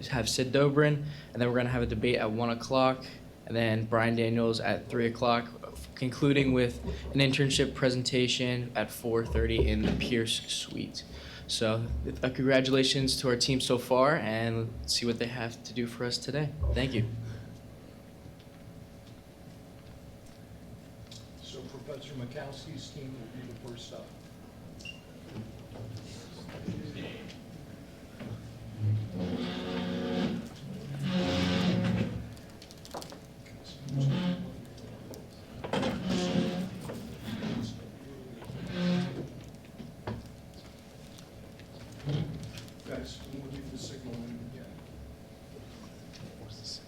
have Sid Dobrin, and then we're going to have a debate at 1 o'clock, and then Brian Daniels at 3 o'clock, concluding with an internship presentation at 4:30 in the Pierce Suite. So congratulations to our team so far, and let's see what they have to do for us today. Thank you. So Professor Mikowski's team will be the first up. Guys, we'll give the signal when we get.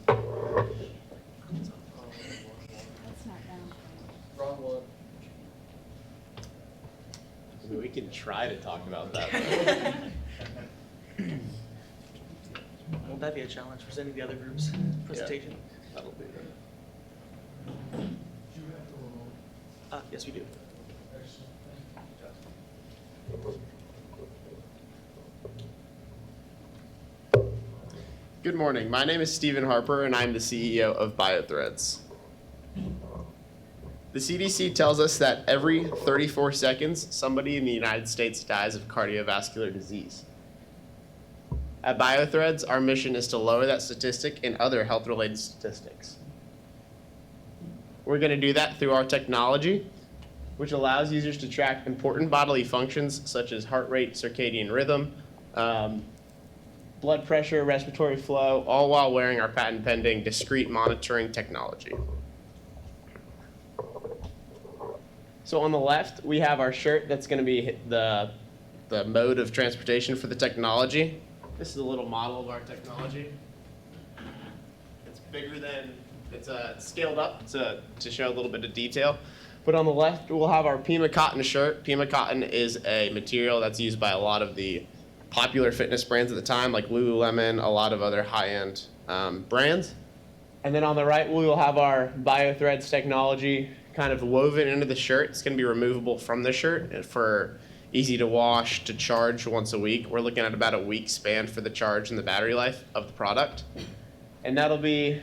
That's not down. Wrong one. We can try to talk about that. Won't that be a challenge presenting the other group's presentation? That'll be good. Yes, we do. Good morning. My name is Stephen Harper, and I'm the CEO of BioThreads. The CDC tells us that every 34 seconds, somebody in the United States dies of cardiovascular disease. At BioThreads, our mission is to lower that statistic and other health-related statistics. We're going to do that through our technology, which allows users to track important bodily functions such as heart rate, circadian rhythm, blood pressure, respiratory flow, all while wearing our patent-pending discrete monitoring technology. So on the left, we have our shirt that's going to be the mode of transportation for the technology. This is a little model of our technology. It's bigger than, it's scaled up to show a little bit of detail. But on the left, we'll have our Pima cotton shirt. Pima cotton is a material that's used by a lot of the popular fitness brands at the time, like Lululemon, a lot of other high-end brands. And then on the right, we will have our BioThreads technology kind of woven into the shirt. It's going to be removable from the shirt for easy to wash, to charge once a week. We're looking at about a week span for the charge and the battery life of the product. And that'll be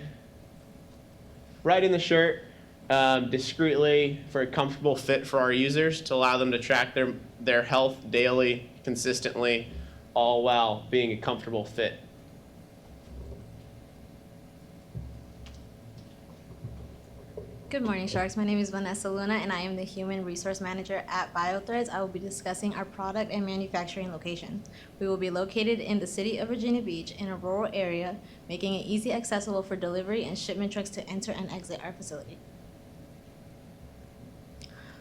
right in the shirt, discreetly for a comfortable fit for our users to allow them to track their health daily, consistently, all while being a comfortable fit. Good morning, Sharks. My name is Vanessa Luna, and I am the Human Resource Manager at BioThreads. I will be discussing our product and manufacturing location. We will be located in the city of Virginia Beach in a rural area, making it easy accessible for delivery and shipment trucks to enter and exit our facility.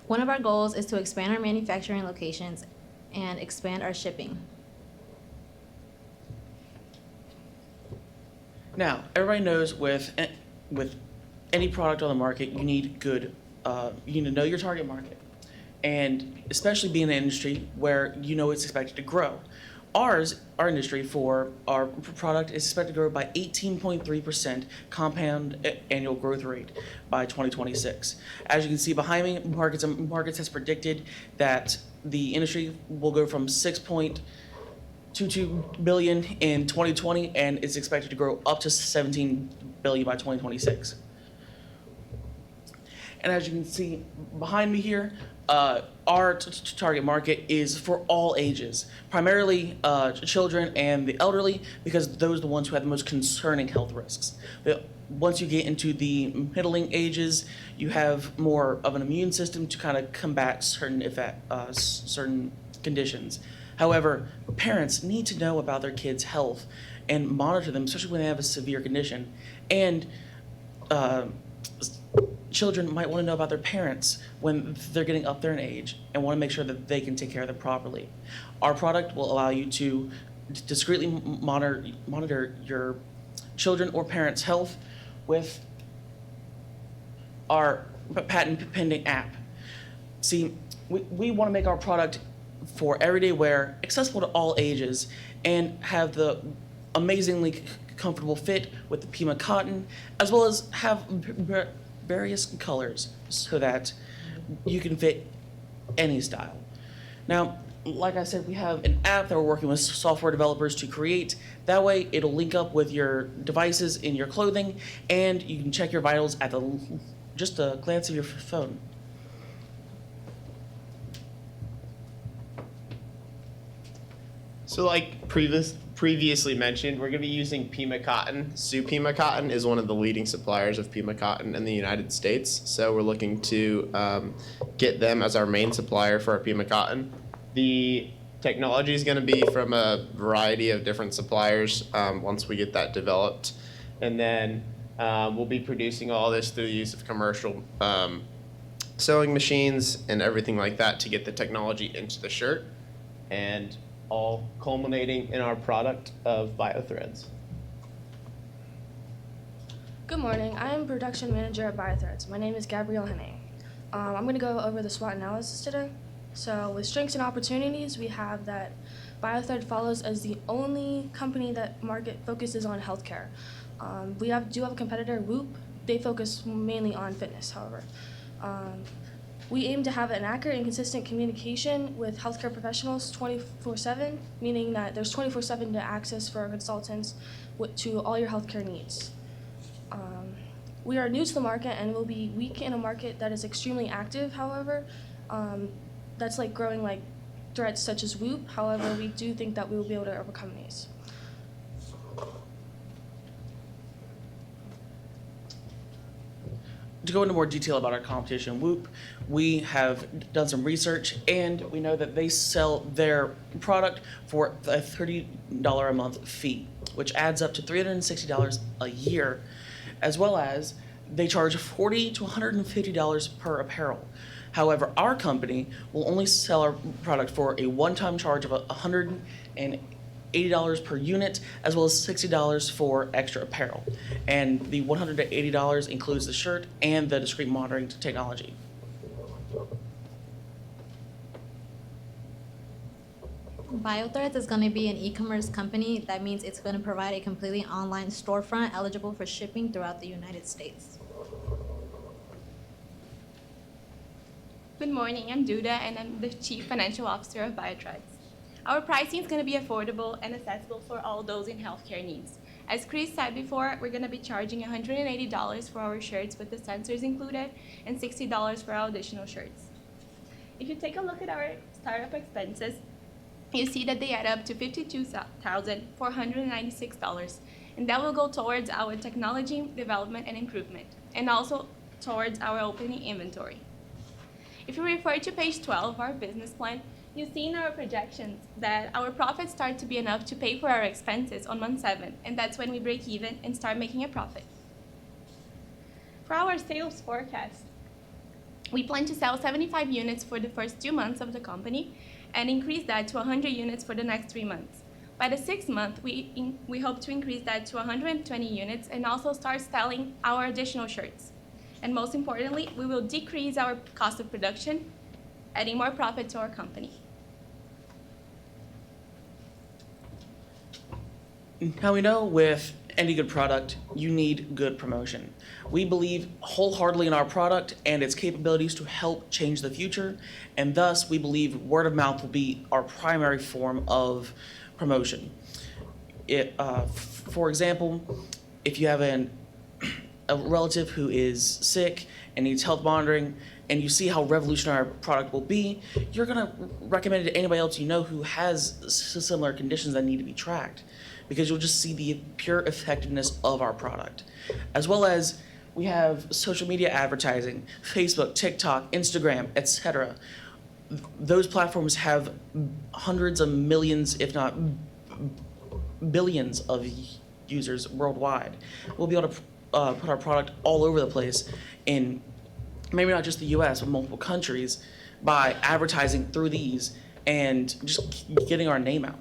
One of our goals is to expand our manufacturing locations and expand our shipping. Now, everybody knows with any product on the market, you need you need to know your target market, and especially being in an industry where you know it's expected to grow. Our industry for our product is expected to grow by 18.3% compound annual growth rate by 2026. As you can see behind me, Markets has predicted that the industry will go from 6.22 billion in 2020, and it's expected to grow up to 17 billion by 2026. And as you can see behind me here, our target market is for all ages, primarily children and the elderly, because those are the ones who have the most concerning health risks. Once you get into the middling ages, you have more of an immune system to kind of combat certain conditions. However, parents need to know about their kids' health and monitor them, especially when they have a severe condition. And children might want to know about their parents when they're getting up there in age and want to make sure that they can take care of them properly. Our product will allow you to discreetly monitor your children or parents' health with our patent pending app. See, we want to make our product for everyday wear, accessible to all ages, and have the amazingly comfortable fit with the Pima cotton, as well as have various colors so that you can fit any style. Now, like I said, we have an app that we're working with software developers to create. That way, it'll link up with your devices in your clothing, and you can check your vitals at just a glance of your phone. So like previously mentioned, we're going to be using Pima cotton. Pima cotton is one of the leading suppliers of Pima cotton in the United States. So we're looking to get them as our main supplier for our Pima cotton. The technology is going to be from a variety of different suppliers once we get that developed. And then we'll be producing all this through the use of commercial sewing machines and everything like that to get the technology into the shirt, and all culminating in our product of BioThreads. Good morning. I am production manager at BioThreads. My name is Gabrielle Hene. I'm going to go over the SWOT analysis today. So with strengths and opportunities, we have that BioThread follows as the only company that market focuses on healthcare. We do have a competitor, Whoop. They focus mainly on fitness, however. We aim to have an accurate and consistent communication with healthcare professionals 24/7, meaning that there's 24/7 to access for our consultants to all your healthcare needs. We are new to the market and will be weak in a market that is extremely active, however. That's like growing like threats such as Whoop. However, we do think that we will be able to overcome these. To go into more detail about our competition, Whoop, we have done some research, and we know that they sell their product for a $30 a month fee, which adds up to $360 a year, as well as they charge $40 to $150 per apparel. However, our company will only sell our product for a one-time charge of $180 per unit, as well as $60 for extra apparel. And the $180 includes the shirt and the discrete monitoring technology. BioThreads is going to be an e-commerce company. That means it's going to provide a completely online storefront eligible for shipping throughout the United States. Good morning, I'm Duda, and I'm the Chief Financial Officer of BioThreads. Our pricing is going to be affordable and accessible for all those in healthcare needs. As Chris said before, we're going to be charging $180 for our shirts with the sensors included and $60 for our additional shirts. If you take a look at our startup expenses, you see that they add up to $52,496, and that will go towards our technology development and improvement, and also towards our opening inventory. If you refer to page 12 of our business plan, you see in our projections that our profits start to be enough to pay for our expenses on month 7, and that's when we break even and start making a profit. For our sales forecast, we plan to sell 75 units for the first 2 months of the company and increase that to 100 units for the next 3 months. By the 6th month, we hope to increase that to 120 units and also start selling our additional shirts. And most importantly, we will decrease our cost of production, adding more profit to our company. Now we know with any good product, you need good promotion. We believe wholeheartedly in our product and its capabilities to help change the future, and thus we believe word of mouth will be our primary form of promotion. For example, if you have a relative who is sick and needs health monitoring, and you see how revolutionary our product will be, you're gonna recommend it to anybody else you know who has similar conditions that need to be tracked, because you'll just see the pure effectiveness of our product. As well as we have social media advertising, Facebook, TikTok, Instagram, etc. Those platforms have hundreds of millions, if not billions of users worldwide. We'll be able to put our product all over the place in maybe not just the US, but multiple countries by advertising through these and just getting our name out.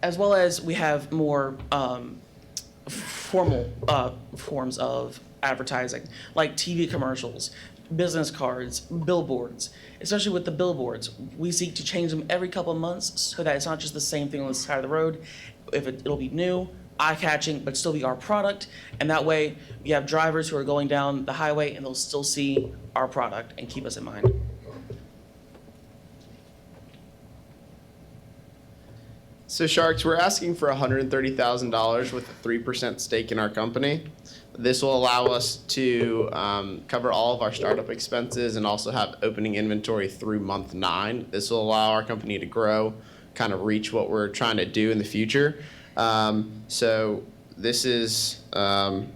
As well as we have more formal forms of advertising, like TV commercials, business cards, billboards. Especially with the billboards, we seek to change them every couple of months so that it's not just the same thing on the side of the road. It'll be new, eye-catching, but still be our product, and that way you have drivers who are going down the highway and they'll still see our product and keep us in mind. So Sharks, we're asking for $130,000 with a 3% stake in our company. This will allow us to cover all of our startup expenses and also have opening inventory through month 9. This will allow our company to grow, kind of reach what we're trying to do in the future. So this is kind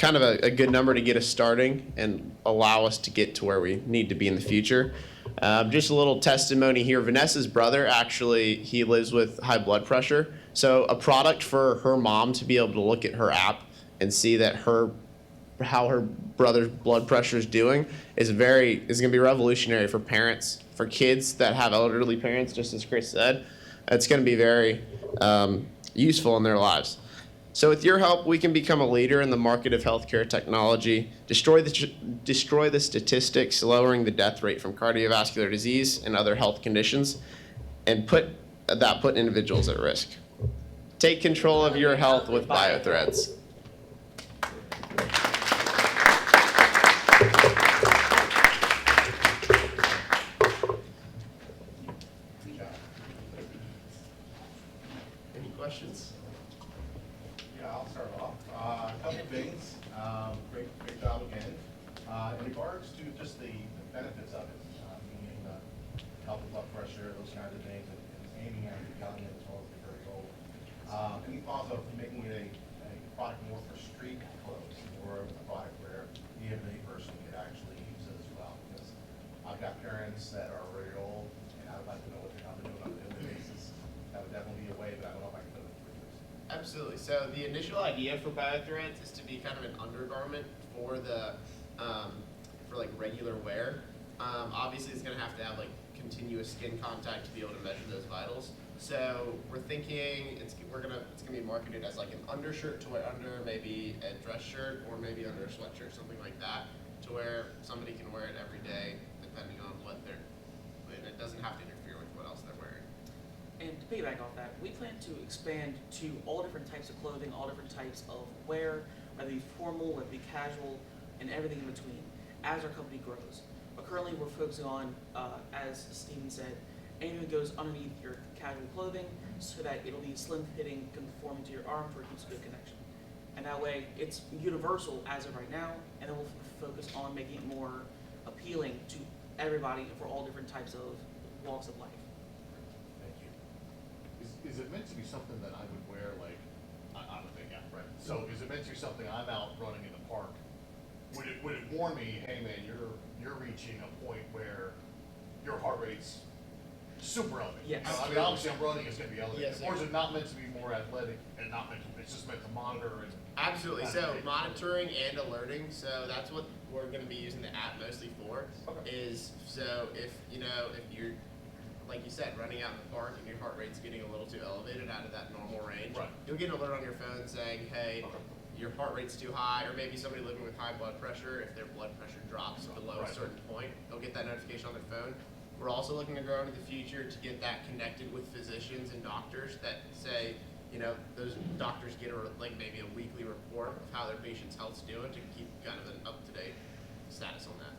of a good number to get us starting and allow us to get to where we need to be in the future. Just a little testimony here. Vanessa's brother, actually, he lives with high blood pressure. So a product for her mom to be able to look at her app and see that how her brother's blood pressure is doing is going to be revolutionary for parents, for kids that have elderly parents, just as Chris said. It's going to be very useful in their lives. So with your help, we can become a leader in the market of healthcare technology, destroy the statistics, lowering the death rate from cardiovascular disease and other health conditions, and put individuals at risk. Take control of your health with BioThreads. Any questions? Yeah, I'll start off. A couple of things. Great job again. In regards to just the benefits of it, meaning health and blood pressure, those kinds of things, and aiming at the young as well as the very old. Any thoughts of making it a product more for street clothes, or a product where the everyday person could actually use it as well? Because I've got parents that are very old, and I would like to know what they're doing on a daily basis. That would definitely be a way, but I don't know if I can put it in 3 years. Absolutely. So the initial idea for BioThreads is to be kind of an undergarment for for like regular wear. Obviously, it's going to have like continuous skin contact to be able to measure those vitals. So we're thinking it's going to be marketed as like an undershirt to wear under maybe a dress shirt or maybe under a sweatshirt, something like that, to where somebody can wear it every day depending on what and it doesn't have to interfere with what else they're wearing. And to piggyback off that, we plan to expand to all different types of clothing, all different types of wear, whether it be formal, whether it be casual, and everything in between, as our company grows. But currently we're focusing on, as Steven said, anything that goes underneath your casual clothing so that it'll be slim fitting, conforming to your arm for a good connection. And that way it's universal as of right now, and then we'll focus on making it more appealing to everybody and for all different types of walks of life. Thank you. Is it meant to be something that I would wear, like, I'm a big guy, right? So is it meant to be something I'm out running in the park? Would it warn me, hey man, you're reaching a point where your heart rate's super elevated? Yes. I mean, obviously I'm running, it's gonna be elevated. Yes, Or is it not meant to be more athletic and not meant to, it's just meant to monitor and? Absolutely. So monitoring and alerting. So that's what we're going to be using the app mostly for. Okay. Is so if you're like you said, running out in the park and your heart rate's getting a little too elevated out of that normal range, Right. you'll get an alert on your phone saying, hey, your heart rate's too high, or maybe somebody living with high blood pressure, if their blood pressure drops below a certain point, they'll get that notification on their phone. We're also looking to grow into the future to get that connected with physicians and doctors that say, those doctors get maybe a weekly report of how their patient's health's doing to keep kind of an up-to-date status on that.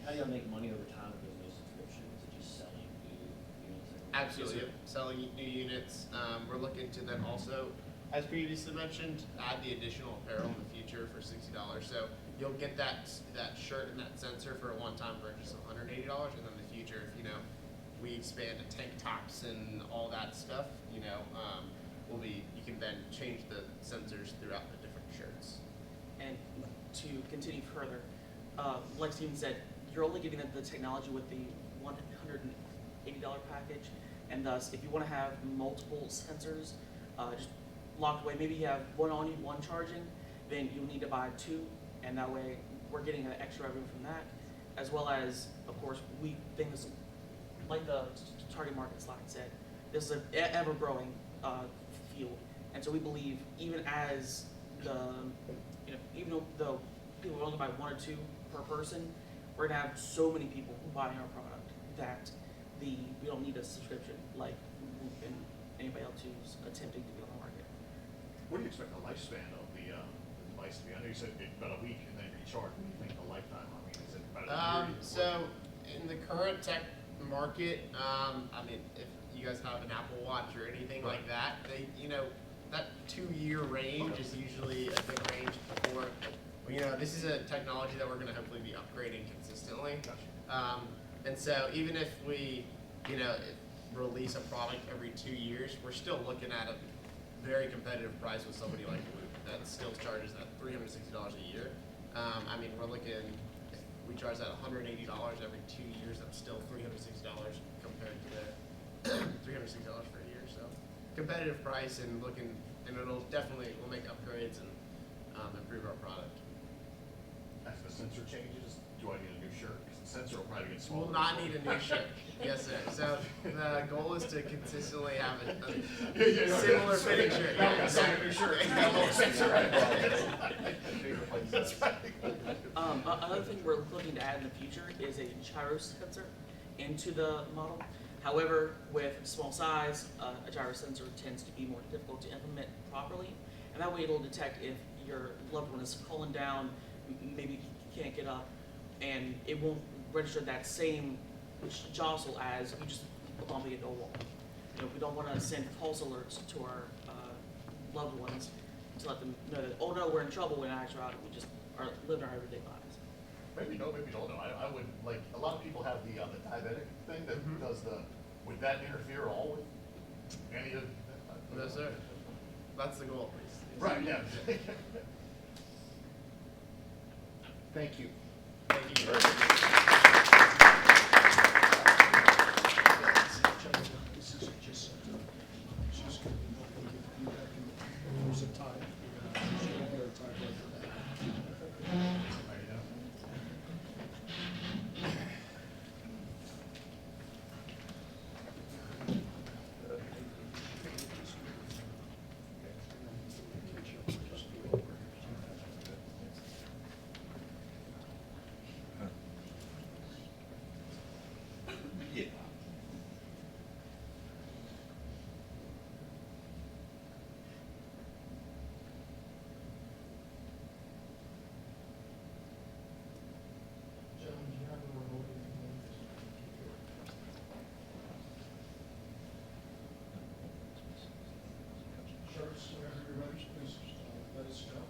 How do y'all make money over time with those subscriptions? Is it just selling new units? Absolutely. Yep. Selling new units. We're looking to then also, as previously mentioned, add the additional apparel in the future for $60. So you'll get that shirt and that sensor for a one-time purchase of $180, and then in the future, if we expand to tank tops and all that stuff, you can then change the sensors throughout the different shirts. And to continue further, like Steven said, you're only getting the technology with the $180 package, and thus, if you want to have multiple sensors just locked away, maybe you have one on you, one charging, then you'll need to buy 2, and that way we're getting an extra revenue from that, as well as, of course, we think this, like the target market slide said, this is an ever-growing field, and so we believe even as even though people will only buy 1 or 2 per person, we're gonna have so many people buying our product that we don't need a subscription like anybody else who's attempting to be on the market. What do you expect the lifespan of the device to be? I know you said about a week and then recharge. What do you think the lifetime? I mean, is it about a year? So in the current market, I mean, if you guys have an Apple Watch or anything like that, they, that 2-year range is usually a good range before. This is a technology that we're going to hopefully be upgrading consistently. And so even if we, release a product every 2 years, we're still looking at a very competitive price with somebody like Blue that still charges that $360 a year. I mean, we're looking, if we charge that $180 every 2 years, that's still $360 compared to the $360 for a year. So competitive price and it'll definitely, we'll make upgrades and improve our product. As the sensor changes, do I need a new shirt? Because the sensor will probably get smaller. Will not need a new shirt. Yes, sir. So the goal is to consistently have a similar fitting shirt. Yeah, exactly. That's right. Another thing we're looking to add in the future is a gyro sensor into the model. However, with small size, a gyro sensor tends to be more difficult to implement properly, and that way it'll detect if your loved one is falling down, maybe can't get up, and it won't register that same jostle as you just bumping into a wall. We don't want to send false alerts to our loved ones to let them know that, oh no, we're in trouble, when in actuality we just are living our everyday lives. Maybe don't know. I would, like, a lot of people have the diabetic thing that does would that interfere all with any of? No, sir. That's the goal. Right, yeah. Thank you. Thank you. This is just, she's going to be back in, there's a tie. She's going to get a tie right for that. Yeah. Gentlemen, do you have a remote? Shirts, whenever you're ready, please let us know.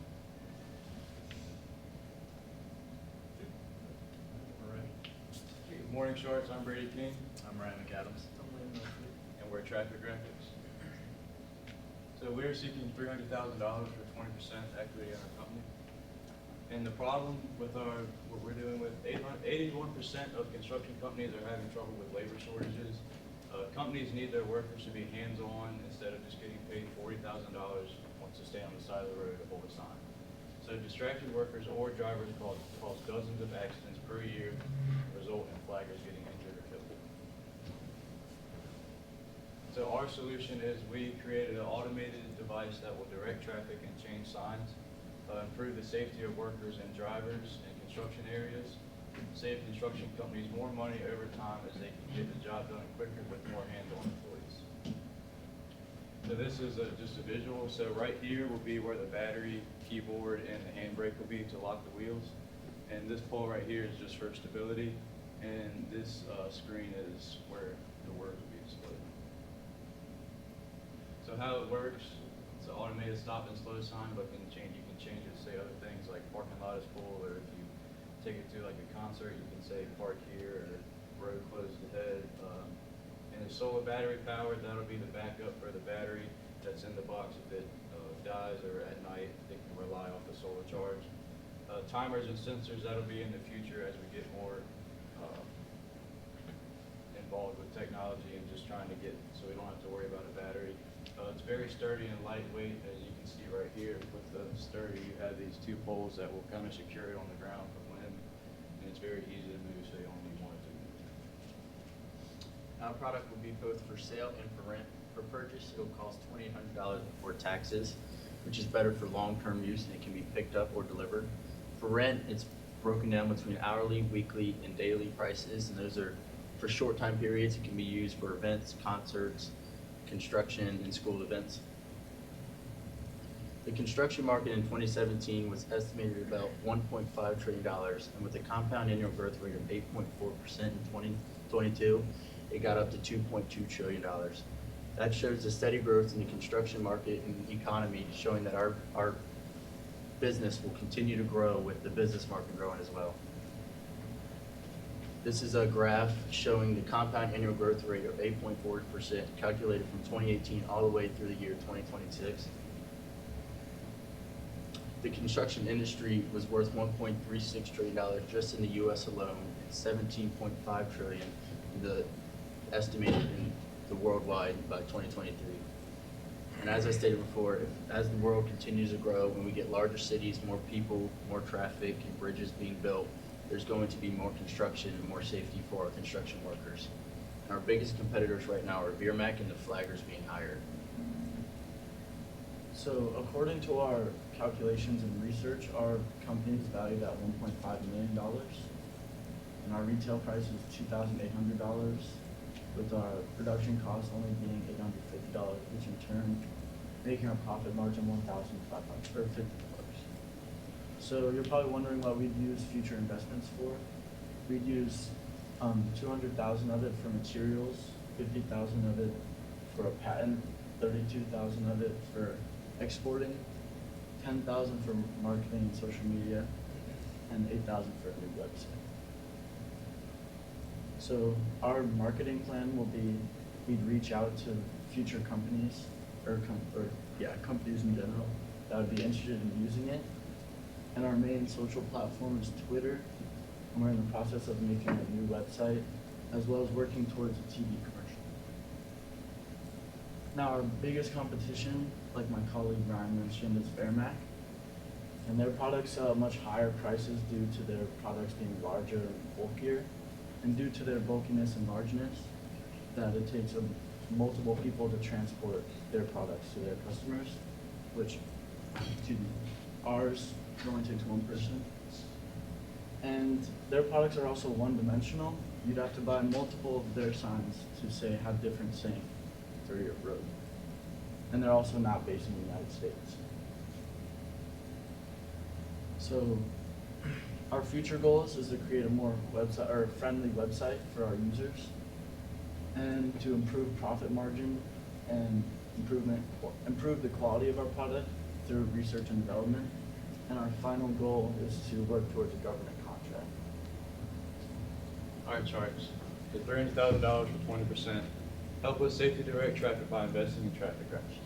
Good morning, Sharks. I'm Brady King. I'm Ryan McAdams. And we're Traffic Graphics. So we're seeking $300,000 for 20% equity in our company. And the problem with what we're doing with 81% of construction companies are having trouble with labor shortages. Companies need their workers to be hands-on instead of just getting paid $40,000 once to stay on the side of the road to hold a sign. So distracted workers or drivers cause dozens of accidents per year, result in flaggers getting injured or killed. So our solution is we created an automated device that will direct traffic and change signs, improve the safety of workers and drivers in construction areas, save construction companies more money over time as they can get the job done quicker with more hands-on employees. So this is just a visual. So right here will be where the battery, keyboard, and the handbrake will be to lock the wheels. And this pole right here is just for stability. And this screen is where the words will be displayed. So how it works, it's an automated stop and slow sign, but you can change it to say other things like parking lot is full, or if you take it to like a concert, you can say park here, or road closed ahead. And it's solar battery powered. That'll be the backup for the battery that's in the box. If it dies or at night, they can rely off the solar charge. Timers and sensors, that'll be in the future as we get more involved with technology and just trying to get so we don't have to worry about a battery. It's very sturdy and lightweight, as you can see right here. With the sturdy, you have these two poles that will kind of secure it on the ground from wind, and it's very easy to move, so you only need one or two. Our product will be both for sale and for rent. For purchase, it will cost $2,800 before taxes, which is better for long-term use, and it can be picked up or delivered. For rent, it's broken down between hourly, weekly, and daily prices, and those are for short time periods. It can be used for events, concerts, construction, and school events. The construction market in 2017 was estimated at about $1.5 trillion, and with a compound annual growth rate of 8.4% in 2022, it got up to $2.2 trillion. That shows the steady growth in the construction market and the economy, showing that our business will continue to grow with the business market growing as well. This is a graph showing the compound annual growth rate of 8.4% calculated from 2018 all the way through the year 2026. The construction industry was worth $1.36 trillion just in the US alone, and $17.5 trillion estimated in the worldwide by 2023. And as I stated before, as the world continues to grow, when we get larger cities, more people, more traffic, and bridges being built, there's going to be more construction and more safety for our construction workers. And our biggest competitors right now are Veermac and the flaggers being hired. So according to our calculations and research, our company is valued at $1.5 million. And our retail price is $2,800, with our production costs only being $850, which in turn making our profit margin $1,550. So you're probably wondering what we'd use future investments for. We'd use $200,000 of it for materials, $50,000 of it for a patent, $32,000 of it for exporting, $10,000 for marketing and social media, and $8,000 for a new website. So our marketing plan will be, we'd reach out to future companies, companies in general that would be interested in using it. And our main social platform is Twitter, and we're in the process of making a new website, as well as working towards a TV commercial. Now, our biggest competition, like my colleague Ryan mentioned, is Veermac, and their products sell at much higher prices due to their products being larger and bulkier, and due to their bulkiness and largeness, that it takes multiple people to transport their products to their customers, which, ours only takes one person. And their products are also one-dimensional. You'd have to buy multiple of their signs to say have different saying through your road. And they're also not based in the United States. So our future goals is to create a more friendly website for our users, and to improve profit margin and improve the quality of our product through research and development. And our final goal is to work towards a government contract. All right, Sharks. The $300,000 for 20%. Help us safely direct traffic by investing in traffic crashes.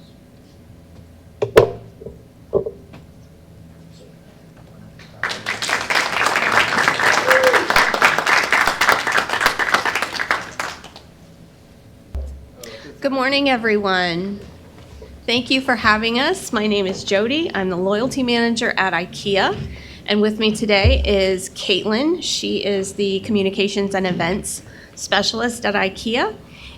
Good morning, everyone. Thank you for having us. My name is Jody. I'm the loyalty manager at IKEA. And with me today is Caitlin. She is the communications and events specialist at IKEA.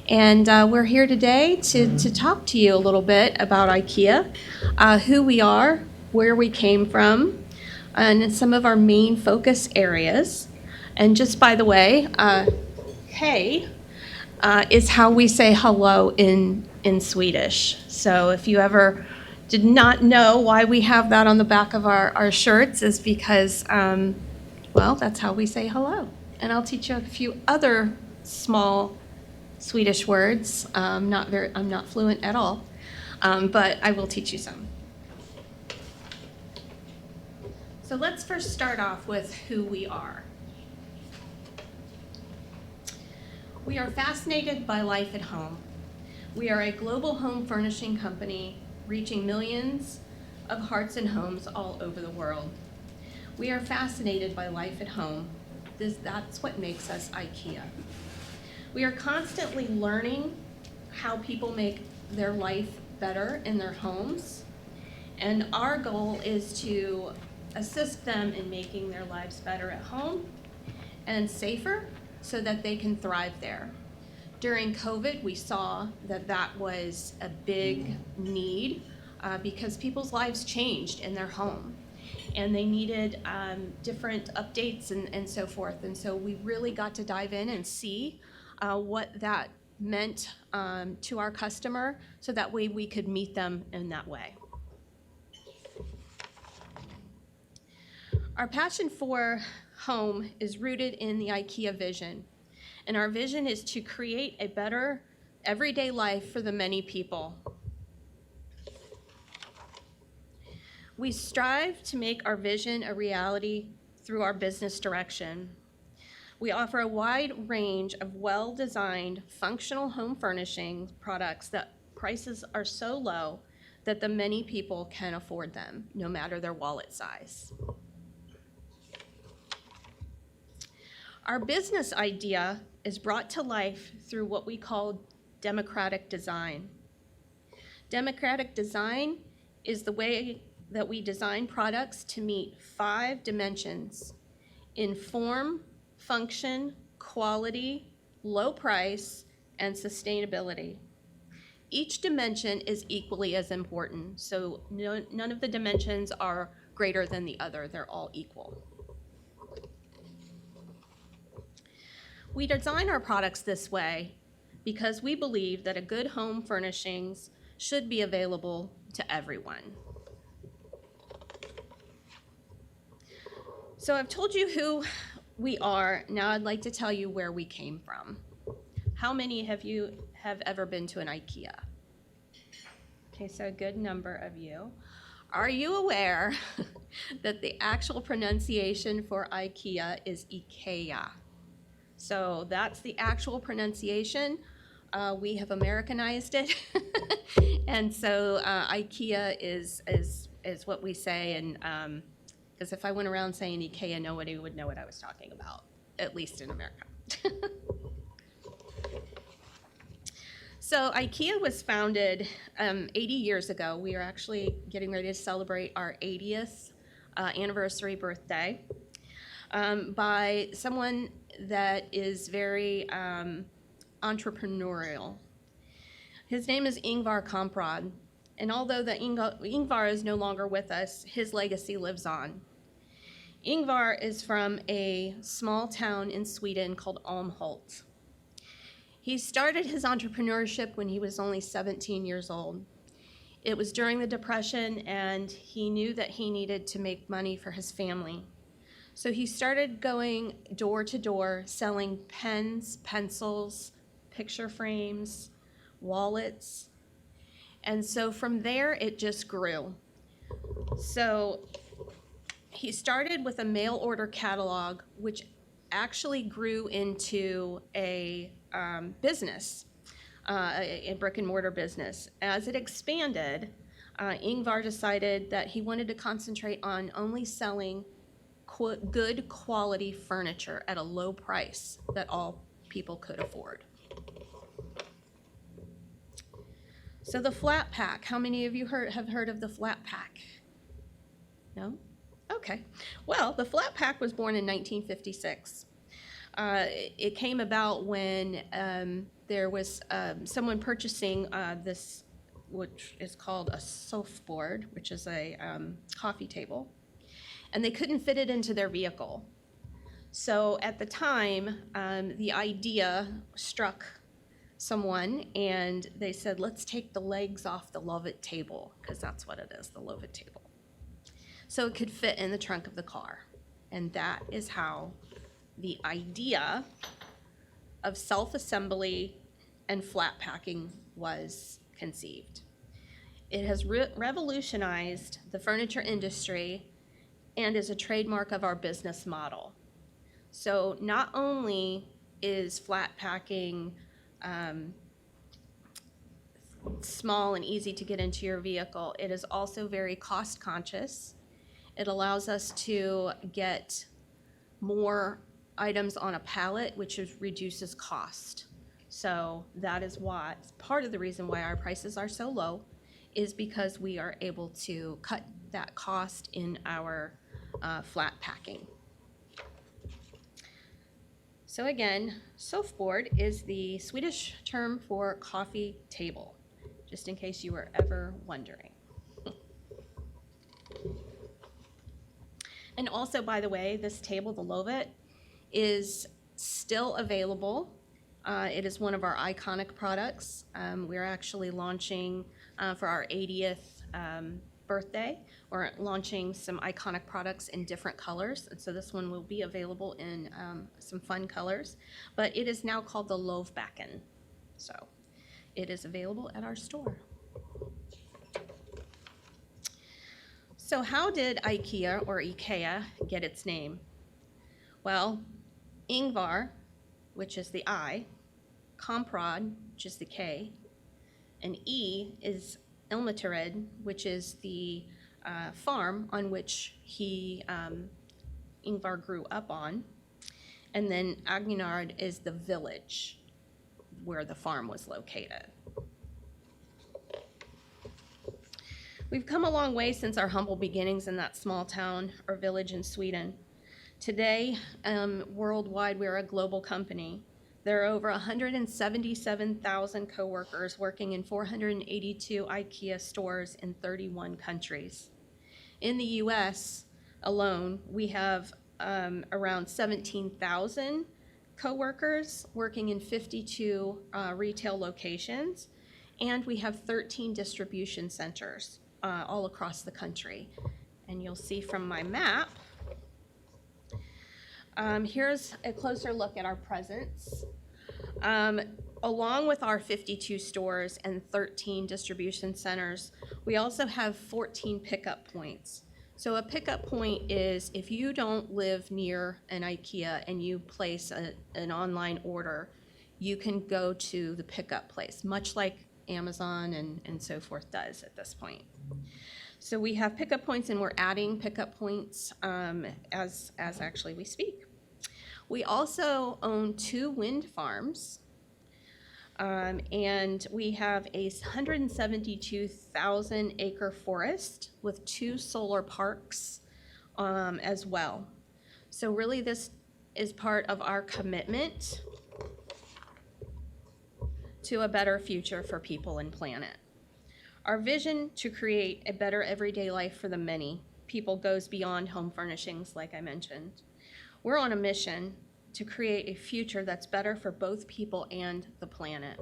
And we're here today to talk to you a little bit about IKEA, who we are, where we came from, and some of our main focus areas. And just by the way, hey is how we say hello in Swedish. So if you ever did not know why we have that on the back of our shirts, is because, well, that's how we say hello. And I'll teach you a few other small Swedish words. I'm not fluent at all, but I will teach you some. So let's first start off with who we are. We are fascinated by life at home. We are a global home furnishing company reaching millions of hearts and homes all over the world. We are fascinated by life at home. That's what makes us IKEA. We are constantly learning how people make their life better in their homes, and our goal is to assist them in making their lives better at home and safer so that they can thrive there. During COVID, we saw that was a big need because people's lives changed in their home, and they needed different updates and so forth. And so we really got to dive in and see what that meant to our customer, so that way we could meet them in that way. Our passion for home is rooted in the IKEA vision. And our vision is to create a better everyday life for the many people. We strive to make our vision a reality through our business direction. We offer a wide range of well-designed, functional home furnishing products that prices are so low that the many people can afford them, no matter their wallet size. Our business idea is brought to life through what we call democratic design. Democratic design is the way that we design products to meet 5 dimensions in form, function, quality, low price, and sustainability. Each dimension is equally as important, so none of the dimensions are greater than the other. They're all equal. We design our products this way because we believe that a good home furnishings should be available to everyone. So I've told you who we are. Now I'd like to tell you where we came from. How many of you have ever been to an IKEA? Okay, so a good number of you. Are you aware that the actual pronunciation for IKEA is IKEA? So that's the actual pronunciation. We have Americanized it. And so IKEA is what we say, and because if I went around saying IKEA, nobody would know what I was talking about, at least in America. So IKEA was founded 80 years ago. We are actually getting ready to celebrate our 80th anniversary birthday by someone that is very entrepreneurial. His name is Ingvar Kamprad. And although Ingvar is no longer with us, his legacy lives on. Ingvar is from a small town in Sweden called Älmhult. He started his entrepreneurship when he was only 17 years old. It was during the Depression, and he knew that he needed to make money for his family. So he started going door to door, selling pens, pencils, picture frames, wallets. And so from there, it just grew. So he started with a mail order catalog, which actually grew into a business, a brick and mortar business. As it expanded, Ingvar decided that he wanted to concentrate on only selling good quality furniture at a low price that all people could afford. So the flat pack, how many of you have heard of the flat pack? No? Okay. Well, the flat pack was born in 1956. It came about when there was someone purchasing this, which is called a softboard, which is a coffee table, and they couldn't fit it into their vehicle. So at the time, the idea struck someone, and they said, let's take the legs off the love-it table, because that's what it is, the love-it table. So it could fit in the trunk of the car. And that is how the idea of self-assembly and flat packing was conceived. It has revolutionized the furniture industry and is a trademark of our business model. So not only is flat packing small and easy to get into your vehicle, it is also very cost conscious. It allows us to get more items on a pallet, which reduces cost. So that is why, part of the reason why our prices are so low is because we are able to cut that cost in our flat packing. So again, softboard is the Swedish term for coffee table, just in case you were ever wondering. And also, by the way, this table, the Lovet, is still available. It is one of our iconic products. We're actually launching for our 80th birthday. We're launching some iconic products in different colors, and so this one will be available in some fun colors. But it is now called the Loafbacken, so it is available at our store. So how did IKEA or IKEA get its name? Well, Ingvar, which is the I, Komprod, which is the K, and E is Ilmatered, which is the farm on which Ingvar grew up on, and then Agnard is the village where the farm was located. We've come a long way since our humble beginnings in that small town or village in Sweden. Today, worldwide, we're a global company. There are over 177,000 coworkers working in 482 IKEA stores in 31 countries. In the US alone, we have around 17,000 coworkers working in 52 retail locations, and we have 13 distribution centers all across the country. And you'll see from my map, here's a closer look at our presence. Along with our 52 stores and 13 distribution centers, we also have 14 pickup points. So a pickup point is if you don't live near an IKEA and you place an online order, you can go to the pickup place, much like Amazon and so forth does at this point. So we have pickup points, and we're adding pickup points as actually we speak. We also own 2 wind farms, and we have a 172,000 acre forest with 2 solar parks as well. So really this is part of our commitment to a better future for people and planet. Our vision to create a better everyday life for the many people goes beyond home furnishings, like I mentioned. We're on a mission to create a future that's better for both people and the planet.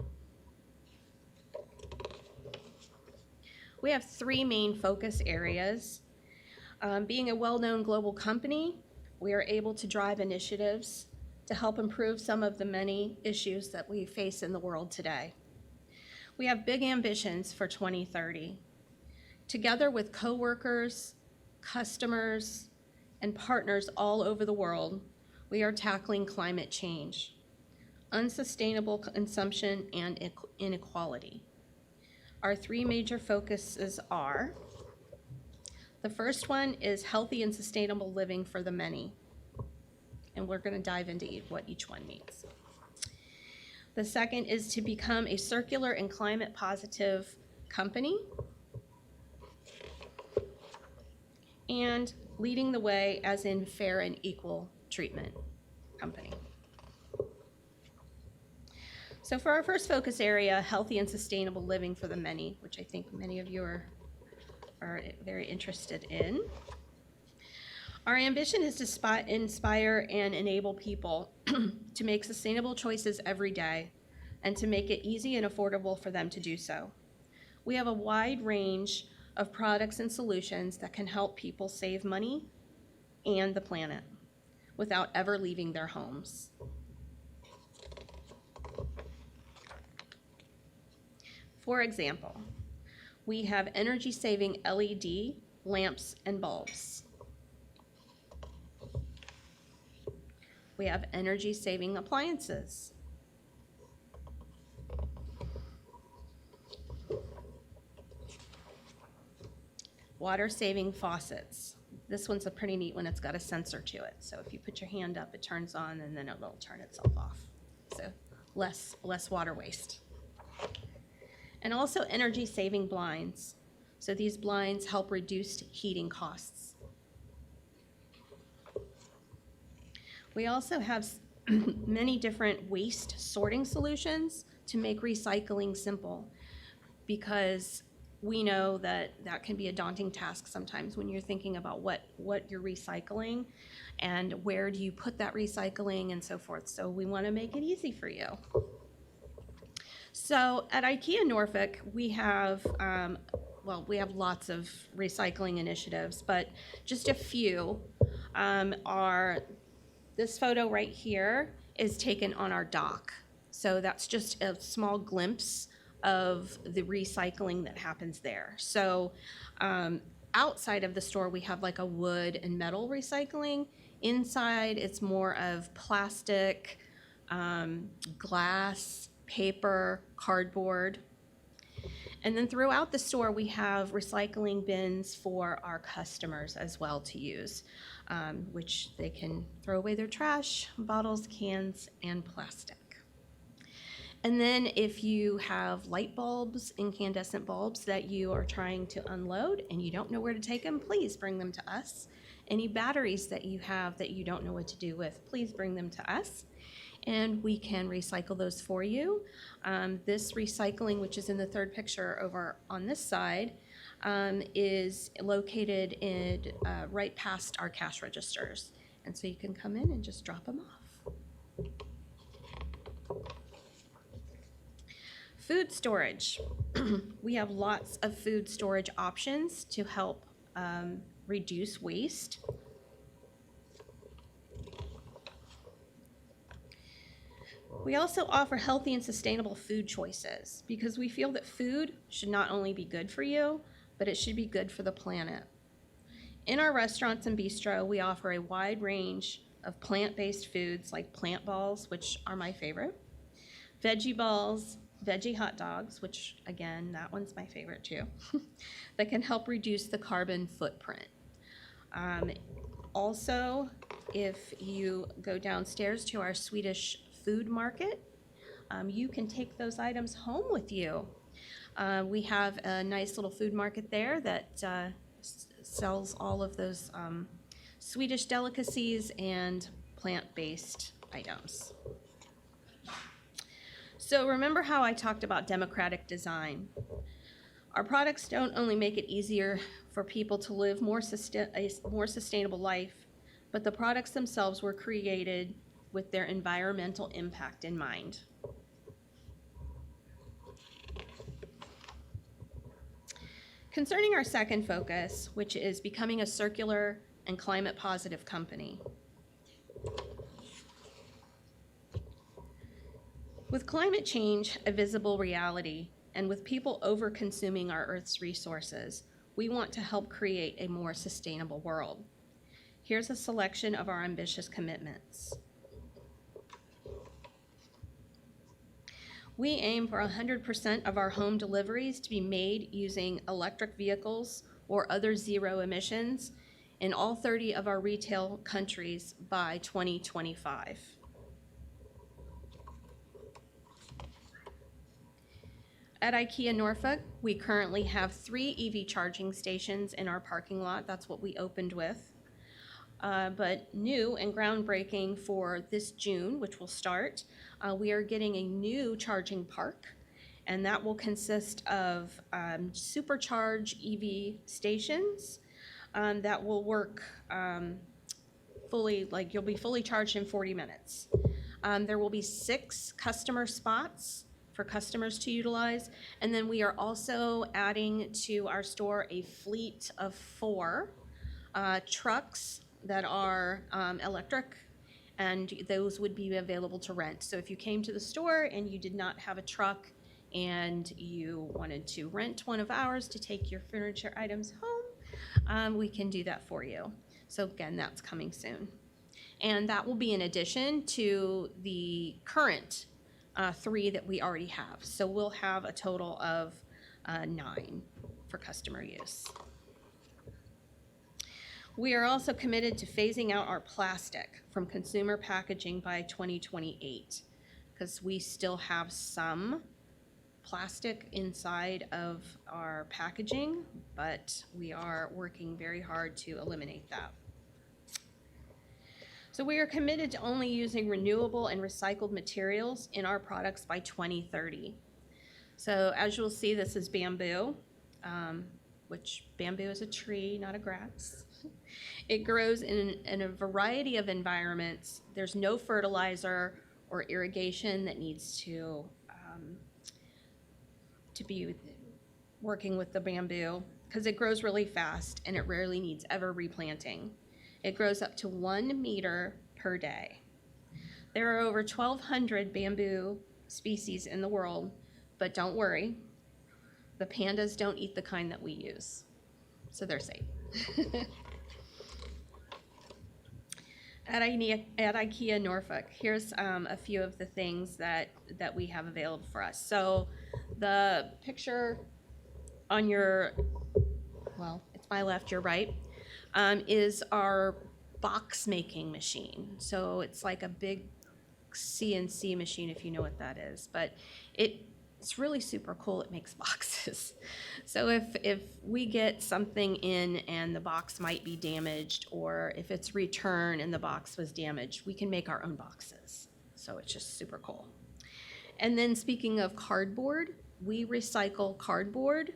We have 3 main focus areas. Being a well-known global company, we are able to drive initiatives to help improve some of the many issues that we face in the world today. We have big ambitions for 2030. Together with coworkers, customers, and partners all over the world, we are tackling climate change, unsustainable consumption, and inequality. Our 3 major focuses are: the first one is healthy and sustainable living for the many, and we're going to dive into what each one means. The second is to become a circular and climate positive company, and leading the way as in fair and equal treatment company. So for our first focus area, healthy and sustainable living for the many, which I think many of you are very interested in. Our ambition is to inspire and enable people to make sustainable choices every day and to make it easy and affordable for them to do so. We have a wide range of products and solutions that can help people save money and the planet without ever leaving their homes. For example, we have energy-saving LED lamps and bulbs. We have energy-saving appliances. Water-saving faucets. This one's a pretty neat one. It's got a sensor to it. So if you put your hand up, it turns on, and then it'll turn itself off. So less water waste. And also energy-saving blinds. So these blinds help reduce heating costs. We also have many different waste sorting solutions to make recycling simple, because we know that that can be a daunting task sometimes when you're thinking about what you're recycling and where do you put that recycling and so forth. So we want to make it easy for you. So at IKEA Norfolk, we have well, we have lots of recycling initiatives, but just a few are, this photo right here is taken on our dock. So that's just a small glimpse of the recycling that happens there. So outside of the store, we have like a wood and metal recycling. Inside, it's more of plastic, glass, paper, cardboard. And then throughout the store, we have recycling bins for our customers as well to use, which they can throw away their trash, bottles, cans, and plastic. And then if you have light bulbs, incandescent bulbs that you are trying to unload and you don't know where to take them, please bring them to us. Any batteries that you have that you don't know what to do with, please bring them to us, and we can recycle those for you. This recycling, which is in the third picture over on this side, is located in right past our cash registers. And so you can come in and just drop them off. Food storage. We have lots of food storage options to help reduce waste. We also offer healthy and sustainable food choices because we feel that food should not only be good for you, but it should be good for the planet. In our restaurants and bistro, we offer a wide range of plant-based foods like plant balls, which are my favorite, veggie balls, veggie hot dogs, which again, that one's my favorite too, that can help reduce the carbon footprint. Also, if you go downstairs to our Swedish food market, you can take those items home with you. We have a nice little food market there that sells all of those Swedish delicacies and plant-based items. So remember how I talked about democratic design. Our products don't only make it easier for people to live a more sustainable life, but the products themselves were created with their environmental impact in mind. Concerning our second focus, which is becoming a circular and climate positive company. With climate change a visible reality, and with people over-consuming our Earth's resources, we want to help create a more sustainable world. Here's a selection of our ambitious commitments. We aim for 100% of our home deliveries to be made using electric vehicles or other zero emissions in all 30 of our retail countries by 2025. At IKEA Norfolk, we currently have 3 EV charging stations in our parking lot. That's what we opened with. But new and groundbreaking for this June, which will start, we are getting a new charging park, and that will consist of supercharged EV stations that will work fully, like you'll be fully charged in 40 minutes. There will be 6 customer spots for customers to utilize. And then we are also adding to our store a fleet of 4 trucks that are electric, and those would be available to rent. So if you came to the store and you did not have a truck and you wanted to rent one of ours to take your furniture items home, we can do that for you. So again, that's coming soon. And that will be in addition to the current 3 that we already have. So we'll have a total of 9 for customer use. We are also committed to phasing out our plastic from consumer packaging by 2028, because we still have some plastic inside of our packaging, but we are working very hard to eliminate that. So we are committed to only using renewable and recycled materials in our products by 2030. So as you'll see, this is bamboo, which bamboo is a tree, not a grass. It grows in a variety of environments. There's no fertilizer or irrigation that needs to be working with the bamboo because it grows really fast and it rarely needs ever replanting. It grows up to 1 meter per day. There are over 1,200 bamboo species in the world, but don't worry, the pandas don't eat the kind that we use, so they're safe. At IKEA Norfolk, here's a few of the things that we have available for us. So the picture on your, well, it's my left, your right, is our box making machine. So it's like a big CNC machine, if you know what that is, but it's really super cool. It makes boxes. So if we get something in and the box might be damaged, or if it's returned and the box was damaged, we can make our own boxes. So it's just super cool. And then speaking of cardboard, we recycle cardboard.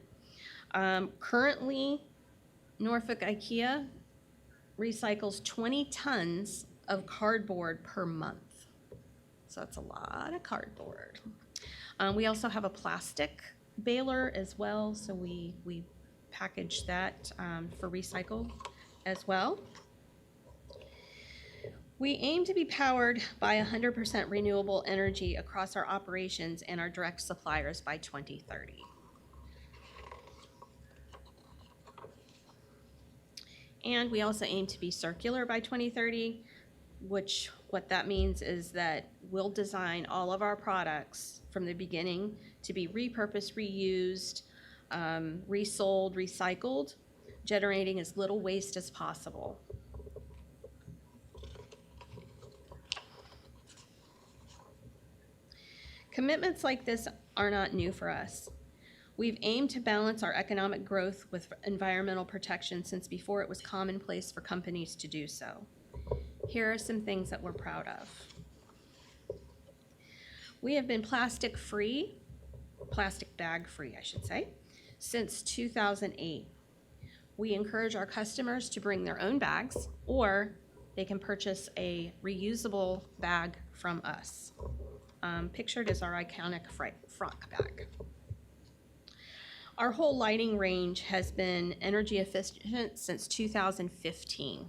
Currently, Norfolk IKEA recycles 20 tons of cardboard per month. So that's a lot of cardboard. We also have a plastic baler as well, so we package that for recycle as well. We aim to be powered by 100% renewable energy across our operations and our direct suppliers by 2030. And we also aim to be circular by 2030, which what that means is that we'll design all of our products from the beginning to be repurposed, reused, resold, recycled, generating as little waste as possible. Commitments like this are not new for us. We've aimed to balance our economic growth with environmental protection since before it was commonplace for companies to do so. Here are some things that we're proud of. We have been plastic bag free, I should say, since 2008. We encourage our customers to bring their own bags, or they can purchase a reusable bag from us. Pictured is our iconic frock bag. Our whole lighting range has been energy efficient since 2015.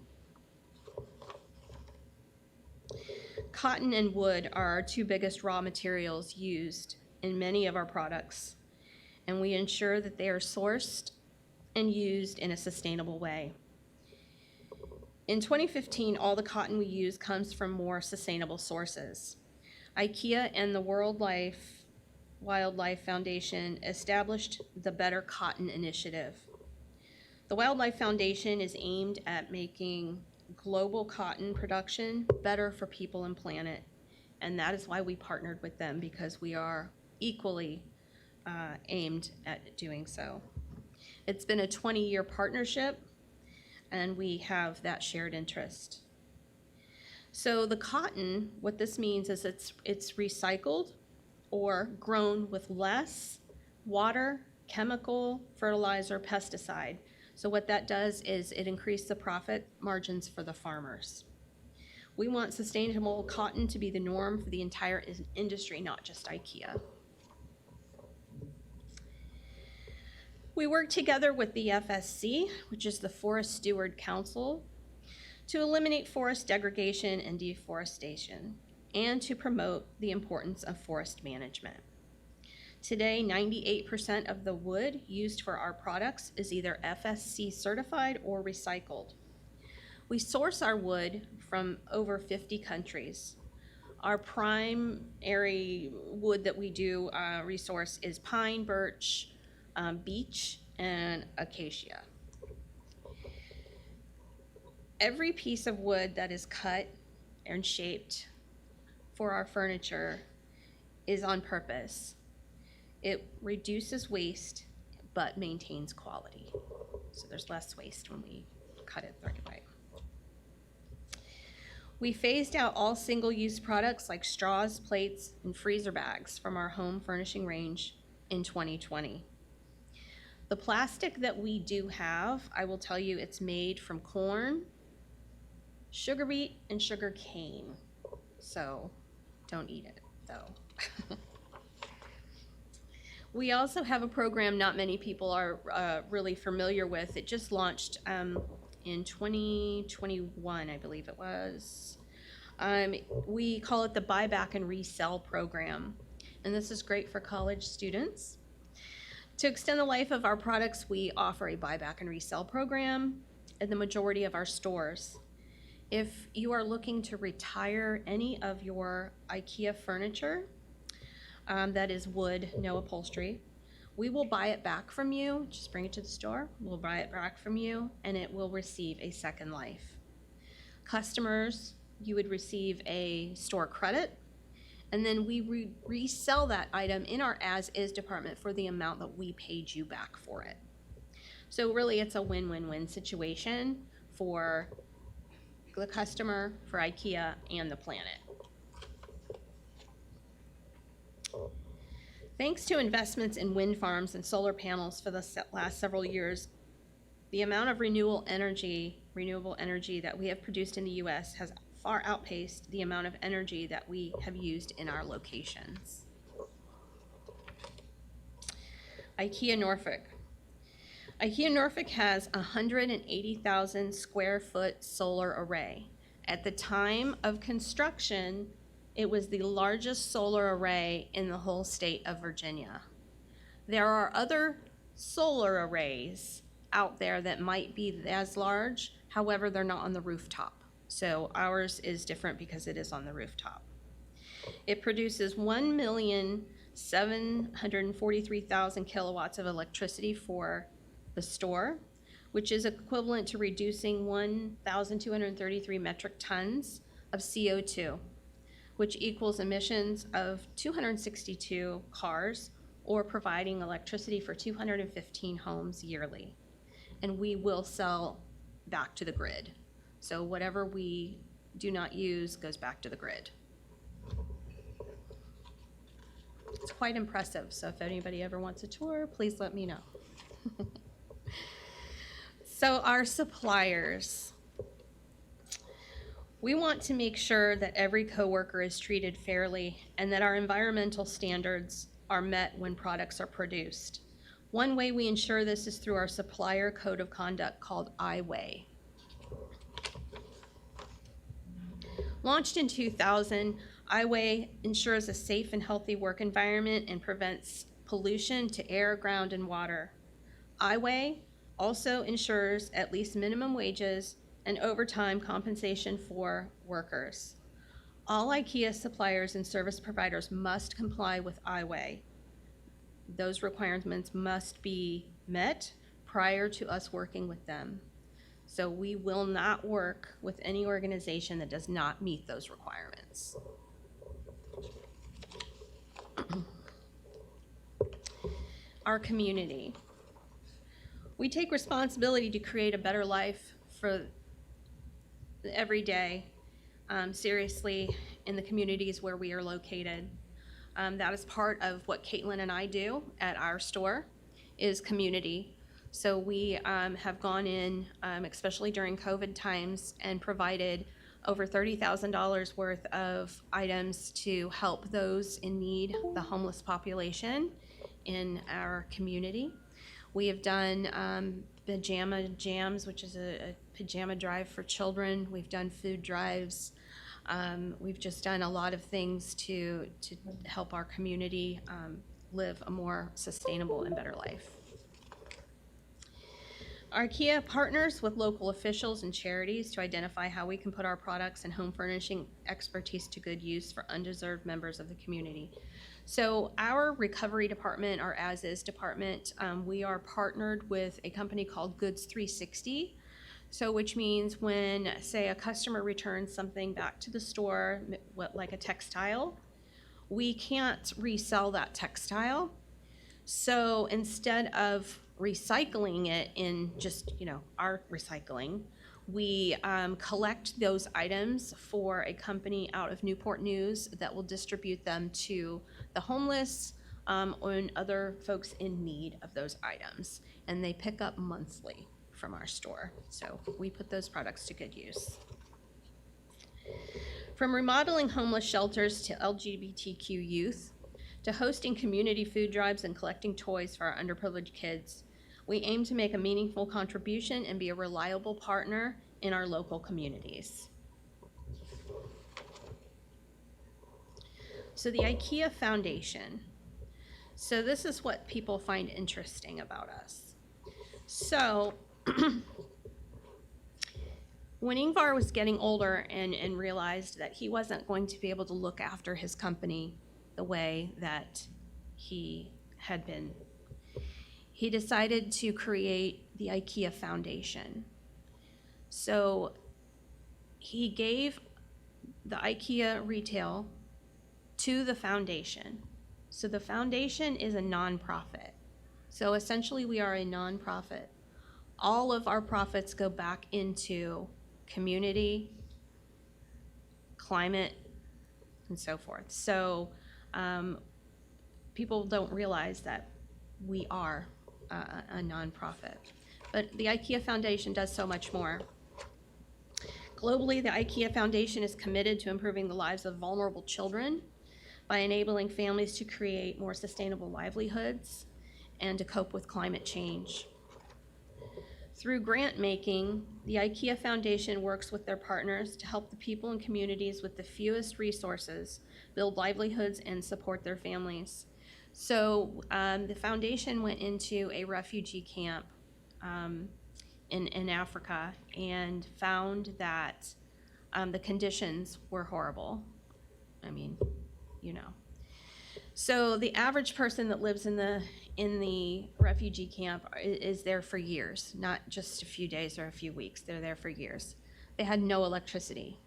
Cotton and wood are our two biggest raw materials used in many of our products, and we ensure that they are sourced and used in a sustainable way. In 2015, all the cotton we use comes from more sustainable sources. IKEA and the Wildlife Foundation established the Better Cotton Initiative. The Wildlife Foundation is aimed at making global cotton production better for people and planet, and that is why we partnered with them, because we are equally aimed at doing so. It's been a 20-year partnership, and we have that shared interest. So the cotton, what this means is it's recycled or grown with less water, chemical, fertilizer, pesticide. So what that does is it increases the profit margins for the farmers. We want sustainable cotton to be the norm for the entire industry, not just IKEA. We work together with the FSC, which is the Forest Steward Council, to eliminate forest degradation and deforestation, and to promote the importance of forest management. Today, 98% of the wood used for our products is either FSC certified or recycled. We source our wood from over 50 countries. Our primary wood that we do resource is pine, birch, beech, and acacia. Every piece of wood that is cut and shaped for our furniture is on purpose. It reduces waste, but maintains quality. So there's less waste when we cut it the right way. We phased out all single-use products like straws, plates, and freezer bags from our home furnishing range in 2020. The plastic that we do have, I will tell you, it's made from corn, sugar beet, and sugar cane. So don't eat it, though. We also have a program not many people are really familiar with. It just launched in 2021, I believe it was. We call it the Buyback and Resell Program, and this is great for college students. To extend the life of our products, we offer a buyback and resell program in the majority of our stores. If you are looking to retire any of your IKEA furniture, that is wood, no upholstery, we will buy it back from you. Just bring it to the store. We'll buy it back from you, and it will receive a second life. Customers, you would receive a store credit, and then we resell that item in our as-is department for the amount that we paid you back for it. So really, it's a win-win-win situation for the customer, for IKEA, and the planet. Thanks to investments in wind farms and solar panels for the last several years, the amount of renewable energy that we have produced in the U.S. has far outpaced the amount of energy that we have used in our locations. IKEA Norfolk. IKEA Norfolk has a 180,000 square foot solar array. At the time of construction, it was the largest solar array in the whole state of Virginia. There are other solar arrays out there that might be as large, however, they're not on the rooftop. So ours is different because it is on the rooftop. It produces 1,743,000 kilowatts of electricity for the store, which is equivalent to reducing 1,233 metric tons of CO2, which equals emissions of 262 cars, or providing electricity for 215 homes yearly. And we will sell back to the grid. So whatever we do not use goes back to the grid. It's quite impressive, so if anybody ever wants a tour, please let me know. So our suppliers. We want to make sure that every coworker is treated fairly and that our environmental standards are met when products are produced. One way we ensure this is through our supplier code of conduct called IWay. Launched in 2000, IWay ensures a safe and healthy work environment and prevents pollution to air, ground, and water. IWay also ensures at least minimum wages and overtime compensation for workers. All IKEA suppliers and service providers must comply with IWay. Those requirements must be met prior to us working with them. So we will not work with any organization that does not meet those requirements. Our community. We take responsibility to create a better life for every day, seriously, in the communities where we are located. That is part of what Caitlin and I do at our store, is community. So we have gone in, especially during COVID times, and provided over $30,000 worth of items to help those in need, the homeless population in our community. We have done pajama jams, which is a pajama drive for children. We've done food drives. We've just done a lot of things to help our community live a more sustainable and better life. IKEA partners with local officials and charities to identify how we can put our products and home furnishing expertise to good use for undeserved members of the community. So our recovery department, our as-is department, we are partnered with a company called Goods 360. So which means when, say, a customer returns something back to the store, like a textile, we can't resell that textile. So instead of recycling it in just, our recycling, we collect those items for a company out of Newport News that will distribute them to the homeless and other folks in need of those items. And they pick up monthly from our store. So we put those products to good use. From remodeling homeless shelters to LGBTQ youth, to hosting community food drives and collecting toys for our underprivileged kids. We aim to make a meaningful contribution and be a reliable partner in our local communities. So the IKEA Foundation. So this is what people find interesting about us. So when Ingvar was getting older and realized that he wasn't going to be able to look after his company the way that he had been, he decided to create the IKEA Foundation. So he gave the IKEA retail to the foundation. So the foundation is a nonprofit. So essentially we are a nonprofit. All of our profits go back into community, climate, and so forth. So people don't realize that we are a nonprofit. But the IKEA Foundation does so much more. Globally, the IKEA Foundation is committed to improving the lives of vulnerable children by enabling families to create more sustainable livelihoods and to cope with climate change. Through grant making, the IKEA Foundation works with their partners to help the people and communities with the fewest resources build livelihoods and support their families. So the foundation went into a refugee camp in Africa and found that the conditions were horrible. I mean, you know. So the average person that lives in the refugee camp is there for years, not just a few days or a few weeks. They're there for years. They had no electricity.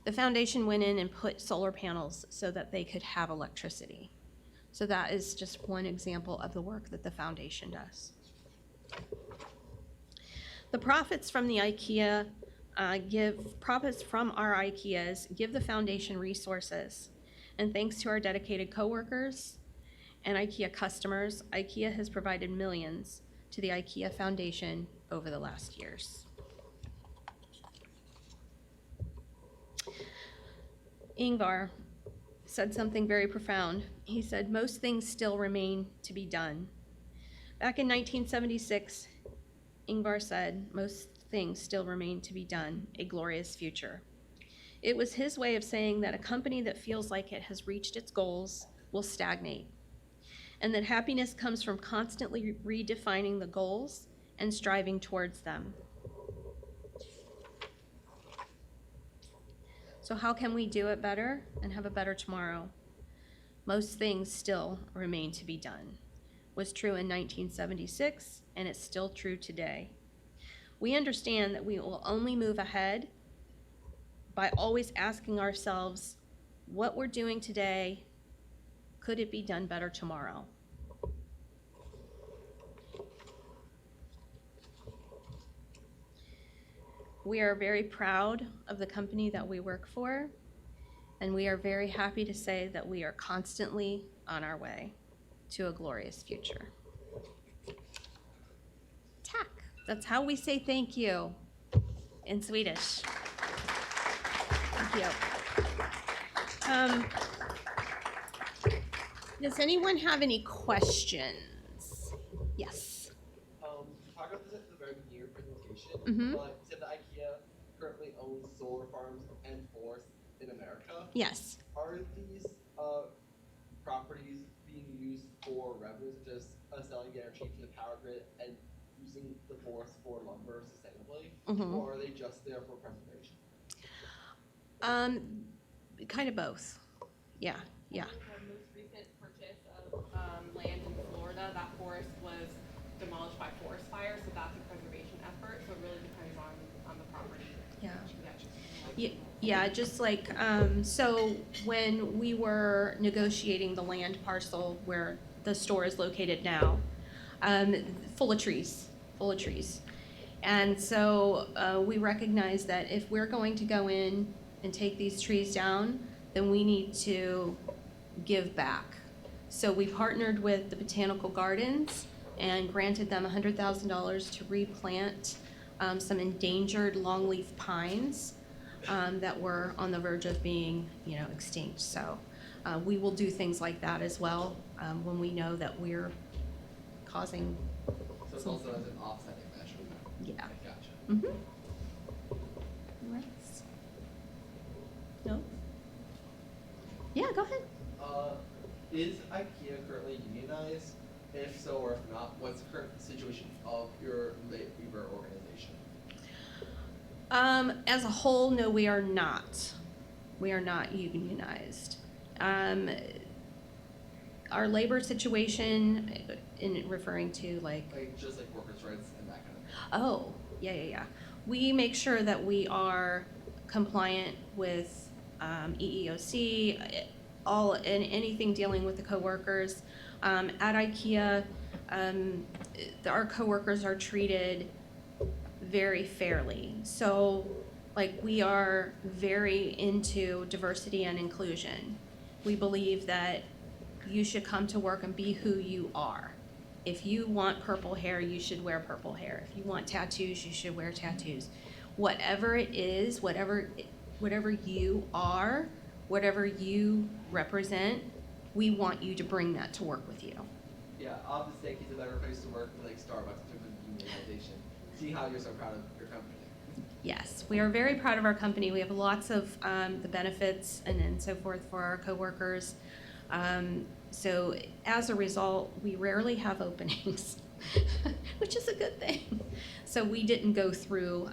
The foundation went in and put solar panels so that they could have electricity. So that is just one example of the work that the foundation does. The profits from the IKEA profits from our IKEAs give the foundation resources. And thanks to our dedicated coworkers and IKEA customers, IKEA has provided millions to the IKEA Foundation over the last years. Ingvar said something very profound. He said, "Most things still remain to be done." Back in 1976, Ingvar said, "Most things still remain to be done, a glorious future." It was his way of saying that a company that feels like it has reached its goals will stagnate, and that happiness comes from constantly redefining the goals and striving towards them. So how can we do it better and have a better tomorrow? Most things still remain to be done. Was true in 1976, and it's still true today. We understand that we will only move ahead by always asking ourselves, what we're doing today, could it be done better tomorrow? We are very proud of the company that we work for, and we are very happy to say that we are constantly on our way to a glorious future. Tack, that's how we say thank you in Swedish. Thank you. Does anyone have any questions? Yes. Talk about this at the very beginning of your presentation, Mm-hmm. but you said that IKEA currently owns solar farms and forests in America. Yes. Are these properties being used for revenues, just selling energy to the power grid and using the forest for lumber sustainably, or are they just there for preservation? Kind of both. Yeah. The most recent purchase of land in Florida, that forest was demolished by forest fire, so that's a preservation effort. So it really depends on the property. Yeah, just like, so when we were negotiating the land parcel where the store is located now, full of trees. And so we recognize that if we're going to go in and take these trees down, then we need to give back. So we partnered with the Botanical Gardens and granted them $100,000 to replant some endangered longleaf pines that were on the verge of being, extinct. So We will do things like that as well when we know that we're causing. So it's also as an offsetting measure. Yeah. Okay, gotcha. Mm-hmm. Right. No? Yeah, go ahead. Is IKEA currently unionized? If so or if not, what's the current situation of your labor organization? As a whole, no, we are not. We are not unionized. Our labor situation, in referring to like Just like workers' rights and that kind of thing. Oh, yeah. We make sure that we are compliant with EEOC, anything dealing with the coworkers. At IKEA, our coworkers are treated very fairly. So, like, we are very into diversity and inclusion. We believe that you should come to work and be who you are. If you want purple hair, you should wear purple hair. If you want tattoos, you should wear tattoos. Whatever it is, whatever you are, whatever you represent, we want you to bring that to work with you. Yeah, obviously IKEA's a better place to work than like Starbucks in terms of unionization. See how you're so proud of your company. Yes, we are very proud of our company. We have lots of the benefits and so forth for our coworkers. So as a result, we rarely have openings, which is a good thing. So we didn't go through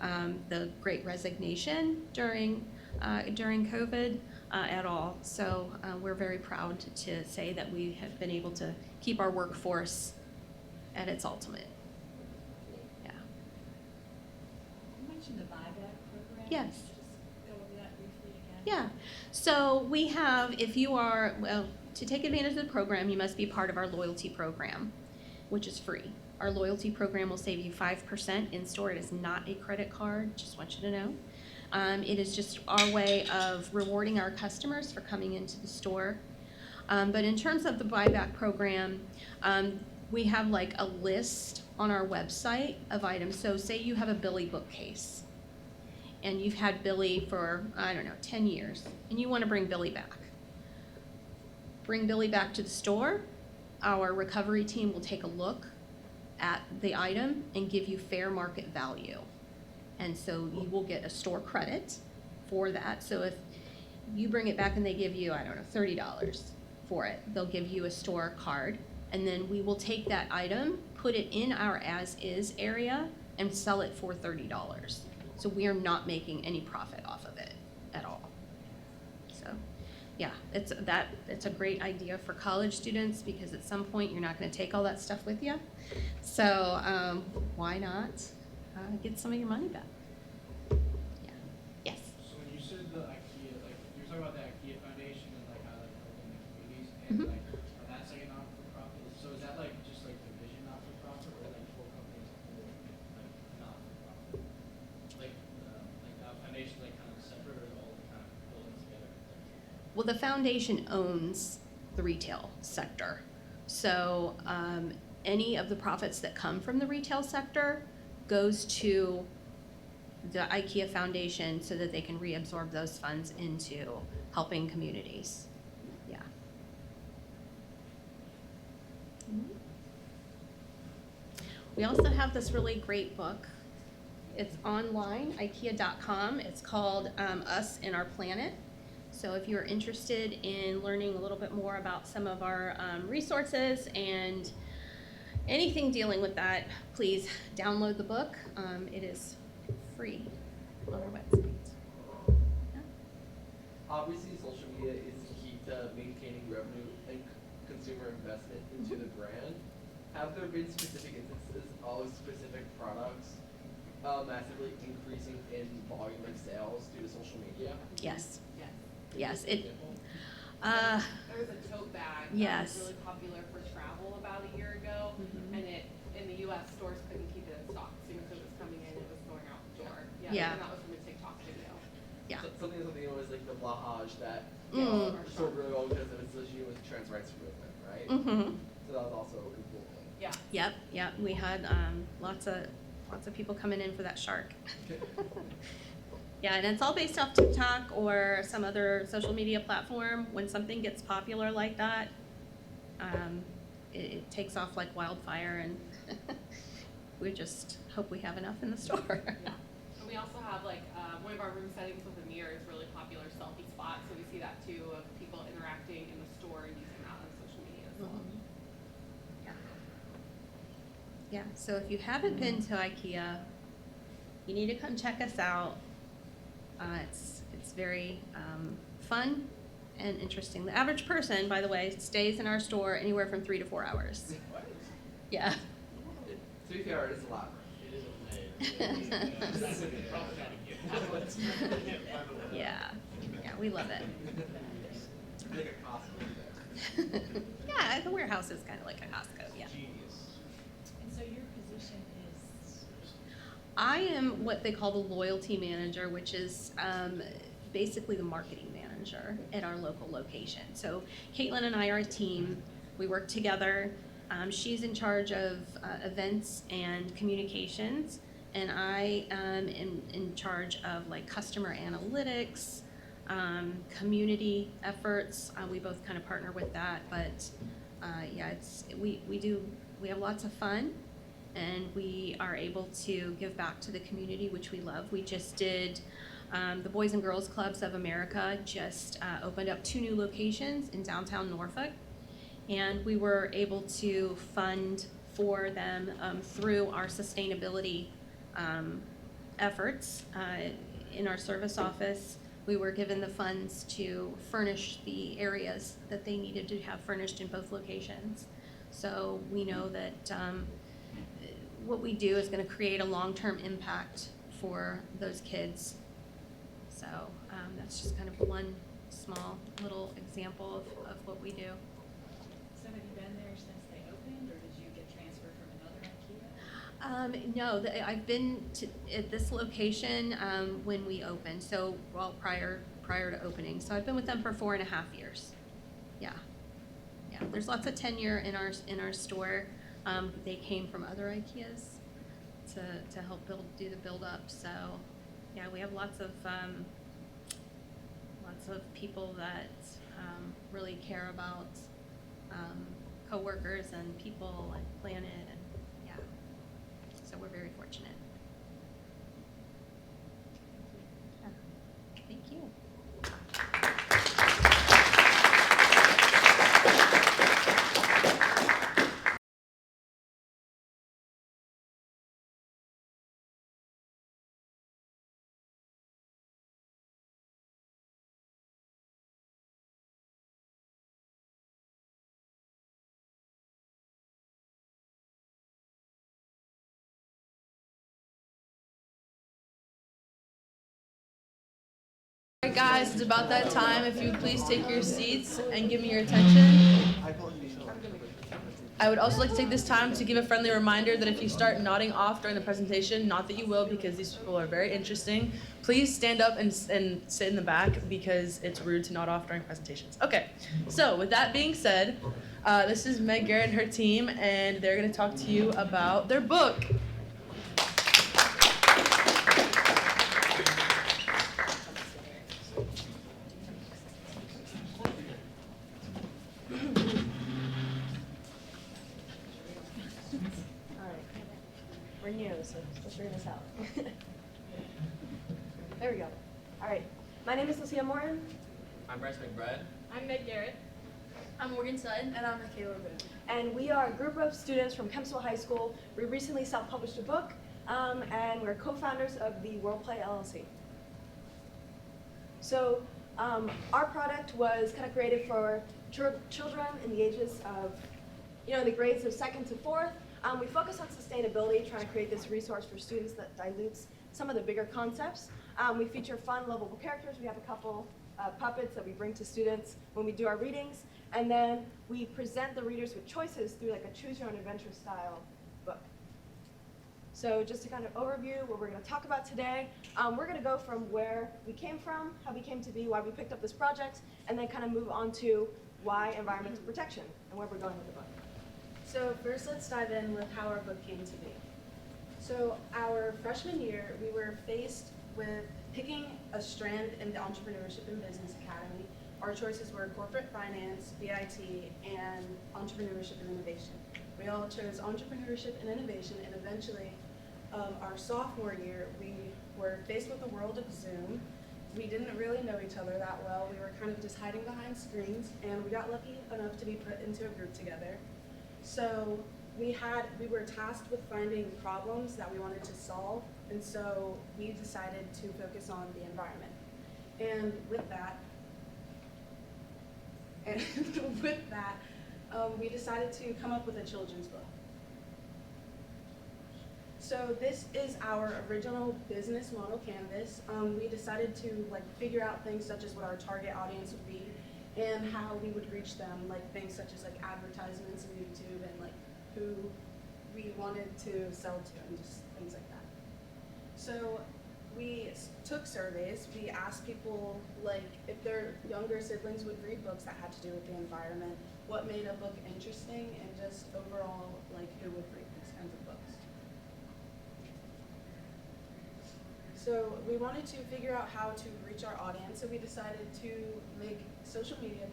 the Great Resignation during COVID at all. So we're very proud to say that we have been able to keep our workforce at its ultimate. Yeah. You mentioned the buyback program. Yes. Just go over that briefly again. Yeah. So we have, if you are, well, to take advantage of the program, you must be part of our loyalty program, which is free. Our loyalty program will save you 5% in store. It is not a credit card, just want you to know. It is just our way of rewarding our customers for coming into the store. But in terms of the buyback program, we have like a list on our website of items. So say you have a Billy bookcase and you've had Billy for, 10 years, and you want to bring Billy back. Bring Billy back to the store. Our recovery team will take a look at the item and give you fair market value. And so you will get a store credit for that. So if you bring it back and they give you, $30 for it, they'll give you a store card. And then we will take that item, put it in our as-is area, and sell it for $30. So we are not making any profit off of it at all. So, yeah, it's a great idea for college students because at some point you're not going to take all that stuff with you. So why not get some of your money back? Yeah. Yes. So when you said the IKEA, like you're talking about the IKEA Foundation and like how like helping the communities and Mhm. like that's like a not-for-profit. So is that like just like the vision not-for-profit or like full companies like not-for-profit? Like foundation like kind of separate or all kind of building together? Well, the foundation owns the retail sector. So any of the profits that come from the retail sector goes to the IKEA Foundation so that they can reabsorb those funds into helping communities. Yeah. We also have this really great book. It's online, IKEA.com. It's called Us and Our Planet. So if you're interested in learning a little bit more about some of our resources and anything dealing with that, please download the book. It is free on our website. Obviously, social media is key to maintaining revenue and consumer investment into the brand. Have there been specific instances of specific products massively increasing in volume and sales due to social media? Yes. Yes. Yes. It. There was a tote bag that Yes. was really popular for travel about a year ago, Mhm. and it in the U.S. stores couldn't keep it in stock. As soon as it was coming in, it was going out the door. Yeah. And that was from a TikTok video. Yeah. Something was like the blahage that Mm. sold really well because it was associated with the trans rights movement, right? Mhm. So that was also a cool thing. Yeah. Yep. We had lots of people coming in for that shark. Yeah, and it's all based off TikTok or some other social media platform. When something gets popular like that, it takes off like wildfire, and we just hope we have enough in the store. Yeah. And we also have like one of our room settings with a mirror is really popular selfie spot. So we see that too of people interacting in the store and using that on social media as well. Yeah. Yeah, so if you haven't been to IKEA, you need to come check us out. It's very fun and interesting. The average person, by the way, stays in our store anywhere from 3 to 4 hours. Yeah. To be fair, it is a lot. Yeah, we love it. Like a Costco. Yeah, the warehouse is kind of like a Costco, yeah. And so your position is? I am what they call the loyalty manager, which is basically the marketing manager at our local location. So Caitlin and I are a team. We work together. She's in charge of events and communications, and I am in charge of like customer analytics, community efforts. We both kind of partner with that, but yeah, we have lots of fun, and we are able to give back to the community, which we love. We just did the Boys and Girls Clubs of America just opened up 2 new locations in downtown Norfolk, and we were able to fund for them through our sustainability efforts. In our service office, we were given the funds to furnish the areas that they needed to have furnished in both locations. So we know that what we do is going to create a long-term impact for those kids. So that's just kind of one small little example of what we do. So have you been there since they opened, or did you get transferred from another IKEA? No, I've been at this location when we opened, so prior to opening. So I've been with them for 4.5 years. Yeah, there's lots of tenure in our store. They came from other IKEAs to help do the build up. So yeah, we have lots of people that really care about coworkers and people and planet, and yeah, so we're very fortunate. Yeah. Thank you. Alright guys, it's about that time. If you would please take your seats and give me your attention. I would also like to take this time to give a friendly reminder that if you start nodding off during the presentation, not that you will because these people are very interesting, please stand up and sit in the back because it's rude to nod off during presentations. Okay, so with that being said, this is Meg Garrett and her team, and they're going to talk to you about their book. We're new, so let's figure this out. There we go. All right. My name is Lucia Morton. I'm Bryce McBride. I'm Meg Garrett. I'm Morgan Sutton. And I'm Michaela Boone. And we are a group of students from Kempsville High School. We recently self-published a book, and we're co-founders of the World Play LLC. So our product was kind of created for children in the ages of, the grades of 2nd to 4th. We focus on sustainability, trying to create this resource for students that dilutes some of the bigger concepts. We feature fun, lovable characters. We have a couple puppets that we bring to students when we do our readings. And then we present the readers with choices through like a choose-your-own-adventure style book. So just to kind of overview what we're going to talk about today, we're going to go from where we came from, how we came to be, why we picked up this project, and then kind of move on to why environmental protection and where we're going with the book. So first, let's dive in with how our book came to be. So our freshman year, we were faced with picking a strand in the Entrepreneurship and Business Academy, our choices were corporate finance, BIT, and entrepreneurship and innovation. We all chose entrepreneurship and innovation, and eventually, our sophomore year, we were faced with the world of Zoom. We didn't really know each other that well. We were kind of just hiding behind screens, and we got lucky enough to be put into a group together. So we were tasked with finding problems that we wanted to solve, and so we decided to focus on the environment. And with that, we decided to come up with a children's book. So this is our original business model canvas. We decided to figure out things such as what our target audience would be and how we would reach them, things such as advertisements on YouTube and who we wanted to sell to and just things like that. So we took surveys. We asked people if their younger siblings would read books that had to do with the environment, what made a book interesting, and just overall who would read these kinds of books. So we wanted to figure out how to reach our audience, so we decided to make social media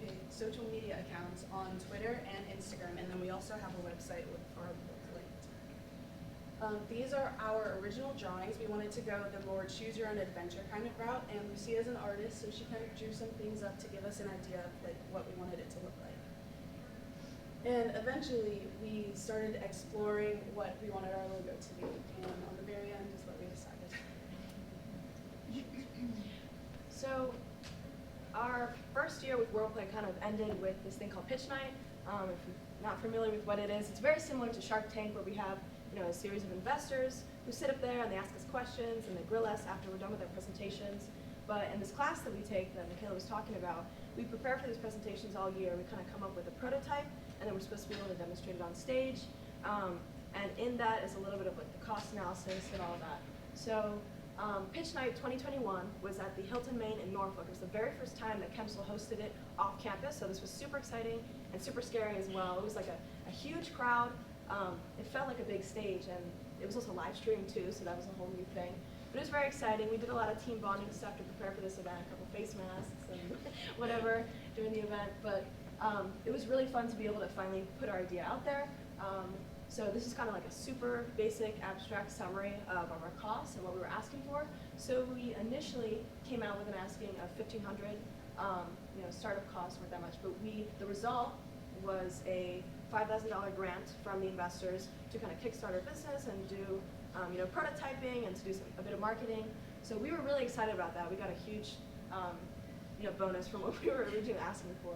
accounts on Twitter and Instagram, and then we also have a website with our book linked. These are our original drawings. We wanted to go the more choose-your-own-adventure kind of route, and Lucia is an artist, so she kind of drew some things up to give us an idea of what we wanted it to look like. And eventually, we started exploring what we wanted our logo to be, and on the very end is what we decided. So our first year with WorldPlay kind of ended with this thing called Pitch Night. If you're not familiar with what it is, it's very similar to Shark Tank, where we have a series of investors who sit up there and they ask us questions and they grill us after we're done with our presentations. But in this class that we take that Michaela was talking about, we prepare for these presentations all year. We kind of come up with a prototype, and then we're supposed to be able to demonstrate it on stage. And in that is a little bit of the cost analysis and all of that. So Pitch Night 2021 was at the Hilton Main in Norfolk. It was the very first time that Kempsville hosted it off campus, so this was super exciting and super scary as well. It was a huge crowd. It felt like a big stage, and it was also live streamed too, so that was a whole new thing. But it was very exciting. We did a lot of team bonding stuff to prepare for this event, a couple face masks and whatever during the event. But it was really fun to be able to finally put our idea out there. So this is kind of like a super basic abstract summary of our costs and what we were asking for. So we initially came out with an asking of $1,500. Startup costs weren't that much, but the result was a $5,000 grant from the investors to kind of kickstart our business and do prototyping and to do a bit of marketing. So we were really excited about that. We got a huge bonus from what we were originally asking for.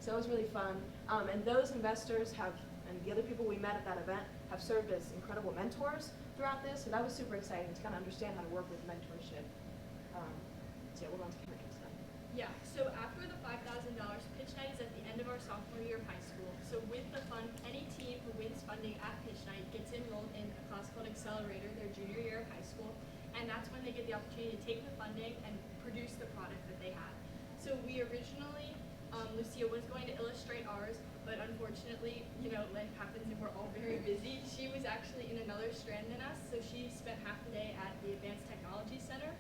So it was really fun. And those investors and the other people we met at that event have served as incredible mentors throughout this. So that was super exciting to kind of understand how to work with mentorship. So yeah, we'll go on to Kendrick's now. Yeah, so after the $5,000, Pitch Night is at the end of our sophomore year of high school. So with the fund, any team who wins funding at Pitch Night gets enrolled in a class called Accelerator their junior year of high school. And that's when they get the opportunity to take the funding and produce the product that they had. So we originally, Lucia was going to illustrate ours, but unfortunately, life happens and we're all very busy. She was actually in another strand than us, so she spent half the day at the Advanced Technology Center.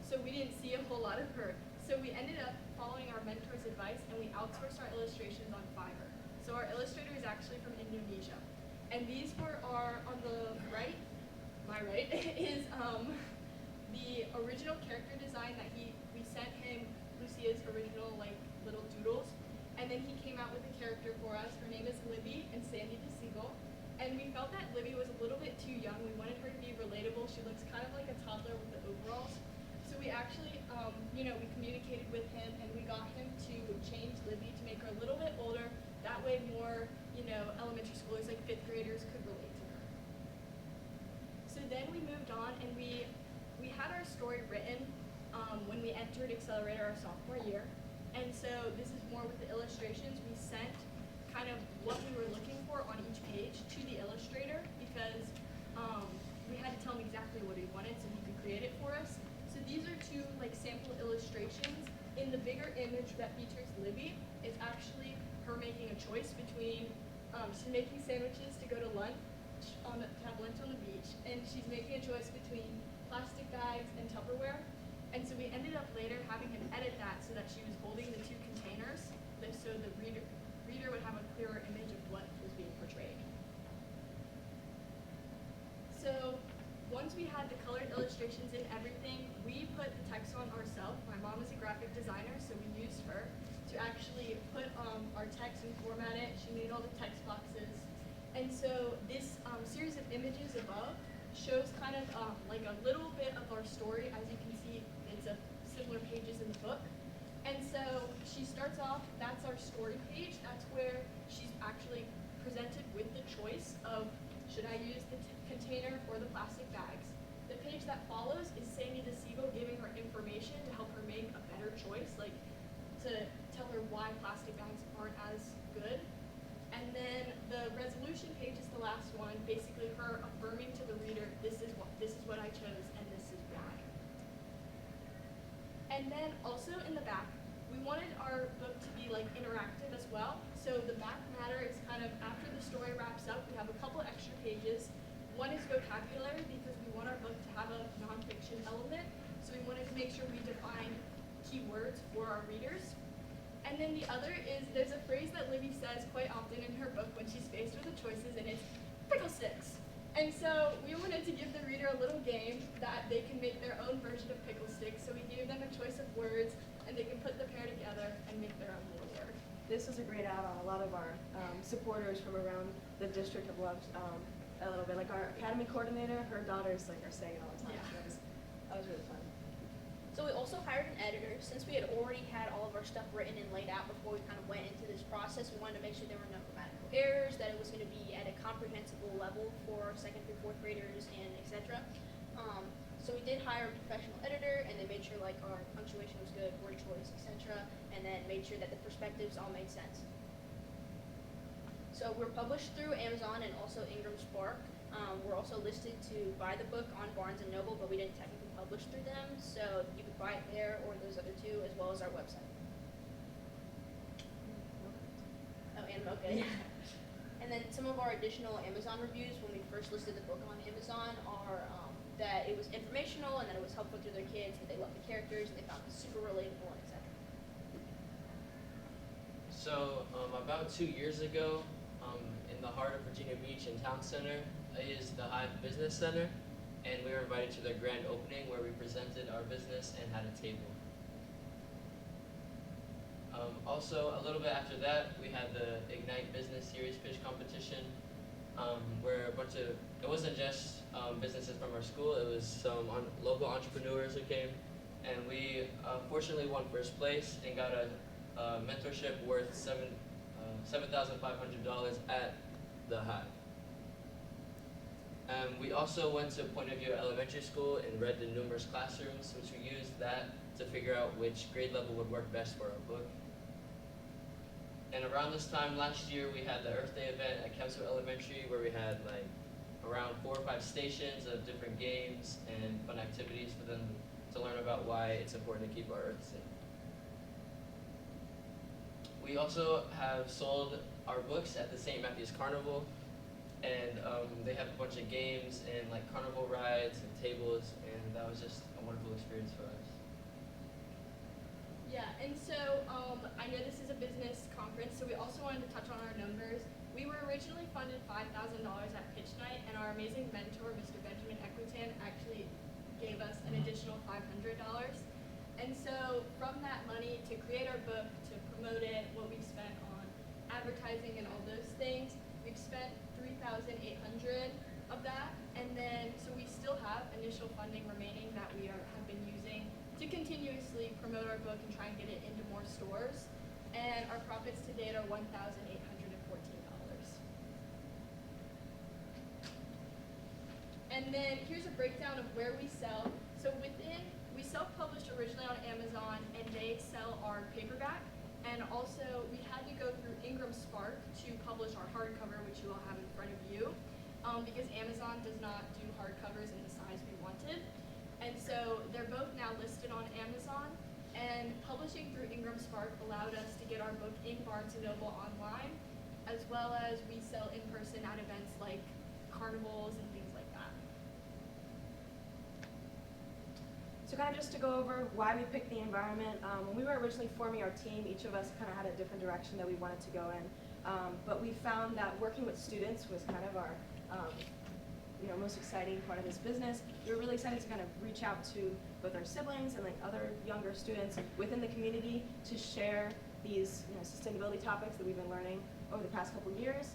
So we didn't see a whole lot of her. So we ended up following our mentor's advice, and we outsourced our illustrations on Fiverr. So our illustrator is actually from Indonesia. And these were on the right, my right, is the original character design that we sent him Lucia's original little doodles. And then he came out with a character for us. Her name is Libby and Sandy the Seagull. And we felt that Libby was a little bit too young. We wanted her to be relatable. She looks kind of like a toddler with the overalls. So we actually, we communicated with him and we got him to change Libby to make her a little bit older. That way more, elementary schoolers, like 5th graders, could relate to her. So then we moved on and we had our story written when we entered Accelerator our sophomore year. And so this is more with the illustrations. We sent kind of what we were looking for on each page to the illustrator because we had to tell him exactly what he wanted so he could create it for us. So these are two sample illustrations. In the bigger image that features Libby, it's actually her making a choice between, she's making sandwiches to go to lunch, to have lunch on the beach, and she's making a choice between plastic bags and Tupperware. And so we ended up later having him edit that so that she was holding the two containers, so the reader would have a clearer image of what was being portrayed. So once we had the colored illustrations and everything, we put the text on ourselves. My mom is a graphic designer, so we used her to actually put our text and format it. She made all the text boxes. And so this series of images above shows kind of like a little bit of our story. As you can see, it's a similar pages in the book. And so she starts off, that's our story page. That's where she's actually presented with the choice of, should I use the container or the plastic bags? The page that follows is Sandy DeSiegel giving her information to help her make a better choice, like to tell her why plastic bags aren't as good. And then the resolution page is the last one, basically her affirming to the reader, this is what I chose and this is why. And then also in the back, we wanted our book to be like interactive as well. So the back matter is kind of after the story wraps up, we have a couple extra pages. One is vocabulary because we want our book to have a nonfiction element. So we wanted to make sure we defined keywords for our readers. And then the other is there's a phrase that Libby says quite often in her book when she's faced with the choices, and it's pickle sticks. And so we wanted to give the reader a little game that they can make their own version of pickle sticks. So we gave them a choice of words, and they can put the pair together and make their own little word. This was a great add-on. A lot of our supporters from around the district have loved a little bit. Like our academy coordinator, her daughters are saying it all the time. Yeah. So that was really fun. So we also hired an editor. Since we had already had all of our stuff written and laid out before we kind of went into this process, we wanted to make sure there were no grammatical errors, that it was going to be at a comprehensible level for second through fourth graders and etc. So we did hire a professional editor, and they made sure like our punctuation was good, word choice, etc., and then made sure that the perspectives all made sense. So we're published through Amazon and also Ingram Spark. We're also listed to buy the book on Barnes & Noble, but we didn't technically publish through them, so you could buy it there or those other two, as well as our website. Oh, and Mocha. And then some of our additional Amazon reviews when we first listed the book on Amazon are that it was informational and that it was helpful to their kids, that they loved the characters, and they found it super relatable, and etc. So about 2 years ago, in the heart of Virginia Beach in Town Center is the Hive Business Center, and we were invited to their grand opening where we presented our business and had a table. Also, a little bit after that, we had the Ignite Business Series pitch competition, where a bunch of, it wasn't just businesses from our school, it was some local entrepreneurs who came, and we fortunately won first place and got a mentorship worth $7,500 at the Hive. We also went to Point of View Elementary School and read the numerous classrooms, which we used that to figure out which grade level would work best for our book. And around this time last year, we had the Earth Day event at Kempsville Elementary, where we had like around 4 or 5 stations of different games and fun activities for them to learn about why it's important to keep our Earth safe. We also have sold our books at the St. Matthew's Carnival, and they have a bunch of games and like carnival rides and tables, and that was just a wonderful experience for us. Yeah, and so I know this is a business conference, so we also wanted to touch on our numbers. We were originally funded $5,000 at pitch night, and our amazing mentor, Mr. Benjamin Equitan, actually gave us an additional $500. And so from that money to create our book, to promote it, what we've spent on advertising and all those things, we've spent $3,800 of that, and then so we still have initial funding remaining that we have been using to continuously promote our book and try and get it into more stores. And our profits to date are $1,814. And then here's a breakdown of where we sell. So we self-published originally on Amazon, and they sell our paperback. And also we had to go through Ingram Spark to publish our hardcover, which you all have in front of you, because Amazon does not do hardcovers in the size we wanted. And so they're both now listed on Amazon, and publishing through Ingram Spark allowed us to get our book in Barnes & Noble online, as well as we sell in person at events like carnivals and things like that. So kind of just to go over why we picked the environment. When we were originally forming our team, each of us kind of had a different direction that we wanted to go in. But we found that working with students was kind of our most exciting part of this business. We were really excited to kind of reach out to both our siblings and like other younger students within the community to share these sustainability topics that we've been learning over the past couple of years.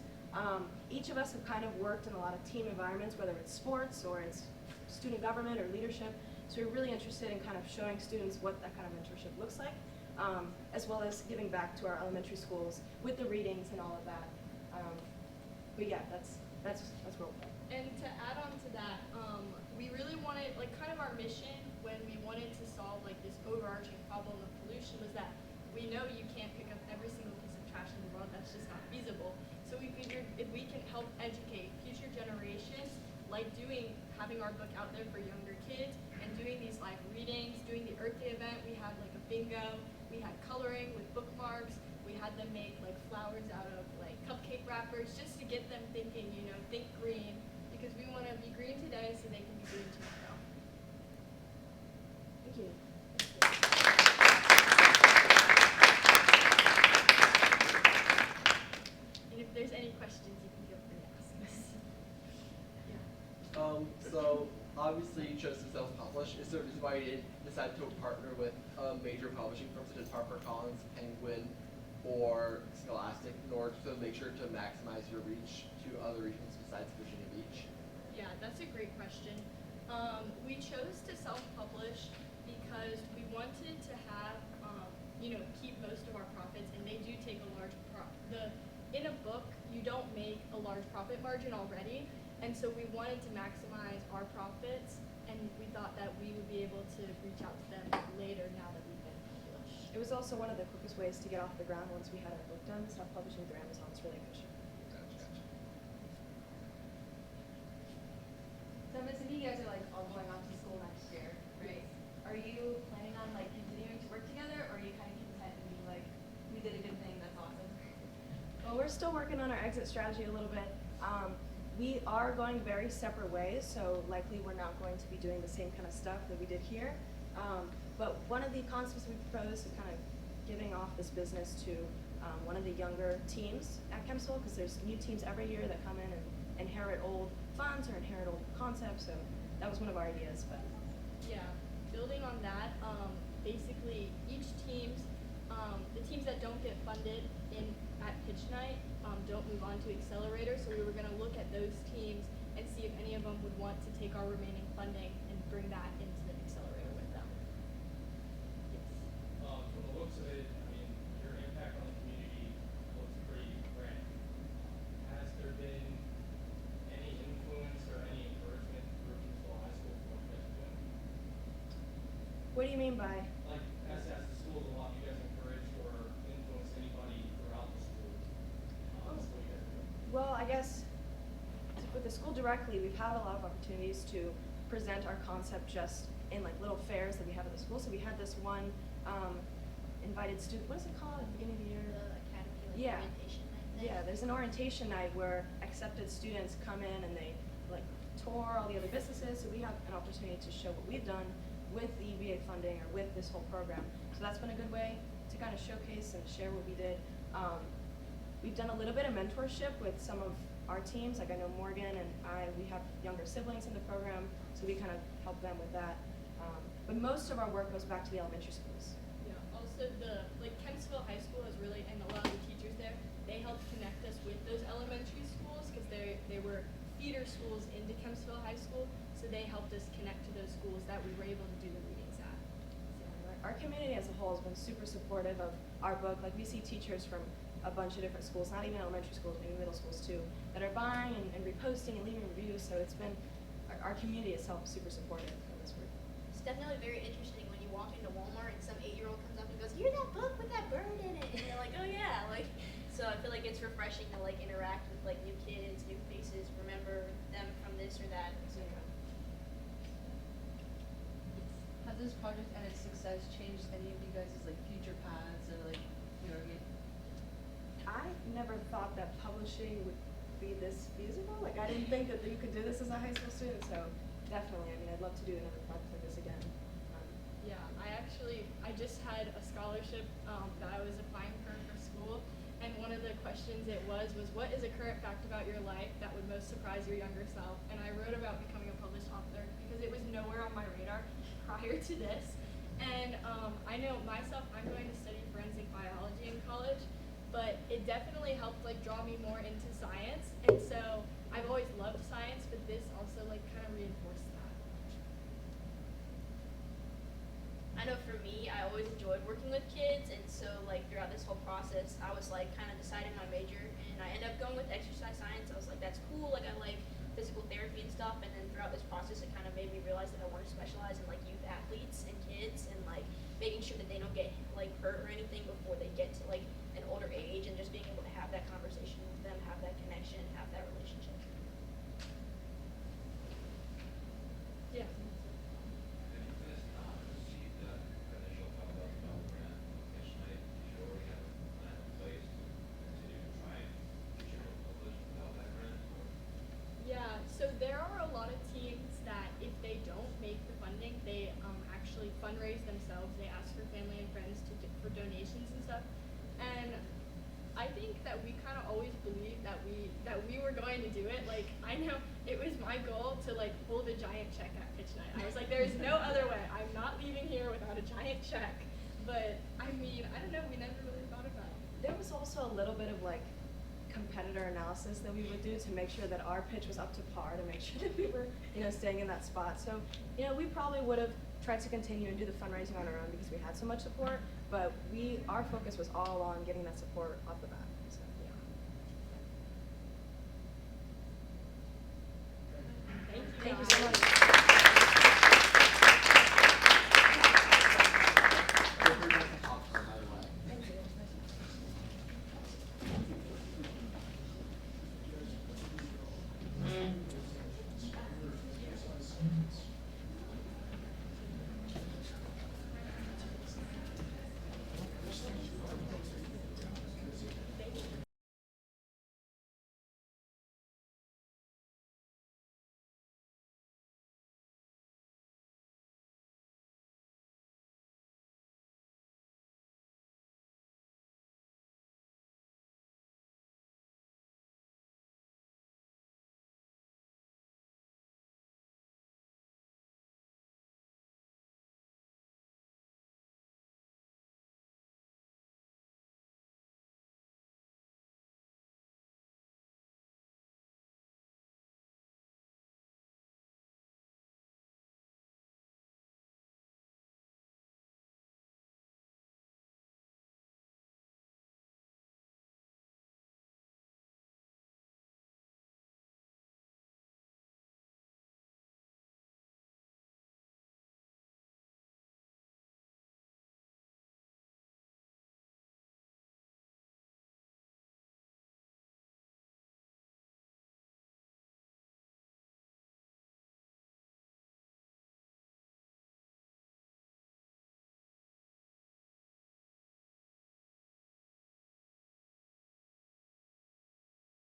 Each of us have kind of worked in a lot of team environments, whether it's sports or it's student government or leadership. So we're really interested in kind of showing students what that kind of mentorship looks like, as well as giving back to our elementary schools with the readings and all of that. But yeah, that's where we're at. And to add on to that, we really wanted, like, kind of our mission when we wanted to solve like this overarching problem of pollution was that we know you can't pick up every single piece of trash in the world. That's just not feasible. So we figured if we can help educate future generations, like having our book out there for younger kids and doing these live readings, doing the Earth Day event, we had like a bingo, we had coloring with bookmarks, we had them make like flowers out of like cupcake wrappers just to get them thinking, think green, because we want to be green today so they can be green tomorrow. Thank you. And if there's any questions, you can feel free to ask us. So obviously you chose to self-publish. Is there a reason why you decided to partner with a major publishing firm such as HarperCollins, Penguin, or Scholastic in order to make sure to maximize your reach to other regions besides Virginia Beach? Yeah, that's a great question. We chose to self-publish because we wanted to have, keep most of our profits, and they do take a large in a book, you don't make a large profit margin already, and so we wanted to maximize our profits, and we thought that we would be able to reach out to them later now that we've been published. It was also one of the quickest ways to get off the ground once we had our book done. Self-publishing through Amazon is really efficient. So I'm assuming you guys are like all going off to school next year, right? Are you planning on like continuing to work together, or are you kind of content and being like, we did a good thing, that's awesome? Well, we're still working on our exit strategy a little bit. We are going very separate ways, so likely we're not going to be doing the same kind of stuff that we did here. But one of the concepts we proposed is kind of giving off this business to one of the younger teams at Chemsville, because there's new teams every year that come in and inherit old funds or inherit old concepts, so that was one of our ideas. But yeah, building on that, basically each team's, the teams that don't get funded at Pitch Night don't move on to Accelerator, so we were going to look at those teams and see if any of them would want to take our remaining funding and bring that into the Accelerator with them. Yes. From the looks of it, I mean, your impact on the community looks pretty grand. Has there been any influence or any encouragement through Kingsville High School for what you guys are doing? what do you mean by? Like, as the schools a lot, you guys encouraged or influenced anybody throughout the school on what you guys are doing? Well, I guess with the school directly, we've had a lot of opportunities to present our concept just in like little fairs that we have at the school. So we had this one invited student, what is it called at the beginning of the year? The academy Yeah. orientation night thing. Yeah, there's an orientation night where accepted students come in and they like tour all the other businesses. So we have an opportunity to show what we've done with the EBA funding or with this whole program. So that's been a good way to kind of showcase and share what we did. We've done a little bit of mentorship with some of our teams. Like I know Morgan and we have younger siblings in the program, so we kind of help them with that. But most of our work goes back to the elementary schools. Yeah. Also, Kempsville High School is really, and a lot of the teachers there, they helped connect us with those elementary schools because they were feeder schools into Kempsville High School, so they helped us connect to those schools that we were able to do the readings at. Our community as a whole has been super supportive of our book. Like we see teachers from a bunch of different schools, not even elementary schools, maybe middle schools too, that are buying and reposting and leaving reviews. So it's been, our community itself is super supportive of this work. It's definitely very interesting when you walk into Walmart and some 8-year-old comes up and goes, "You're that book with that bird in it," and you're like, "Oh yeah!" So I feel like it's refreshing to interact with new kids, new faces, remember them from this or that, etc. Has this project and its success changed any of you guys' future paths or I never thought that publishing would be this feasible. I didn't think that you could do this as a high school student. So definitely, I'd love to do another project like this again. Yeah, I just had a scholarship that I was applying for school, and one of the questions it was what is a current fact about your life that would most surprise your younger self? And I wrote about becoming a published author because it was nowhere on my radar prior to this. And I know myself, I'm going to study forensic biology in college, but it definitely helped like draw me more into science. And so I've always loved science, but this also like kind of reinforced that. I know for me, I always enjoyed working with kids, and so like throughout this whole process, I was like kind of deciding my major, and I ended up going with exercise science. I was like, that's cool, like I like physical therapy and stuff, and then throughout this process, it kind of made me realize that I want to specialize in like youth athletes and kids, and like making sure that they don't get like hurt or anything before they get to like an older age, and just being able to have that conversation with them, have that connection, have that relationship. Yeah. Yeah, so there are a lot of teams that if they don't make the funding, they actually fundraise themselves. They ask for family and friends for donations and stuff. And I think that we kind of always believed that we were going to do it. Like I know it was my goal to like hold a giant check at pitch night. I was like, there is no other way. I'm not leaving here without a giant check. But I mean, I don't know. We never really thought about it. There was also a little bit of like competitor analysis that we would do to make sure that our pitch was up to par, to make sure that we were, staying in that spot. So, we probably would have tried to continue and do the fundraising on our own because we had so much support, but our focus was all on getting that support off the bat. So, yeah. Thank you so much.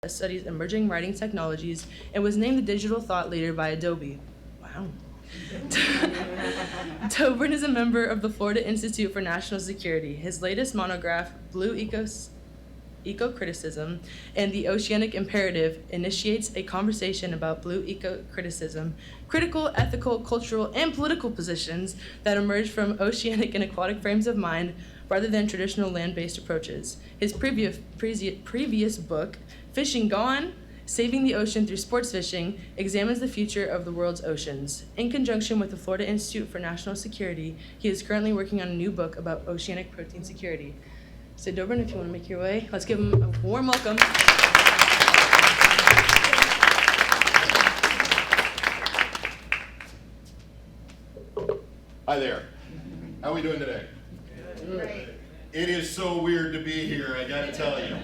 Studies emerging writing technologies and was named the digital thought leader by Adobe. Wow. Tobin is a member of the Florida Institute for National Security. His latest monograph, Blue Eco-Criticism and the Oceanic Imperative, initiates a conversation about blue eco-criticism, critical, ethical, cultural, and political positions that emerge from oceanic and aquatic frames of mind rather than traditional land-based approaches. His previous book, Fishing Gone, Saving the Ocean Through Sports Fishing, examines the future of the world's oceans. In conjunction with the Florida Institute for National Security, he is currently working on a new book about oceanic protein security. So Dobrin, if you want to make your way, let's give him a warm welcome. Hi there. How are we doing today? Great. It is so weird to be here, I gotta tell you.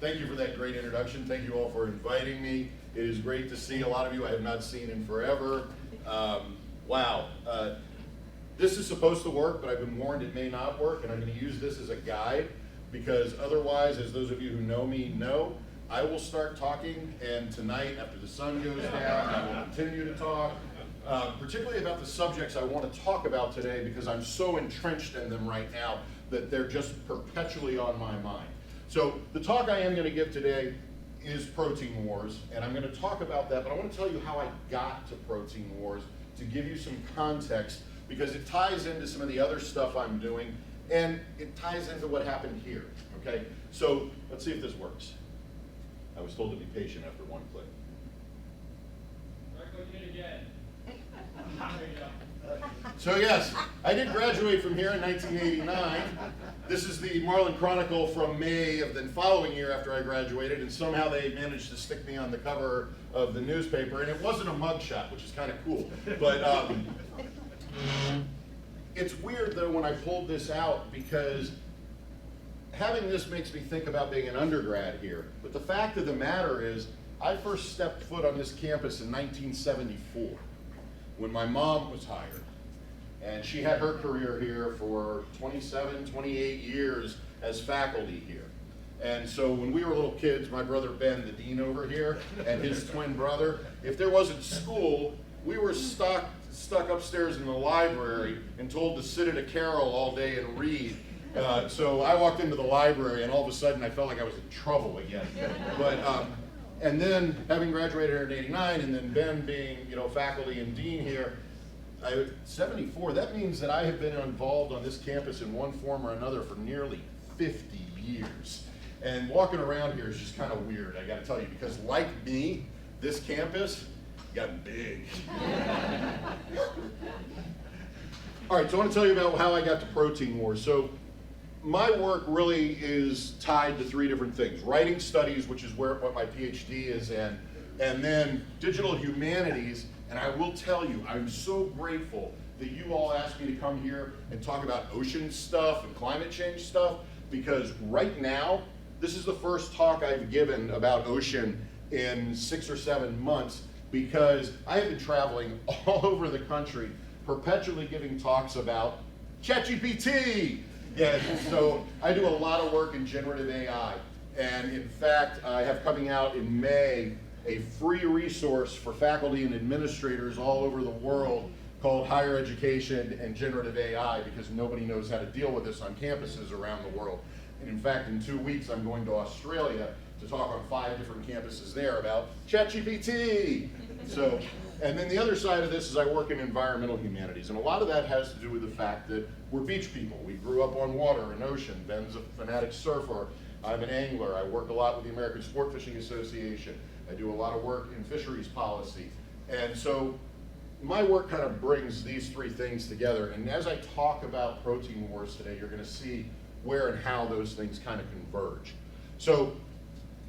Thank you for that great introduction. Thank you all for inviting me. It is great to see a lot of you I have not seen in forever. Wow. This is supposed to work, but I've been warned it may not work, and I'm going to use this as a guide, because otherwise, as those of you who know me know, I will start talking, and tonight, after the sun goes down, I will continue to talk. particularly about the subjects I want to talk about today because I'm so entrenched in them right now that they're just perpetually on my mind. So the talk I am going to give today is Protein Wars, and I'm going to talk about that, but I want to tell you how I got to Protein Wars to give you some context because it ties into some of the other stuff I'm doing, and it ties into what happened here, okay? So let's see if this works. I was told to be patient after one click. So yes, I did graduate from here in 1989. This is the Marlin Chronicle from May of the following year after I graduated, and somehow they managed to stick me on the cover of the newspaper, and it wasn't a mugshot, which is kind of cool. But it's weird though when I pulled this out because having this makes me think about being an undergrad here. But the fact of the matter is, I first stepped foot on this campus in 1974 when my mom was hired. And she had her career here for 27, 28 years as faculty here. And so when we were little kids, my brother Ben, the dean over here, and his twin brother, if there wasn't school, we were stuck upstairs in the library and told to sit at a carrel all day and read. So I walked into the library and all of a sudden I felt like I was in trouble again. But, and then having graduated in '89 and then Ben being, faculty and dean here, 74, that means that I have been involved on this campus in one form or another for nearly 50 years. And walking around here is just kind of weird, I gotta tell you, because like me, this campus got big. All right, so I want to tell you about how I got to Protein Wars. So my work really is tied to three different things. Writing studies, which is what my PhD is in, and then digital humanities. And I will tell you, I'm so grateful that you all asked me to come here and talk about ocean stuff and climate change stuff, because right now, this is the first talk I've given about ocean in 6 or 7 months, because I have been traveling all over the country, perpetually giving talks about ChatGPT. Yeah, so I do a lot of work in generative AI. And in fact, I have coming out in May a free resource for faculty and administrators all over the world called Higher Education and Generative AI, because nobody knows how to deal with this on campuses around the world. And in fact, in 2 weeks, I'm going to Australia to talk on 5 different campuses there about ChatGPT. So, and then the other side of this is I work in environmental humanities, and a lot of that has to do with the fact that we're beach people. We grew up on water and ocean. Ben's a fanatic surfer. I'm an angler. I work a lot with the American Sport Fishing Association. I do a lot of work in fisheries policy. And so my work kind of brings these three things together. And as I talk about Protein Wars today, you're going to see where and how those things kind of converge. So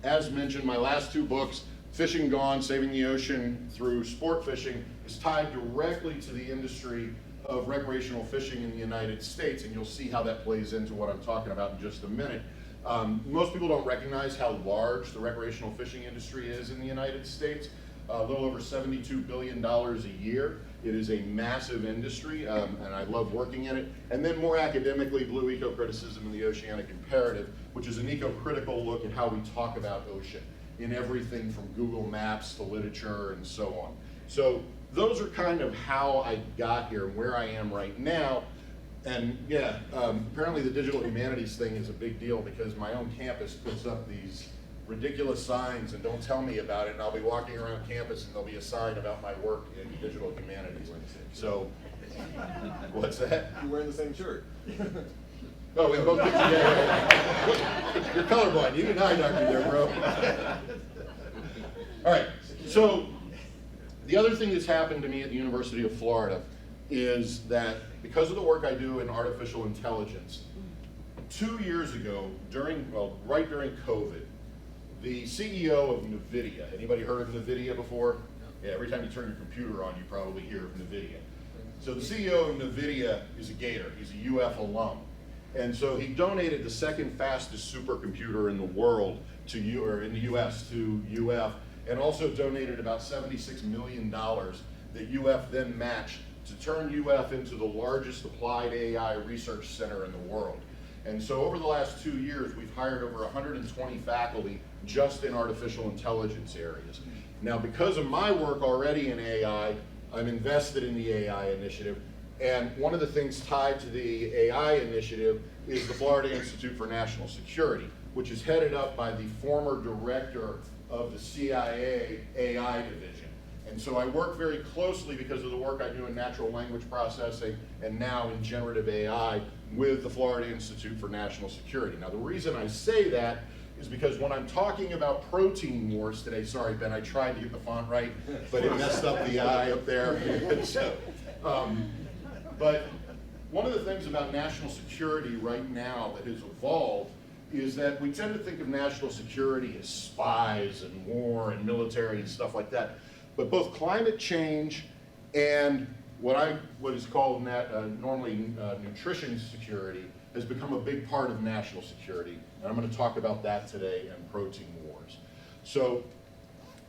as mentioned, my last 2 books, Fishing Gone, Saving the Ocean Through Sport Fishing, is tied directly to the industry of recreational fishing in the United States. And you'll see how that plays into what I'm talking about in just a minute. Most people don't recognize how large the recreational fishing industry is in the United States. A little over $72 billion a year. It is a massive industry, and I love working in it. And then more academically, Blue Eco-Criticism and the Oceanic Imperative, which is an eco-critical look at how we talk about ocean in everything from Google Maps to literature and so on. So those are kind of how I got here and where I am right now. And yeah, apparently the digital humanities thing is a big deal because my own campus puts up these ridiculous signs and don't tell me about it, and I'll be walking around campus and there'll be a sign about my work in digital humanities. So, what's that? You're wearing the same shirt. Oh, we both put together. You're colorblind. You can eye doctor there, bro. All right, so the other thing that's happened to me at the University of Florida is that because of the work I do in artificial intelligence, 2 years ago, right during COVID, the CEO of NVIDIA, anybody heard of NVIDIA before? Yeah, every time you turn your computer on, you probably hear of NVIDIA. So the CEO of NVIDIA is a Gator. He's a UF alum. And so he donated the second fastest supercomputer in the world in the US to UF, and also donated about $76 million that UF then matched to turn UF into the largest applied AI research center in the world. And so over the last 2 years, we've hired over 120 faculty just in artificial intelligence areas. Now, because of my work already in AI, I'm invested in the AI initiative. And one of the things tied to the AI initiative is the Florida Institute for National Security, which is headed up by the former director of the CIA AI division. And so I work very closely because of the work I do in natural language processing and now in generative AI with the Florida Institute for National Security. Now the reason I say that is because when I'm talking about protein wars today, sorry Ben, I tried to get the font right, but it messed up the I up there. So, but one of the things about national security right now that has evolved is that we tend to think of national security as spies and war and military and stuff like that. But both climate change and what is called normally nutrition security has become a big part of national security. And I'm going to talk about that today and protein wars. So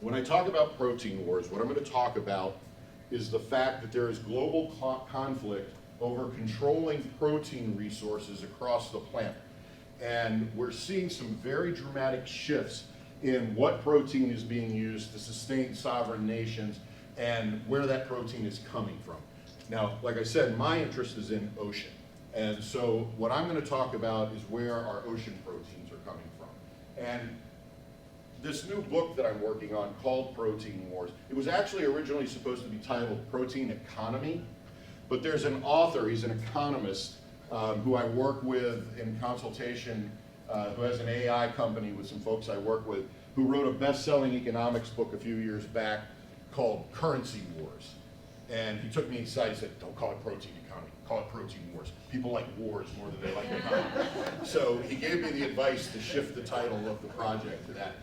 when I talk about protein wars, what I'm going to talk about is the fact that there is global conflict over controlling protein resources across the planet. And we're seeing some very dramatic shifts in what protein is being used to sustain sovereign nations and where that protein is coming from. Now, like I said, my interest is in ocean. And so what I'm going to talk about is where our ocean proteins are coming from. And this new book that I'm working on called Protein Wars, it was actually originally supposed to be titled Protein Economy, but there's an author, he's an economist, who I work with in consultation, who has an AI company with some folks I work with, who wrote a best-selling economics book a few years back called Currency Wars. And he took me aside and said, don't call it protein economy, call it protein wars. People like wars more than they like economy. So he gave me the advice to shift the title of the project to that.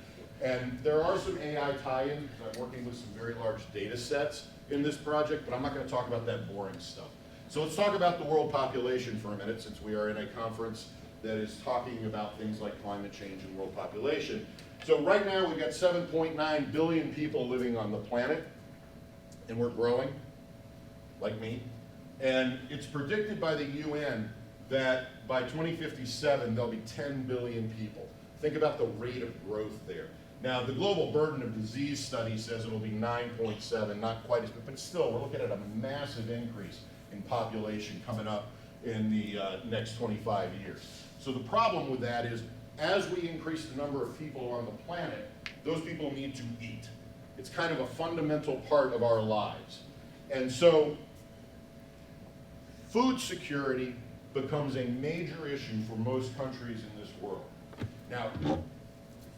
And there are some AI tie-ins, because I'm working with some very large data sets in this project, but I'm not going to talk about that boring stuff. So let's talk about the world population for a minute, since we are in a conference that is talking about things like climate change and world population. So right now we've got 7.9 billion people living on the planet, and we're growing, like me. And it's predicted by the UN that by 2057 there'll be 10 billion people. Think about the rate of growth there. Now the global burden of disease study says it'll be 9.7, not quite as big, but still we're looking at a massive increase in population coming up in the next 25 years. So the problem with that is, as we increase the number of people on the planet, those people need to eat. It's kind of a fundamental part of our lives. And so food security becomes a major issue for most countries in this world. Now,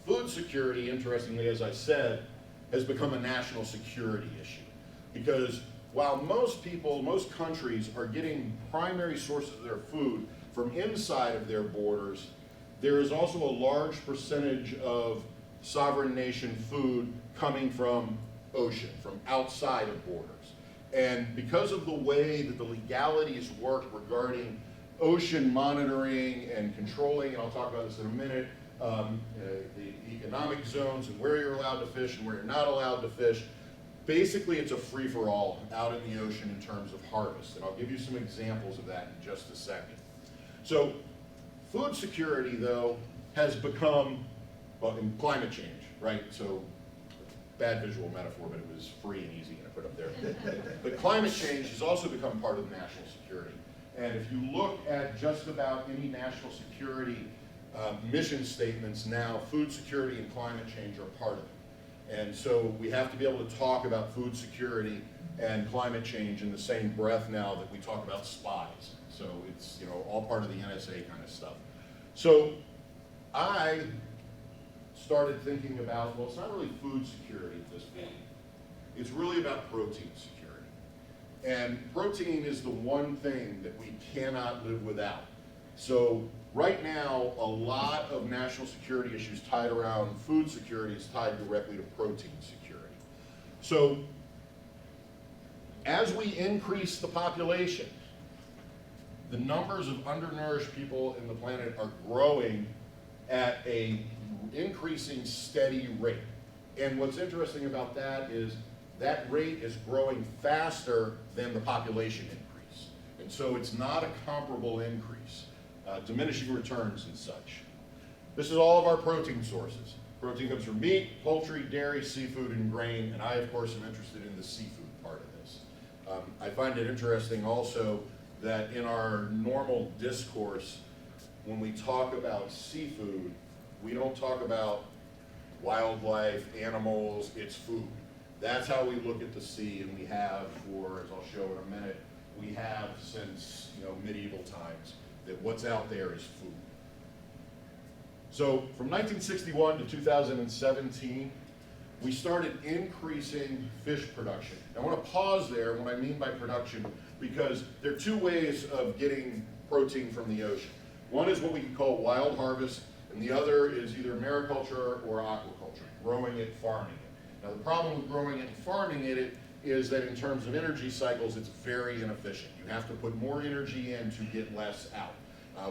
food security, interestingly, as I said, has become a national security issue. Because while most people, most countries are getting primary sources of their food from inside of their borders, there is also a large percentage of sovereign nation food coming from ocean, from outside of borders. And because of the way that the legalities work regarding ocean monitoring and controlling, and I'll talk about this in a minute, the economic zones and where you're allowed to fish and where you're not allowed to fish, basically it's a free-for-all out in the ocean in terms of harvest. And I'll give you some examples of that in just a second. So food security, though, has become, well, in climate change, right? So bad visual metaphor, but it was free and easy and I put up there. But climate change has also become part of national security. And if you look at just about any national security mission statements now, food security and climate change are part of it. And so we have to be able to talk about food security and climate change in the same breath now that we talk about spies. So it's, you know, all part of the NSA kind of stuff. So I started thinking about, well, it's not really food security at this point. It's really about protein security. And protein is the one thing that we cannot live without. So right now, a lot of national security issues tied around food security is tied directly to protein security. So as we increase the population, the numbers of undernourished people in the planet are growing at a increasing steady rate. And what's interesting about that is that rate is growing faster than the population increase. And so it's not a comparable increase, diminishing returns and such. This is all of our protein sources. Protein comes from meat, poultry, dairy, seafood, and grain, and I, of course, am interested in the seafood part of this. I find it interesting also that in our normal discourse, when we talk about seafood, we don't talk about wildlife, animals, it's food. That's how we look at the sea, and we have for, as I'll show in a minute, we have since medieval times, that what's out there is food. So from 1961 to 2017, we started increasing fish production. Now, I want to pause there when I mean by production, because there are two ways of getting protein from the ocean. One is what we can call wild harvest, and the other is either mariculture or aquaculture, growing it, farming it. Now, the problem with growing it and farming it is that in terms of energy cycles, it's very inefficient. You have to put more energy in to get less out.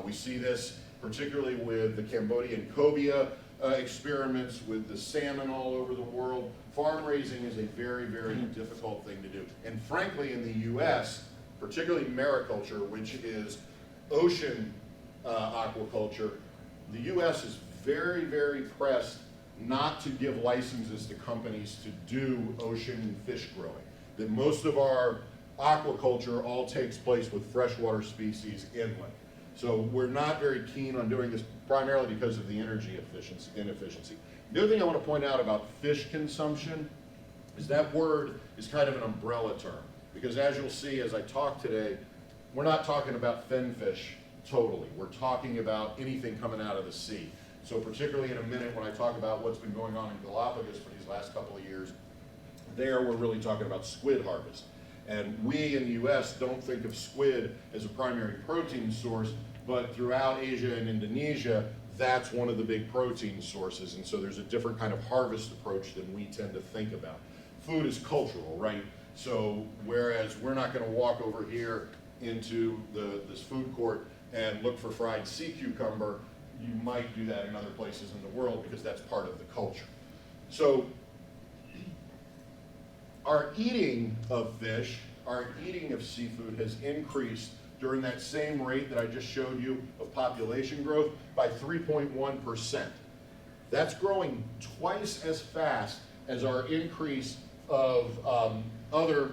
We see this particularly with the Cambodian cobia experiments, with the salmon all over the world. Farm raising is a very, very difficult thing to do. And frankly, in the US, particularly mariculture, which is ocean aquaculture, the US is very, very pressed not to give licenses to companies to do ocean fish growing. That most of our aquaculture all takes place with freshwater species inland. So we're not very keen on doing this, primarily because of the energy inefficiency. The other thing I want to point out about fish consumption is that word is kind of an umbrella term. Because as you'll see as I talk today, we're not talking about finfish totally. We're talking about anything coming out of the sea. So particularly in a minute when I talk about what's been going on in Galapagos for these last couple of years, there we're really talking about squid harvest. And we in the US don't think of squid as a primary protein source, but throughout Asia and Indonesia, that's one of the big protein sources. And so there's a different kind of harvest approach than we tend to think about. Food is cultural, right? So whereas we're not going to walk over here into this food court and look for fried sea cucumber, you might do that in other places in the world because that's part of the culture. So our eating of fish, our eating of seafood has increased during that same rate that I just showed you of population growth by 3.1%. That's growing twice as fast as our increase of other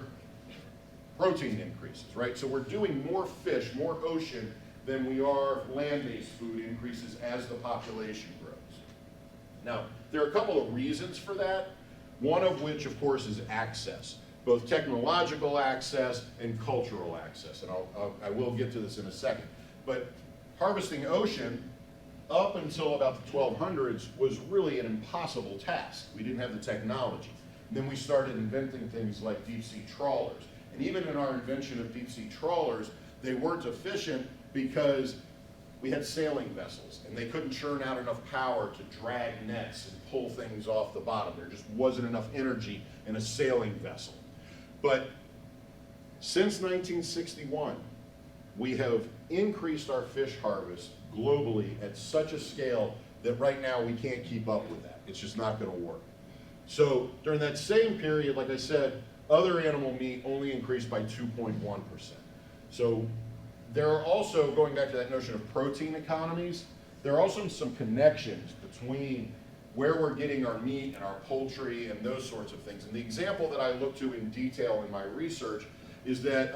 protein increases, right? So we're doing more fish, more ocean, than we are land-based food increases as the population grows. Now, there are a couple of reasons for that, one of which, of course, is access, both technological access and cultural access, and I will get to this in a second. But harvesting ocean, up until about the 1200s, was really an impossible task. We didn't have the technology. And then we started inventing things like deep-sea trawlers. And even in our invention of deep-sea trawlers, they weren't efficient because we had sailing vessels, and they couldn't churn out enough power to drag nets and pull things off the bottom. There just wasn't enough energy in a sailing vessel. But since 1961, we have increased our fish harvest globally at such a scale that right now we can't keep up with that. It's just not going to work. So during that same period, like I said, other animal meat only increased by 2.1%. So there are also, going back to that notion of protein economies, there are also some connections between where we're getting our meat and our poultry and those sorts of things. And the example that I look to in detail in my research is that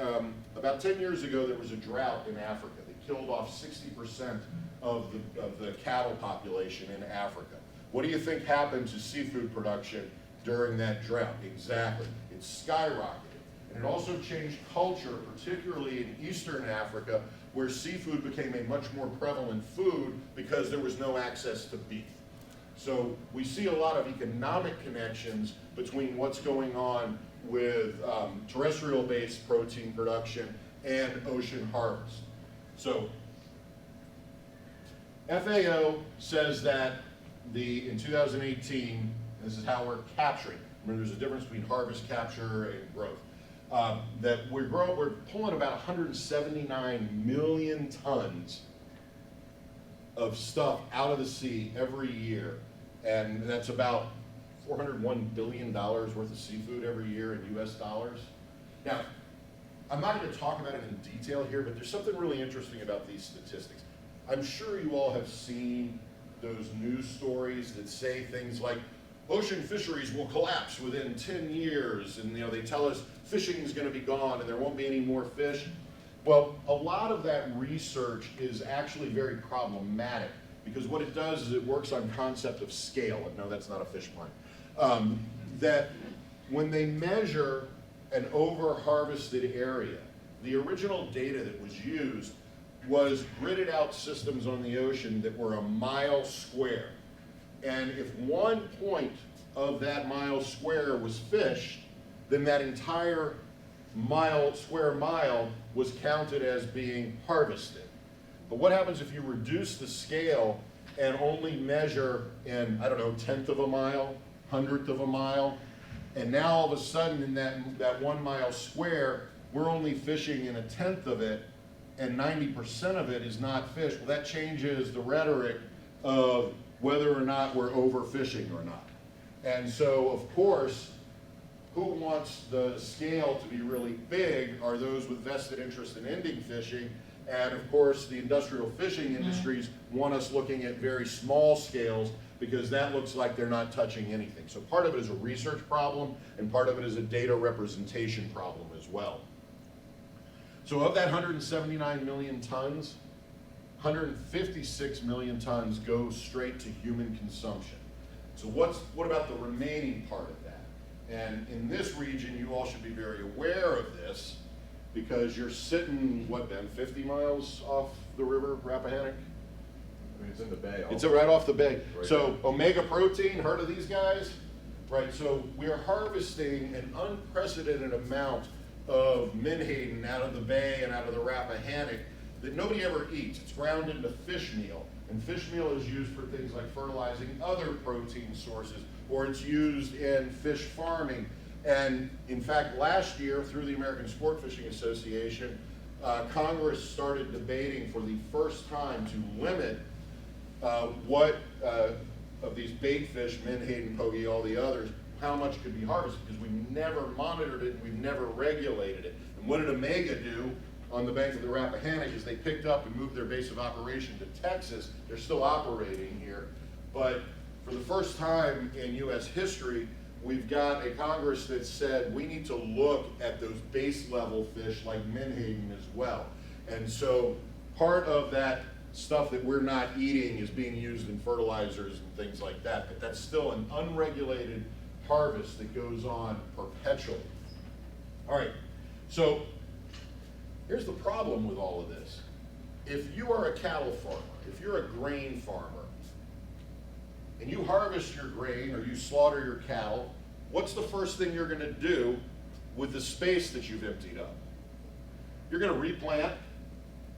about 10 years ago there was a drought in Africa that killed off 60% of the cattle population in Africa. What do you think happened to seafood production during that drought? Exactly, it skyrocketed. And it also changed culture, particularly in Eastern Africa, where seafood became a much more prevalent food because there was no access to beef. So we see a lot of economic connections between what's going on with terrestrial-based protein production and ocean harvest. So FAO says that in 2018, this is how we're capturing. Remember, there's a difference between harvest, capture, and growth. That we're pulling about 179 million tons of stuff out of the sea every year, and that's about $401 billion worth of seafood every year in US dollars. Now, I'm not going to talk about it in detail here, but there's something really interesting about these statistics. I'm sure you all have seen those news stories that say things like, ocean fisheries will collapse within 10 years, and they tell us fishing is going to be gone and there won't be any more fish. Well, a lot of that research is actually very problematic, because what it does is it works on concept of scale, and no, that's not a fish pond. That when they measure an over-harvested area, the original data that was used was gridded out systems on the ocean that were a mile square. And if 1 point of that mile square was fished, then that entire square mile was counted as being harvested. But what happens if you reduce the scale and only measure in, I don't know, 1/10 of a mile, 100th of a mile, and now all of a sudden in that 1 mile square, we're only fishing in 1/10 of it, and 90% of it is not fished? Well, that changes the rhetoric of whether or not we're overfishing or not. And so, of course, who wants the scale to be really big are those with vested interest in ending fishing. And of course, the industrial fishing industries want us looking at very small scales, because that looks like they're not touching anything. So part of it is a research problem, and part of it is a data representation problem as well. So of that 179 million tons, 156 million tons go straight to human consumption. So what about the remaining part of that? And in this region, you all should be very aware of this, because you're sitting, what, Ben, 50 miles off the river, Rappahannock? I mean, it's in the bay. It's right off the bay. Right So Omega Protein, heard of these guys? Right, so we're harvesting an unprecedented amount of menhaden out of the bay and out of the Rappahannock that nobody ever eats. It's ground into fish meal, and fish meal is used for things like fertilizing other protein sources, or it's used in fish farming. And in fact, last year, through the American Sport Fishing Association, Congress started debating for the first time to limit what of these bait fish, menhaden, pogie, all the others, how much could be harvested, because we never monitored it and we've never regulated it. And what did Omega do on the bank of the Rappahannock is they picked up and moved their base of operation to Texas. They're still operating here, but for the first time in US history, we've got a Congress that said we need to look at those base level fish like menhaden as well. And so part of that stuff that we're not eating is being used in fertilizers and things like that, but that's still an unregulated harvest that goes on perpetually. All right, so here's the problem with all of this. If you are a cattle farmer, if you're a grain farmer, and you harvest your grain or you slaughter your cattle, what's the first thing you're gonna do with the space that you've emptied up? You're gonna replant,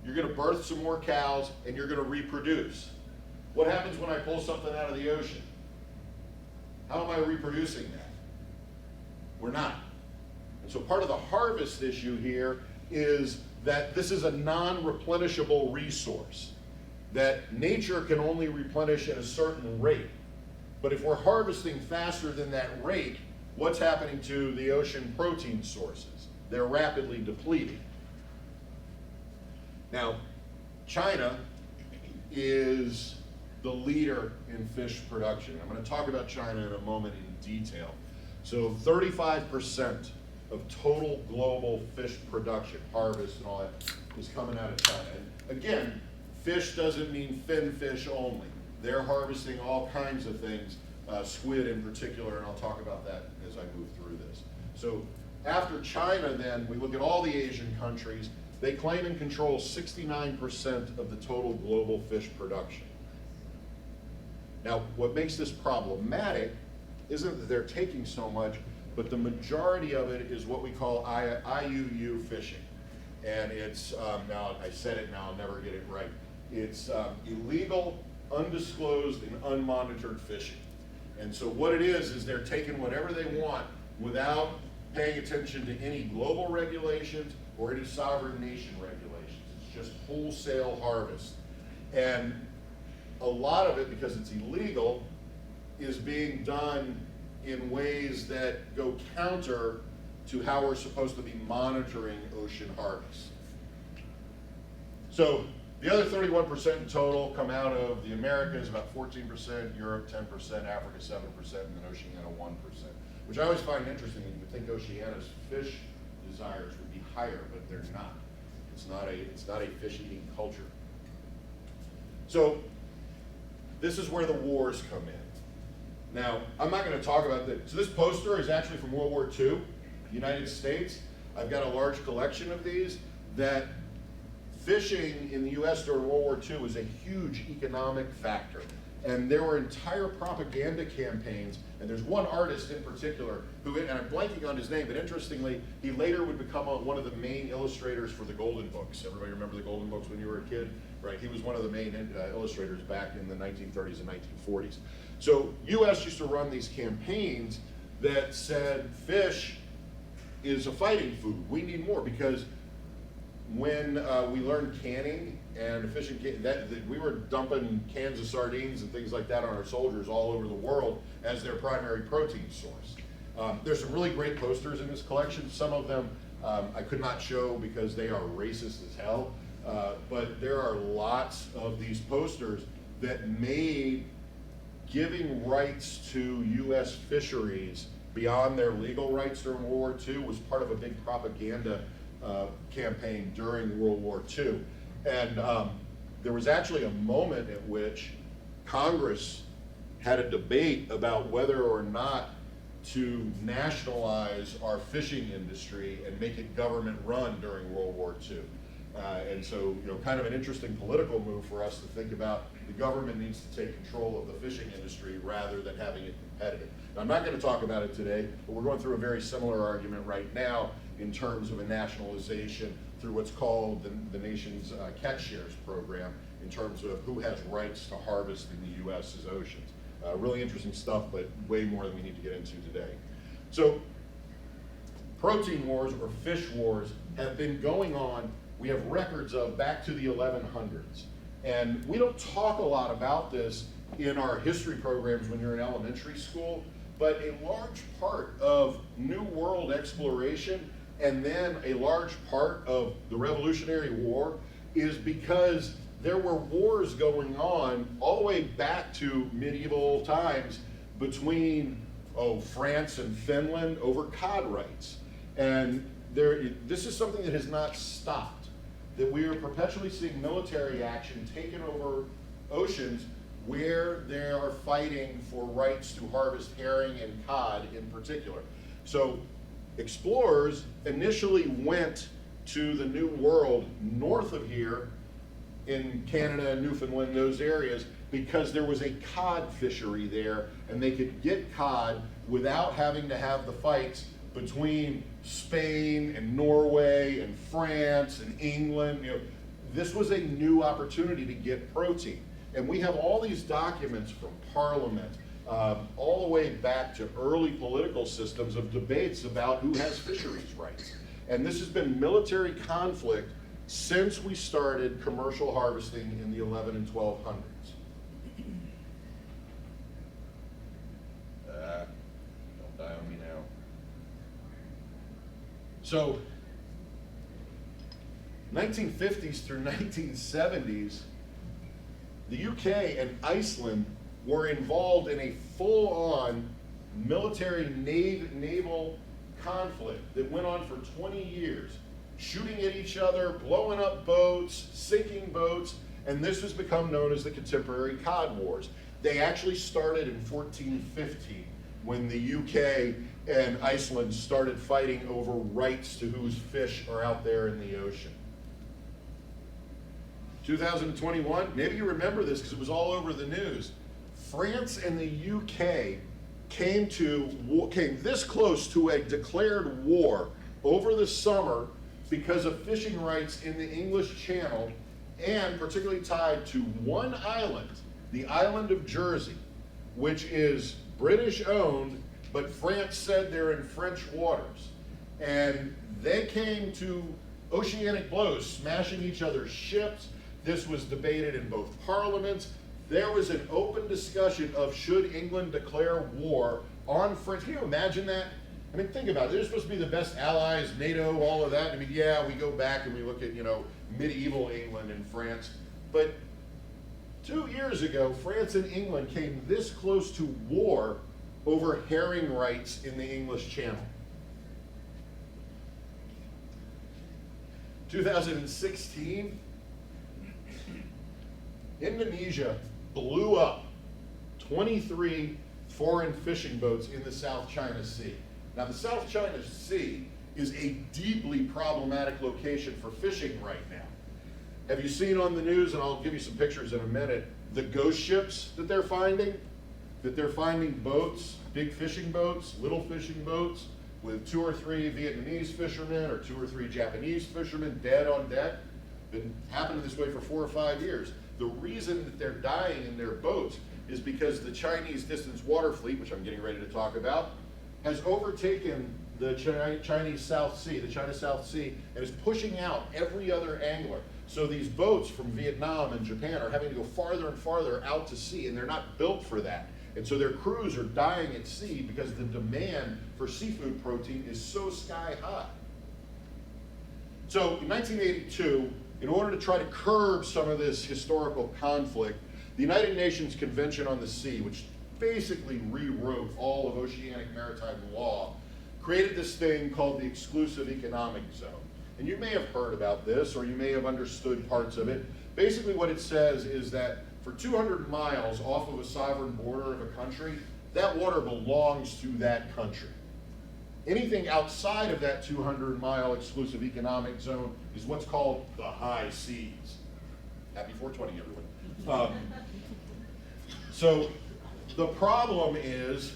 you're gonna birth some more cows, and you're gonna reproduce. What happens when I pull something out of the ocean? How am I reproducing that? We're not. And so part of the harvest issue here is that this is a non-replenishable resource, that nature can only replenish at a certain rate. But if we're harvesting faster than that rate, what's happening to the ocean protein sources? They're rapidly depleting. Now, China is the leader in fish production. I'm going to talk about China in a moment in detail. So 35% of total global fish production, harvest and all that, is coming out of China. And again, fish doesn't mean fin fish only. They're harvesting all kinds of things, squid in particular, and I'll talk about that as I move through this. So after China then, we look at all the Asian countries. They claim and control 69% of the total global fish production. Now, what makes this problematic isn't that they're taking so much, but the majority of it is what we call IUU fishing. And it's, now I said it, now I'll never get it right. It's illegal, undisclosed, and unmonitored fishing. And so what it is they're taking whatever they want without paying attention to any global regulations or any sovereign nation regulations. It's just wholesale harvest. And a lot of it, because it's illegal, is being done in ways that go counter to how we're supposed to be monitoring ocean harvest. So The other 31% in total come out of the Americas, about 14%, Europe 10%, Africa 7%, and then Oceania 1%, which I always find interesting. You would think Oceania's fish desires would be higher, but they're not. It's not a fish-eating culture. So this is where the wars come in. Now, I'm not going to talk about this. So this poster is actually from World War II, United States. I've got a large collection of these that fishing in the US during World War II was a huge economic factor. And there were entire propaganda campaigns, and there's one artist in particular who, and I'm blanking on his name, but interestingly, he later would become one of the main illustrators for the Golden Books. Everybody remember the Golden Books when you were a kid? Right, he was one of the main illustrators back in the 1930s and 1940s. So US used to run these campaigns that said fish is a fighting food. We need more, because when we learned canning and fishing, we were dumping cans of sardines and things like that on our soldiers all over the world as their primary protein source. There's some really great posters in this collection. Some of them I could not show because they are racist as hell, but there are lots of these posters that made giving rights to US fisheries beyond their legal rights during World War II was part of a big propaganda campaign during World War II. And there was actually a moment at which Congress had a debate about whether or not to nationalize our fishing industry and make it government run during World War II. And so, kind of an interesting political move for us to think about. The government needs to take control of the fishing industry rather than having it competitive. Now, I'm not going to talk about it today, but we're going through a very similar argument right now in terms of a nationalization through what's called the nation's catch shares program, in terms of who has rights to harvest in the U.S.'s oceans. Really interesting stuff, but way more than we need to get into today. So, protein wars or fish wars have been going on. We have records of back to the 1100s. And we don't talk a lot about this in our history programs when you're in elementary school, but a large part of New World exploration and then a large part of the Revolutionary War is because there were wars going on all the way back to medieval times between France and Finland over cod rights. And this is something that has not stopped. That we are perpetually seeing military action taken over oceans where they are fighting for rights to harvest herring and cod in particular. So explorers initially went to the New World north of here in Canada and Newfoundland, those areas, because there was a cod fishery there and they could get cod without having to have the fights between Spain and Norway and France and England. This was a new opportunity to get protein. And we have all these documents from Parliament, all the way back to early political systems of debates about who has fisheries rights. And this has been military conflict since we started commercial harvesting in the 11 and 1200s. Don't die on me now. So, 1950s through 1970s, the UK and Iceland were involved in a full-on military naval conflict that went on for 20 years, shooting at each other, blowing up boats, sinking boats, and this has become known as the contemporary cod wars. They actually started in 1450 when the UK and Iceland started fighting over rights to whose fish are out there in the ocean. 2021, maybe you remember this because it was all over the news. France and the UK came this close to a declared war over the summer because of fishing rights in the English Channel, and particularly tied to one island, the island of Jersey, which is British owned, but France said they're in French waters. And they came to oceanic blows, smashing each other's ships. This was debated in both parliaments. There was an open discussion of should England declare war on France. Can you imagine that? I mean, think about it. They're supposed to be the best allies, NATO, all of that. I mean, yeah, we go back and we look at, medieval England and France. But 2 years ago, France and England came this close to war over herring rights in the English Channel. 2016, Indonesia blew up 23 foreign fishing boats in the South China Sea. Now, the South China Sea is a deeply problematic location for fishing right now. Have you seen on the news, and I'll give you some pictures in a minute, the ghost ships that they're finding? That they're finding boats, big fishing boats, little fishing boats, with 2 or 3 Vietnamese fishermen or 2 or 3 Japanese fishermen dead on deck. Been happening this way for 4 or 5 years. The reason that they're dying in their boats is because the Chinese distance water fleet, which I'm getting ready to talk about, has overtaken the Chinese South Sea, the China South Sea, and is pushing out every other angler. So these boats from Vietnam and Japan are having to go farther and farther out to sea, and they're not built for that. And so their crews are dying at sea because the demand for seafood protein is so sky high. So in 1982, in order to try to curb some of this historical conflict, the United Nations Convention on the Sea, which basically rewrote all of oceanic maritime law, created this thing called the Exclusive Economic Zone. And you may have heard about this, or you may have understood parts of it. Basically what it says is that for 200 miles off of a sovereign border of a country, that water belongs to that country. Anything outside of that 200-mile exclusive economic zone is what's called the high seas. Happy 420, everyone. So the problem is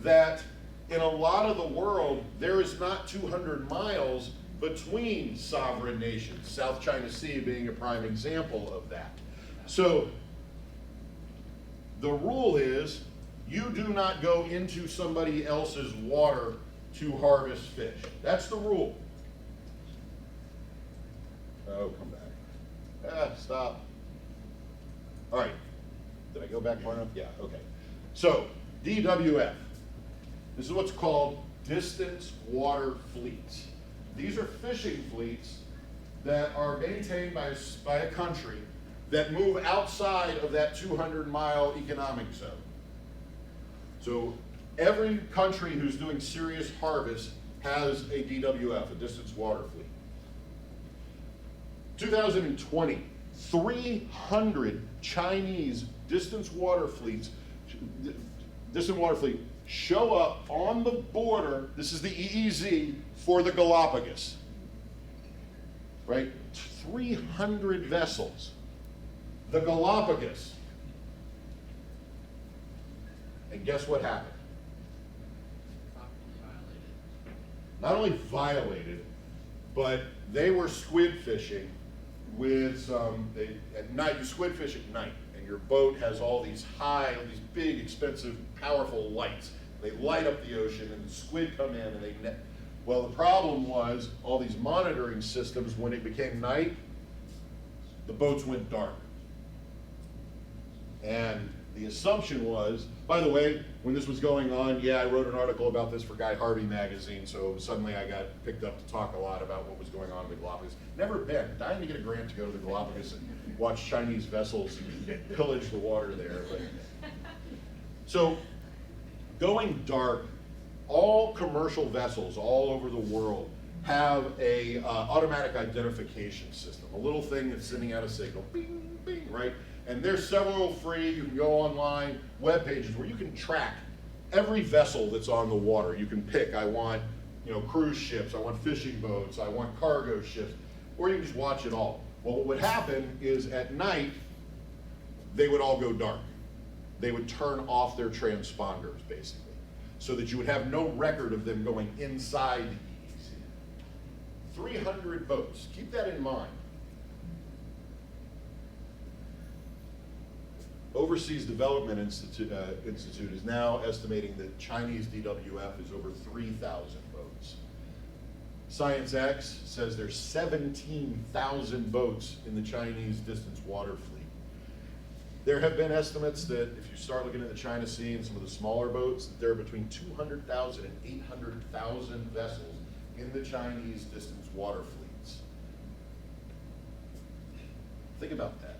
that in a lot of the world, there is not 200 miles between sovereign nations, South China Sea being a prime example of that. So the rule is you do not go into somebody else's water to harvest fish. That's the rule. Oh, come back. Stop. All right. Did I go back far enough? Yeah, okay. So, DWF. This is what's called distance water fleets. These are fishing fleets that are maintained by a country that move outside of that 200-mile economic zone. So every country who's doing serious harvest has a DWF, a distance water fleet. 2020, 300 Chinese distance water fleet show up on the border. This is the EEZ for the Galapagos, right? 300 vessels. The Galapagos. And guess what happened? Not only violated, but they were squid fishing with some, at night, you squid fish at night, and your boat has all these big, expensive, powerful lights. They light up the ocean, and the squid come in, and they net. Well, the problem was all these monitoring systems, when it became night, the boats went dark. And the assumption was, by the way, when this was going on, yeah, I wrote an article about this for Guy Harvey magazine, so suddenly I got picked up to talk a lot about what was going on in the Galapagos. Never been, dying to get a grant to go to the Galapagos and watch Chinese vessels pillage the water there. But. So, going dark, all commercial vessels all over the world have a automatic identification system, a little thing that's sending out a signal, bing, bing, right? And there's several free, you can go online, web pages where you can track every vessel that's on the water. You can pick, I want, cruise ships, I want fishing boats, I want cargo ships, or you can just watch it all. Well, what would happen is at night, they would all go dark. They would turn off their transponders, basically, so that you would have no record of them going inside the EEZ. 300 boats, keep that in mind. Overseas Development Institute is now estimating that Chinese DWF is over 3,000 boats. Science X says there's 17,000 boats in the Chinese distance water fleet. There have been estimates that if you start looking at the China Sea and some of the smaller boats, that there are between 200,000 and 800,000 vessels in the Chinese distance water fleets. Think about that.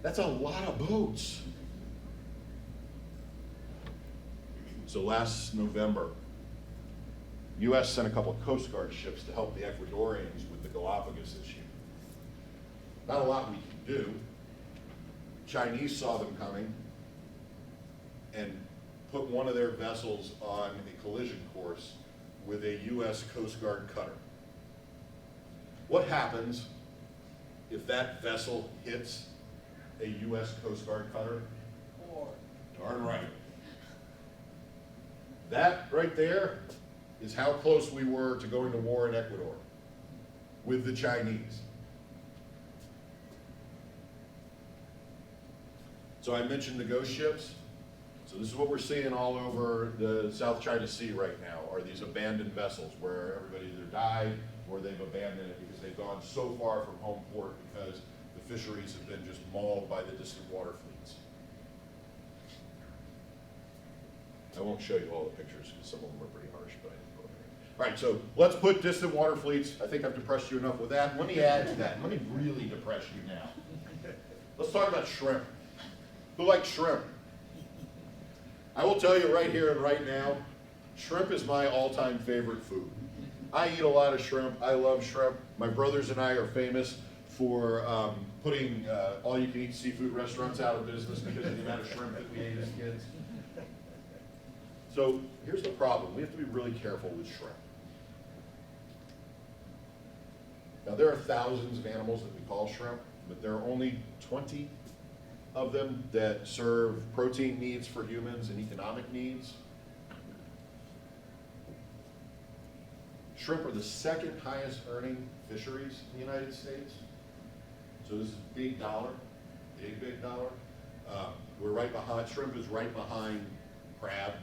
That's a lot of boats. So last November, U.S. sent a couple of Coast Guard ships to help the Ecuadorians with the Galapagos issue. Not a lot we can do. Chinese saw them coming and put one of their vessels on a collision course with a U.S. Coast Guard cutter. What happens if that vessel hits a U.S. Coast Guard cutter? Darn right. That right there is how close we were to going to war in Ecuador with the Chinese. So I mentioned the ghost ships. So this is what we're seeing all over the South China Sea right now, are these abandoned vessels where everybody either died or they've abandoned it because they've gone so far from home port because the fisheries have been just mauled by the distant water fleets. I won't show you all the pictures because some of them are pretty harsh, but I didn't put them in. All right, so let's put distant water fleets. I think I've depressed you enough with that. Let me add to that. Let me really depress you now. Let's talk about shrimp. Who likes shrimp? I will tell you right here and right now, shrimp is my all-time favorite food. I eat a lot of shrimp. I love shrimp. My brothers and I are famous for putting all-you-can-eat seafood restaurants out of business because of the amount of shrimp that we ate as kids. So here's the problem. We have to be really careful with shrimp. Now there are thousands of animals that we call shrimp, but there are only 20 of them that serve protein needs for humans and economic needs. Shrimp are the second highest earning fisheries in the United States. So this is big dollar, big dollar. We're right behind, shrimp is right behind crab,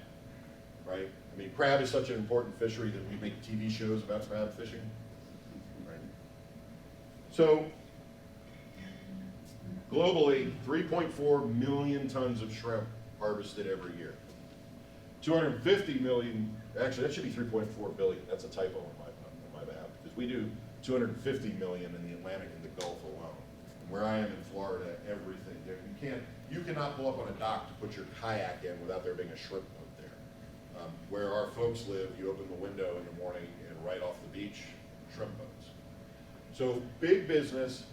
right? I mean, crab is such an important fishery that we make TV shows about crab fishing, right? So globally, 3.4 million tons of shrimp harvested every year. 250 million, actually that should be 3.4 billion, that's a typo on my behalf, because we do 250 million in the Atlantic and the Gulf alone. And where I am in Florida, everything there, you cannot pull up on a dock to put your kayak in without there being a shrimp boat there. Where our folks live, you open the window in the morning and right off the beach, shrimp boats. So big business.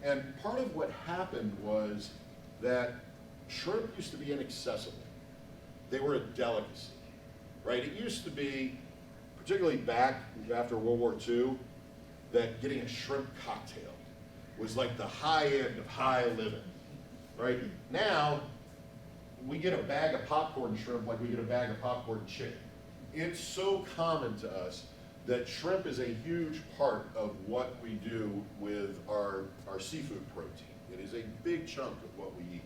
And part of what happened was that shrimp used to be inaccessible. They were a delicacy, right? It used to be, particularly back after World War II, that getting a shrimp cocktail was like the high end of high living, right? Now, we get a bag of popcorn shrimp like we get a bag of popcorn chicken. It's so common to us that shrimp is a huge part of what we do with our seafood protein. It is a big chunk of what we eat.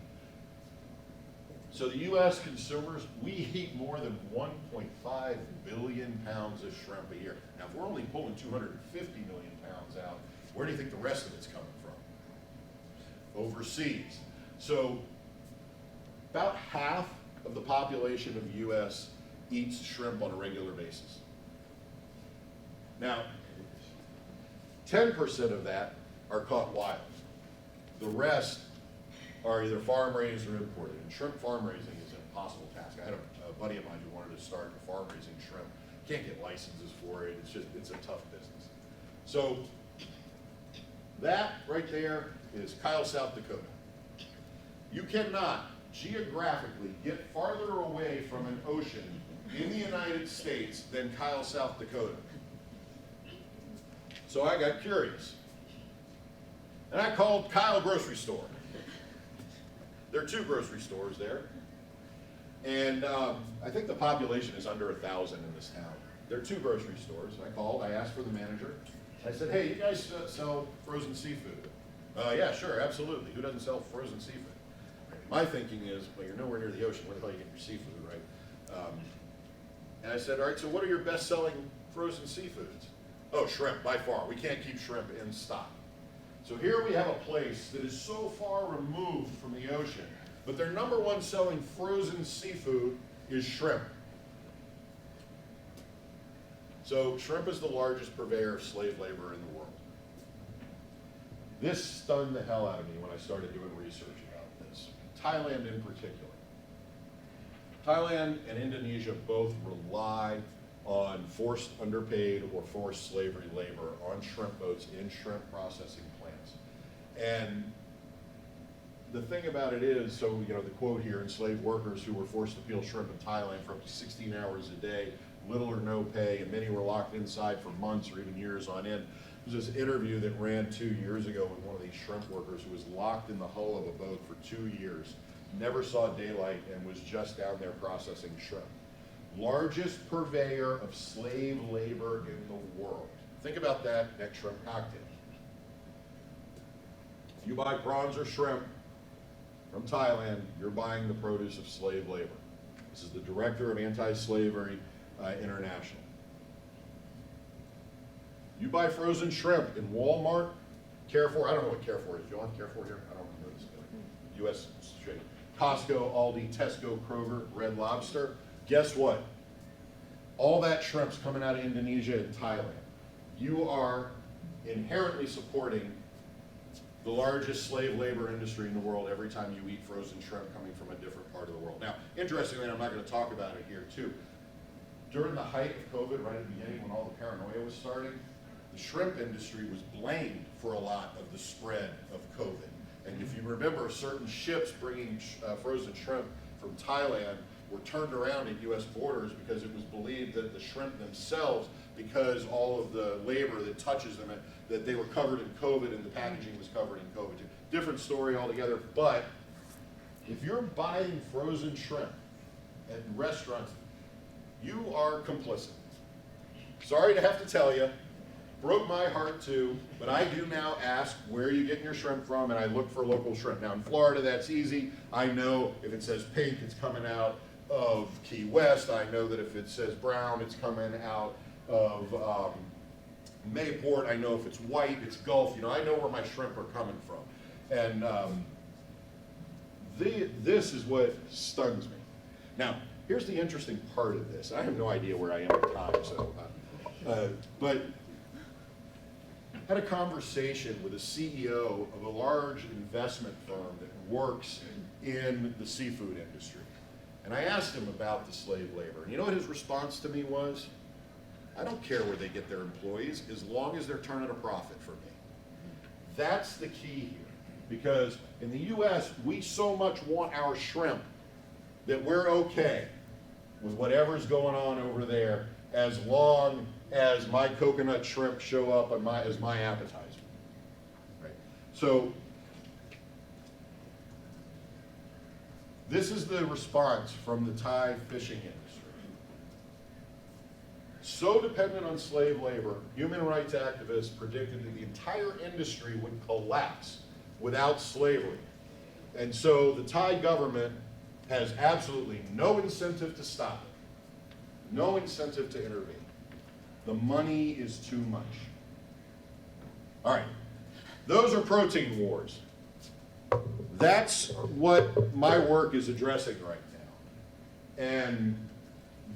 So the U.S. consumers, we eat more than 1.5 billion pounds of shrimp a year. Now, if we're only pulling 250 million pounds out, where do you think the rest of it's coming from? Overseas. So about half of the population of the U.S. eats shrimp on a regular basis. Now, 10% of that are caught wild. The rest are either farm raised or imported. And shrimp farm raising is an impossible task. I had a buddy of mine who wanted to start a farm raising shrimp. Can't get licenses for it. It's a tough business. So that right there is Kyle, South Dakota. You cannot geographically get farther away from an ocean in the United States than Kyle, South Dakota. So I got curious. And I called Kyle Grocery Store. There are 2 grocery stores there. And I think the population is under 1,000 in this town. There are 2 grocery stores. I called, I asked for the manager. I said, hey, you guys sell frozen seafood? Yeah, sure, absolutely. Who doesn't sell frozen seafood? My thinking is, well, you're nowhere near the ocean. Where the hell you get your seafood, right? And I said, all right, so what are your best-selling frozen seafoods? Oh, shrimp, by far. We can't keep shrimp in stock. So here we have a place that is so far removed from the ocean, but their #1 selling frozen seafood is shrimp. So shrimp is the largest purveyor of slave labor in the world. This stunned the hell out of me when I started doing research about Thailand in particular. Thailand and Indonesia both rely on forced underpaid or forced slavery labor on shrimp boats in shrimp processing plants. And the thing about it is, so the quote here, enslaved workers who were forced to peel shrimp in Thailand for up to 16 hours a day, little or no pay, and many were locked inside for months or even years on end. There was this interview that ran 2 years ago with one of these shrimp workers who was locked in the hull of a boat for 2 years, never saw daylight, and was just down there processing shrimp. Largest purveyor of slave labor in the world. Think about that next shrimp cocktail. If you buy prawns or shrimp from Thailand, you're buying the produce of slave labor. This is the director of Anti-Slavery International. You buy frozen shrimp in Walmart, Carrefour, I don't know what Carrefour is. Do you have Carrefour here? I don't remember this building. U.S. Street. Costco, Aldi, Tesco, Kroger, Red Lobster. Guess what? All that shrimp's coming out of Indonesia and Thailand. You are inherently supporting the largest slave labor industry in the world every time you eat frozen shrimp coming from a different part of the world. Now, interestingly, and I'm not going to talk about it here too, during the height of COVID, right at the beginning when all the paranoia was starting, the shrimp industry was blamed for a lot of the spread of COVID. And if you remember, certain ships bringing frozen shrimp from Thailand were turned around at U.S. borders because it was believed that the shrimp themselves, because all of the labor that touches them, that they were covered in COVID and the packaging was covered in COVID. Different story altogether, but if you're buying frozen shrimp at restaurants, you are complicit. Sorry to have to tell you, broke my heart too, but I do now ask where are you getting your shrimp from, and I look for local shrimp. Now in Florida, that's easy. I know if it says pink, it's coming out of Key West. I know that if it says brown, it's coming out of Mayport. I know if it's white, it's Gulf. I know where my shrimp are coming from. And this is what stuns me. Now, here's the interesting part of this. I have no idea where I am at time, so, but I had a conversation with a CEO of a large investment firm that works in the seafood industry. And I asked him about the slave labor. And you know what his response to me was? I don't care where they get their employees as long as they're turning a profit for me. That's the key here. Because in the U.S., we so much want our shrimp that we're okay with whatever's going on over there as long as my coconut shrimp show up as my appetizer. Right? So this is the response from the Thai fishing industry. So dependent on slave labor, human rights activists predicted that the entire industry would collapse without slavery. And so the Thai government has absolutely no incentive to stop it, no incentive to intervene. The money is too much. All right, those are protein wars. That's what my work is addressing right now. And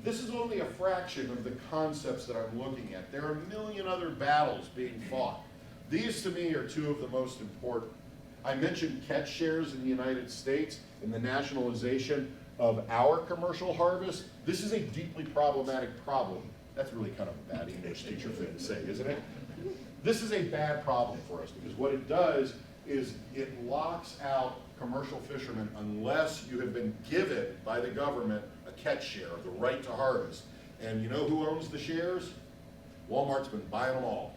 this is only a fraction of the concepts that I'm looking at. There are a million other battles being fought. These to me are two of the most important. I mentioned catch shares in the United States and the nationalization of our commercial harvest. This is a deeply problematic problem. That's really kind of a bad English teacher thing to say, isn't it? This is a bad problem for us because what it does is it locks out commercial fishermen unless you have been given by the government a catch share, the right to harvest. And you know who owns the shares? Walmart's been buying them all.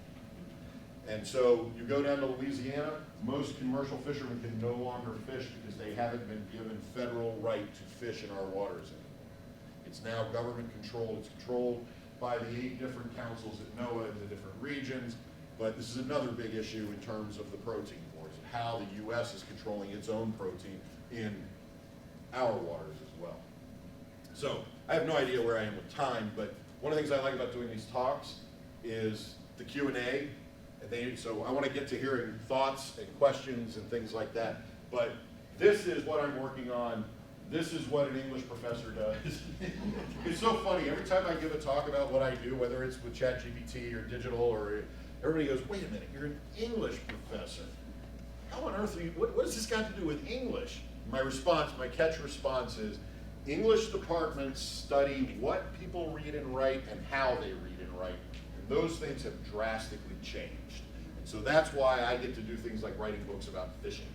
And so you go down to Louisiana, most commercial fishermen can no longer fish because they haven't been given federal right to fish in our waters anymore. It's now government controlled. It's controlled by the 8 different councils at NOAA in the different regions. But this is another big issue in terms of the protein wars, and how the U.S. is controlling its own protein in our waters as well. So I have no idea where I am with time, but one of the things I like about doing these talks is the Q&A. So I want to get to hearing thoughts and questions and things like that. But this is what I'm working on. This is what an English professor does. It's so funny. Every time I give a talk about what I do, whether it's with ChatGPT or digital, or everybody goes, wait a minute, you're an English professor. How on earth are you, what does this got to do with English? my catch response is, English departments study what people read and write and how they read and write, and those things have drastically changed. And so that's why I get to do things like writing books about fishing.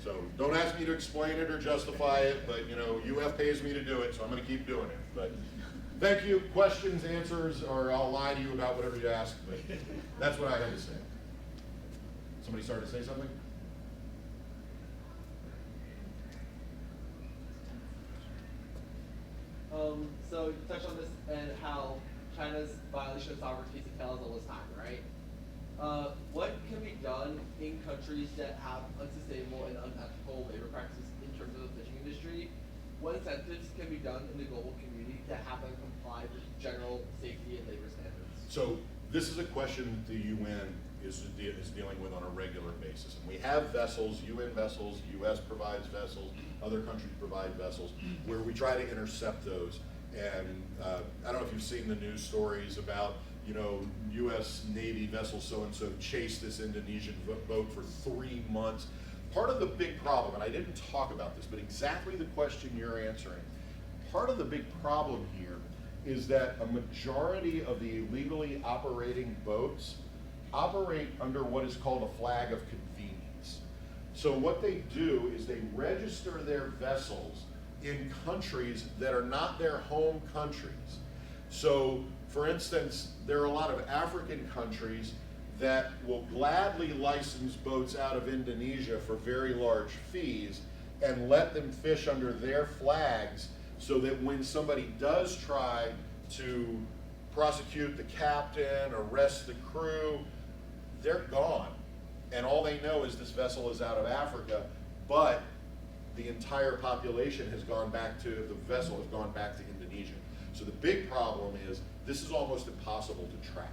So don't ask me to explain it or justify it, but you know, UF pays me to do it, so I'm gonna keep doing it. But thank you. Questions, answers, or I'll lie to you about whatever you ask, but that's what I had to say. Somebody started to say something? So you touched on this and how China's violation of sovereignty is all this time, right? What can be done in countries that have unsustainable and unethical labor practices in terms of the fishing industry? What incentives can be done in the global community to have them comply with general safety and labor standards? So this is a question that the UN is dealing with on a regular basis. And we have vessels, UN vessels, US provides vessels, other countries provide vessels, where we try to intercept those. And I don't know if you've seen the news stories about, you know, US Navy vessel so-and-so chased this Indonesian boat for 3 months. Part of the big problem, and I didn't talk about this, but exactly the question you're answering, part of the big problem here is that a majority of the illegally operating boats operate under what is called a flag of convenience. So what they do is they register their vessels in countries that are not their home countries. So, for instance, there are a lot of African countries that will gladly license boats out of Indonesia for very large fees and let them fish under their flags, so that when somebody does try to prosecute the captain, arrest the crew, they're gone. And all they know is this vessel is out of Africa, but the entire population has gone back to, the vessel has gone back to Indonesia. So the big problem is, this is almost impossible to track.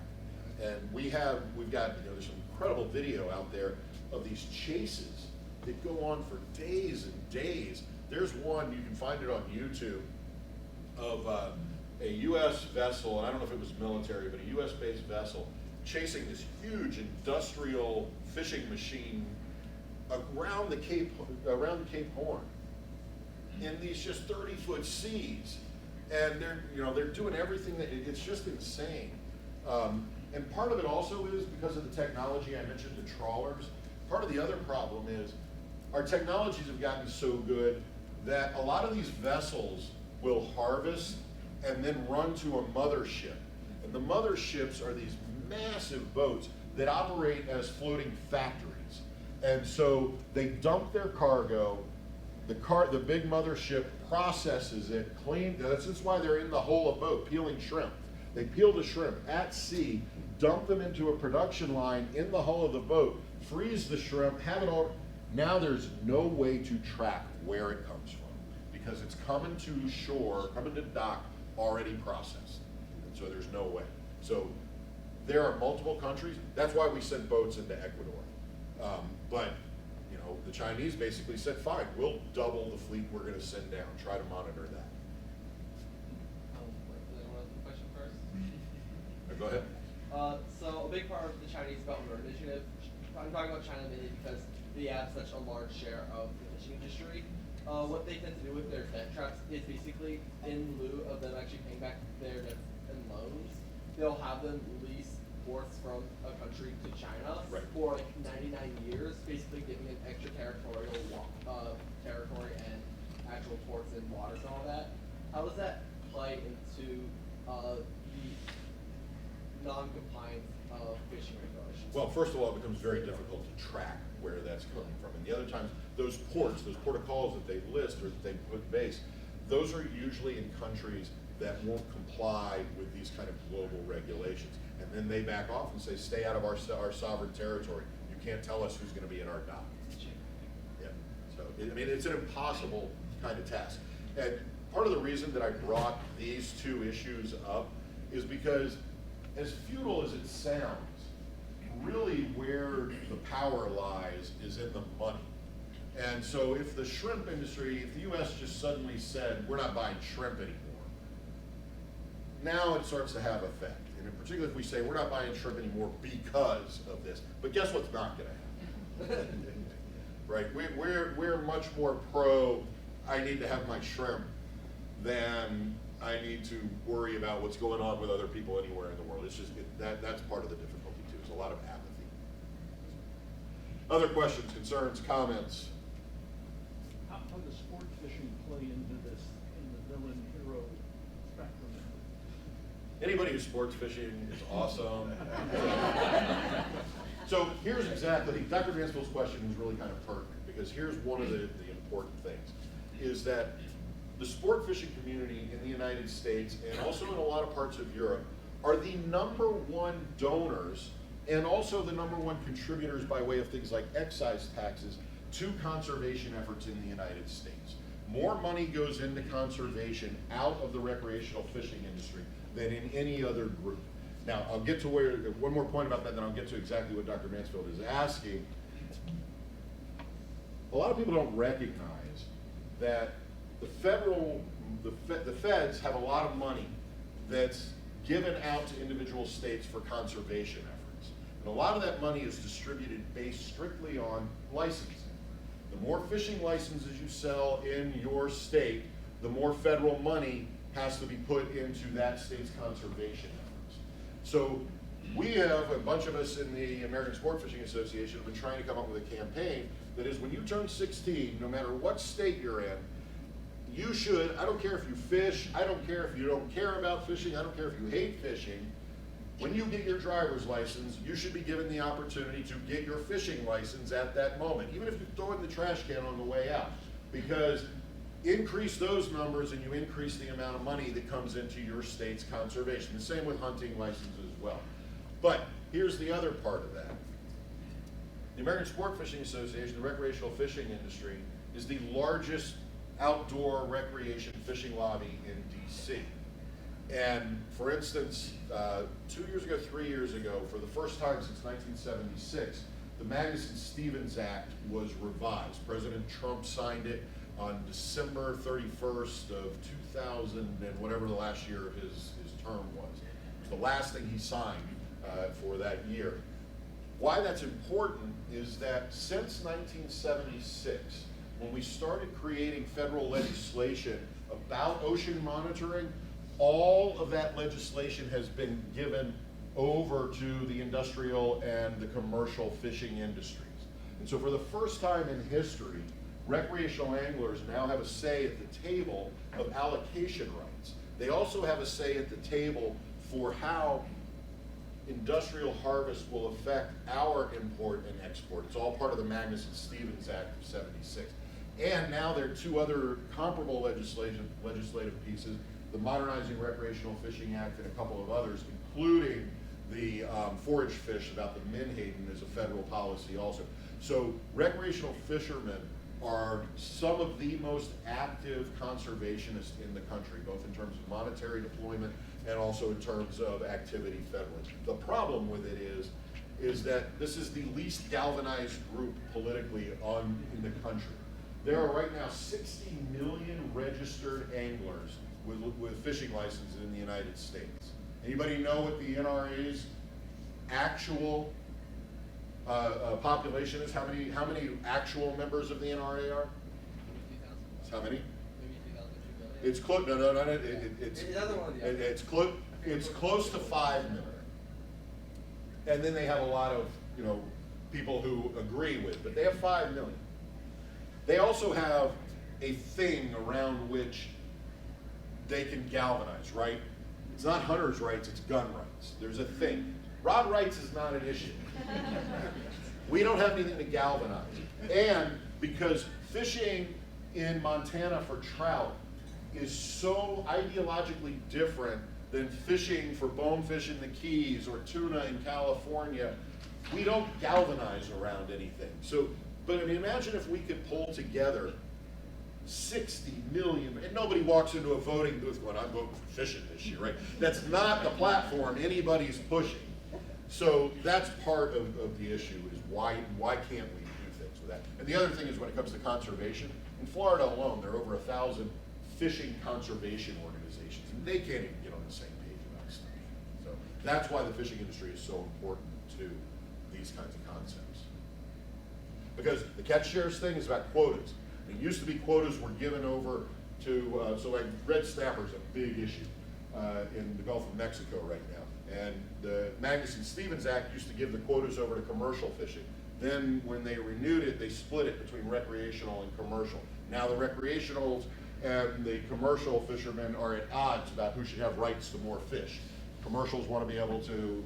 And we've got, you know, there's some incredible video out there of these chases that go on for days and days. There's one, you can find it on YouTube, of a US vessel, and I don't know if it was military, but a US based vessel, chasing this huge industrial fishing machine around the Cape Horn in these just 30-foot seas. And they're doing everything that, it's just insane. And part of it also is because of the technology. I mentioned the trawlers. Part of the other problem is our technologies have gotten so good that a lot of these vessels will harvest and then run to a mothership. And the motherships are these massive boats that operate as floating factories. And so they dump their cargo, the big mothership processes it, that's why they're in the hull of boat, peeling shrimp. They peel the shrimp at sea, dump them into a production line in the hull of the boat, freeze the shrimp, have it all. Now there's no way to track where it comes from, because it's coming to shore, coming to dock, already processed. And so there's no way. So there are multiple countries. That's why we send boats into Ecuador. But you know, the Chinese basically said, fine, we'll double the fleet we're going to send down. Try to monitor that. Question first. Go ahead. So a big part of the Chinese Belt and Road Initiative, I'm talking about China mainly because they have such a large share of the fishing industry. What they tend to do with their debt traps is basically, in lieu of them actually paying back their debts and loans, they'll have them lease ports from a country to China for like 99 years, basically giving an extra territorial territory and actual ports and waters and all that. How does that play into the non-compliance of fishing regulations? Well, first of all, it becomes very difficult to track where that's coming from. And the other times, those ports, those port of calls that they list or that they put base, those are usually in countries that won't comply with these kind of global regulations. And then they back off and say, stay out of our sovereign territory. You can't tell us who's going to be in our dock. Yeah. So, I mean, it's an impossible kind of task. And part of the reason that I brought these two issues up is because, as futile as it sounds, really where the power lies is in the money. And so if the shrimp industry, if the US just suddenly said, we're not buying shrimp anymore, now it starts to have effect. And in particular, if we say, we're not buying shrimp anymore because of this. But guess what's not going to happen? right? We're much more pro, I need to have my shrimp, than I need to worry about what's going on with other people anywhere in the world. It's just, that's part of the difficulty too, is a lot of apathy. Other questions, concerns, comments? How does sport fishing play into this, in the villain hero spectrum? Anybody who sports fishing is awesome. So here's exactly, Dr. Mansfield's question was really kind of pertinent, because here's one of the important things, is that the sport fishing community in the United States, and also in a lot of parts of Europe, are the #1 donors, and also the #1 contributors by way of things like excise taxes to conservation efforts in the United States. More money goes into conservation out of the recreational fishing industry than in any other group. Now, I'll get to one more point about that, then I'll get to exactly what Dr. Mansfield is asking. A lot of people don't recognize that the feds have a lot of money that's given out to individual states for conservation efforts. And a lot of that money is distributed based strictly on licensing. The more fishing licenses you sell in your state, the more federal money has to be put into that state's conservation efforts. So we have, a bunch of us in the American Sport Fishing Association have been trying to come up with a campaign that is, when you turn 16, no matter what state you're in, you should, I don't care if you fish, I don't care if you don't care about fishing, I don't care if you hate fishing, when you get your driver's license, you should be given the opportunity to get your fishing license at that moment, even if you throw it in the trash can on the way out. Because increase those numbers and you increase the amount of money that comes into your state's conservation. The same with hunting licenses as well. But here's the other part of that. The American Sport Fishing Association, the recreational fishing industry, is the largest outdoor recreation fishing lobby in DC. And for instance, 2 years ago, 3 years ago, for the first time since 1976, the Magnuson-Stevens Act was revised. President Trump signed it on December 31st of 2000 and whatever the last year of his term was. It was the last thing he signed for that year. Why that's important is that since 1976, when we started creating federal legislation about ocean monitoring, all of that legislation has been given over to the industrial and the commercial fishing industries. And so for the first time in history, recreational anglers now have a say at the table of allocation rights. They also have a say at the table for how industrial harvest will affect our import and export. It's all part of the Magnuson-Stevens Act of '76. And now there are two other comparable legislative pieces, the Modernizing Recreational Fishing Act and a couple of others, including the forage fish about the menhaden as a federal policy also. So recreational fishermen are some of the most active conservationists in the country, both in terms of monetary deployment and also in terms of activity federally. The problem with it is that this is the least galvanized group politically in the country. There are right now 60 million registered anglers with fishing licenses in the United States. Anybody know what the NRA's actual population is? How many actual members of the NRA are? How many? It's close. No. It's close to 5 million. And then they have a lot of people who agree with, but they have 5 million. They also have a thing around which they can galvanize, right? It's not hunters' rights, it's gun rights. There's a thing. Rod rights is not an issue. We don't have anything to galvanize. And because fishing in Montana for trout is so ideologically different than fishing for bonefish in the Keys or tuna in California, we don't galvanize around anything. So, but I mean, imagine if we could pull together 60 million, and nobody walks into a voting booth going, I'm voting for fishing this year, right? That's not the platform anybody's pushing. So that's part of the issue, is why can't we do things with that? And the other thing is when it comes to conservation, in Florida alone, there are over 1,000 fishing conservation organizations, and they can't even get on the same page about stuff. So that's why the fishing industry is so important to these kinds of concepts. Because the catch shares thing is about quotas. It used to be quotas were given over to, so like red snapper is a big issue in the Gulf of Mexico right now. And the Magnuson-Stevens Act used to give the quotas over to commercial fishing. Then when they renewed it, they split it between recreational and commercial. Now the recreationals and the commercial fishermen are at odds about who should have rights to more fish. Commercials want to be able to,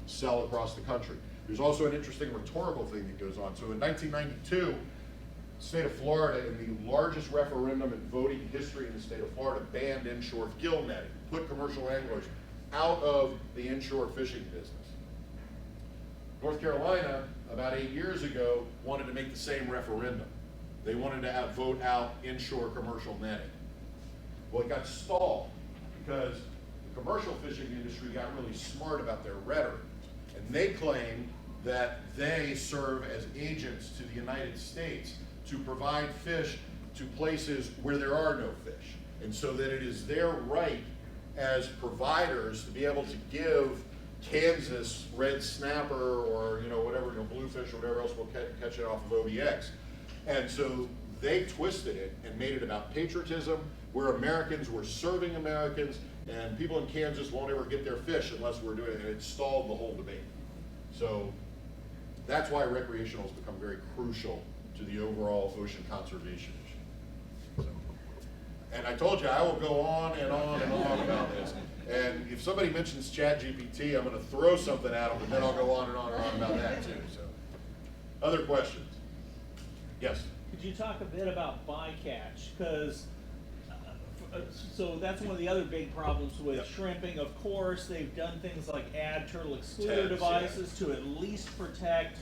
sell across the country. There's also an interesting rhetorical thing that goes on. So in 1992, the state of Florida, in the largest referendum in voting history in the state of Florida, banned inshore gill netting, put commercial anglers out of the inshore fishing business. North Carolina, about 8 years ago, wanted to make the same referendum. They wanted to vote out inshore commercial netting. Well, it got stalled because the commercial fishing industry got really smart about their rhetoric. And they claim that they serve as agents to the United States to provide fish to places where there are no fish. And so that it is their right as providers to be able to give Kansas red snapper or whatever, bluefish or whatever else will catch it off of OBX. And so they twisted it and made it about patriotism, where Americans were serving Americans, and people in Kansas won't ever get their fish unless we're doing it, and it stalled the whole debate. So that's why recreational has become very crucial to the overall ocean conservation issue. So, and I told you, I will go on and on and on about this. And if somebody mentions ChatGPT, I'm going to throw something at them, and then I'll go on and on and on about that too. So, other questions? Yes? Could you talk a bit about bycatch? Because so that's one of the other big problems with shrimping. Of course, they've done things like add turtle excluder devices to at least protect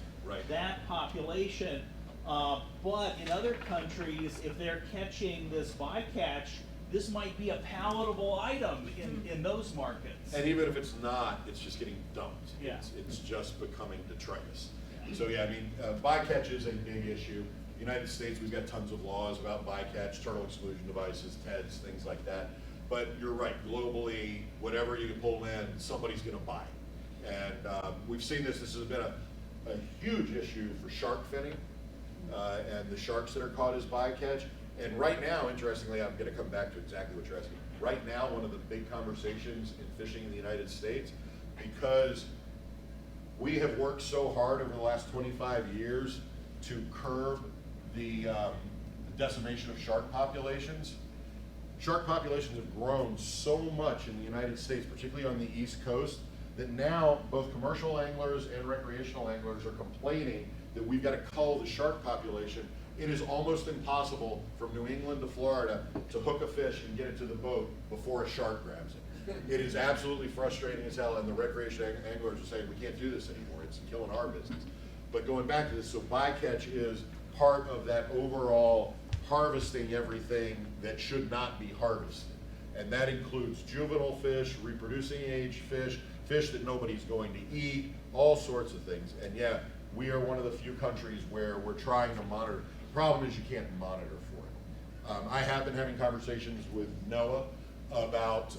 that population. But in other countries, if they're catching this bycatch, this might be a palatable item in those markets. And even if it's not, it's just getting dumped. Yeah. It's just becoming detritus. Yeah. So yeah, I mean, bycatch is a big issue. United States, we've got tons of laws about bycatch, turtle exclusion devices, TEDs, things like that. But you're right, globally, whatever you can pull in, somebody's going to buy it. And we've seen this has been a huge issue for shark finning and the sharks that are caught as bycatch. And right now, interestingly, I'm going to come back to exactly what you're asking. Right now, one of the big conversations in fishing in the United States, because we have worked so hard over the last 25 years to curb the decimation of shark populations. Shark populations have grown so much in the United States, particularly on the East Coast, that now both commercial anglers and recreational anglers are complaining that we've got to cull the shark population. It is almost impossible from New England to Florida to hook a fish and get it to the boat before a shark grabs it. It is absolutely frustrating as hell, and the recreational anglers are saying, we can't do this anymore, it's killing our business. But going back to this, so bycatch is part of that overall harvesting everything that should not be harvested. And that includes juvenile fish, reproducing age fish, fish that nobody's going to eat, all sorts of things. And yeah, we are one of the few countries where we're trying to monitor. The problem is you can't monitor for it. I have been having conversations with NOAA about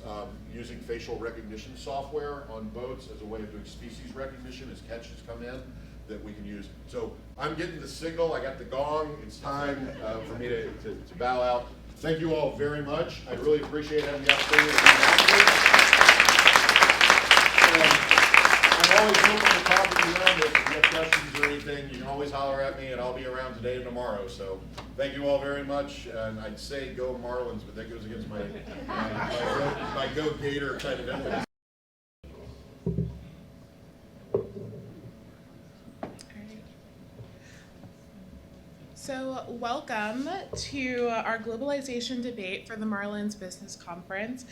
using facial recognition software on boats as a way of doing species recognition as catches come in that we can use. So I'm getting the signal, I got the gong, it's time for me to bow out. Thank you all very much. I really appreciate having the opportunity to be I'm always open to talking around this. If you have questions or anything, you can always holler at me and I'll be around today and tomorrow. So thank you all very much. And I'd say go Marlins, but that goes against my go Gator kind of impetus. So welcome to our Globalization Debate for the Marlin's Business Conference.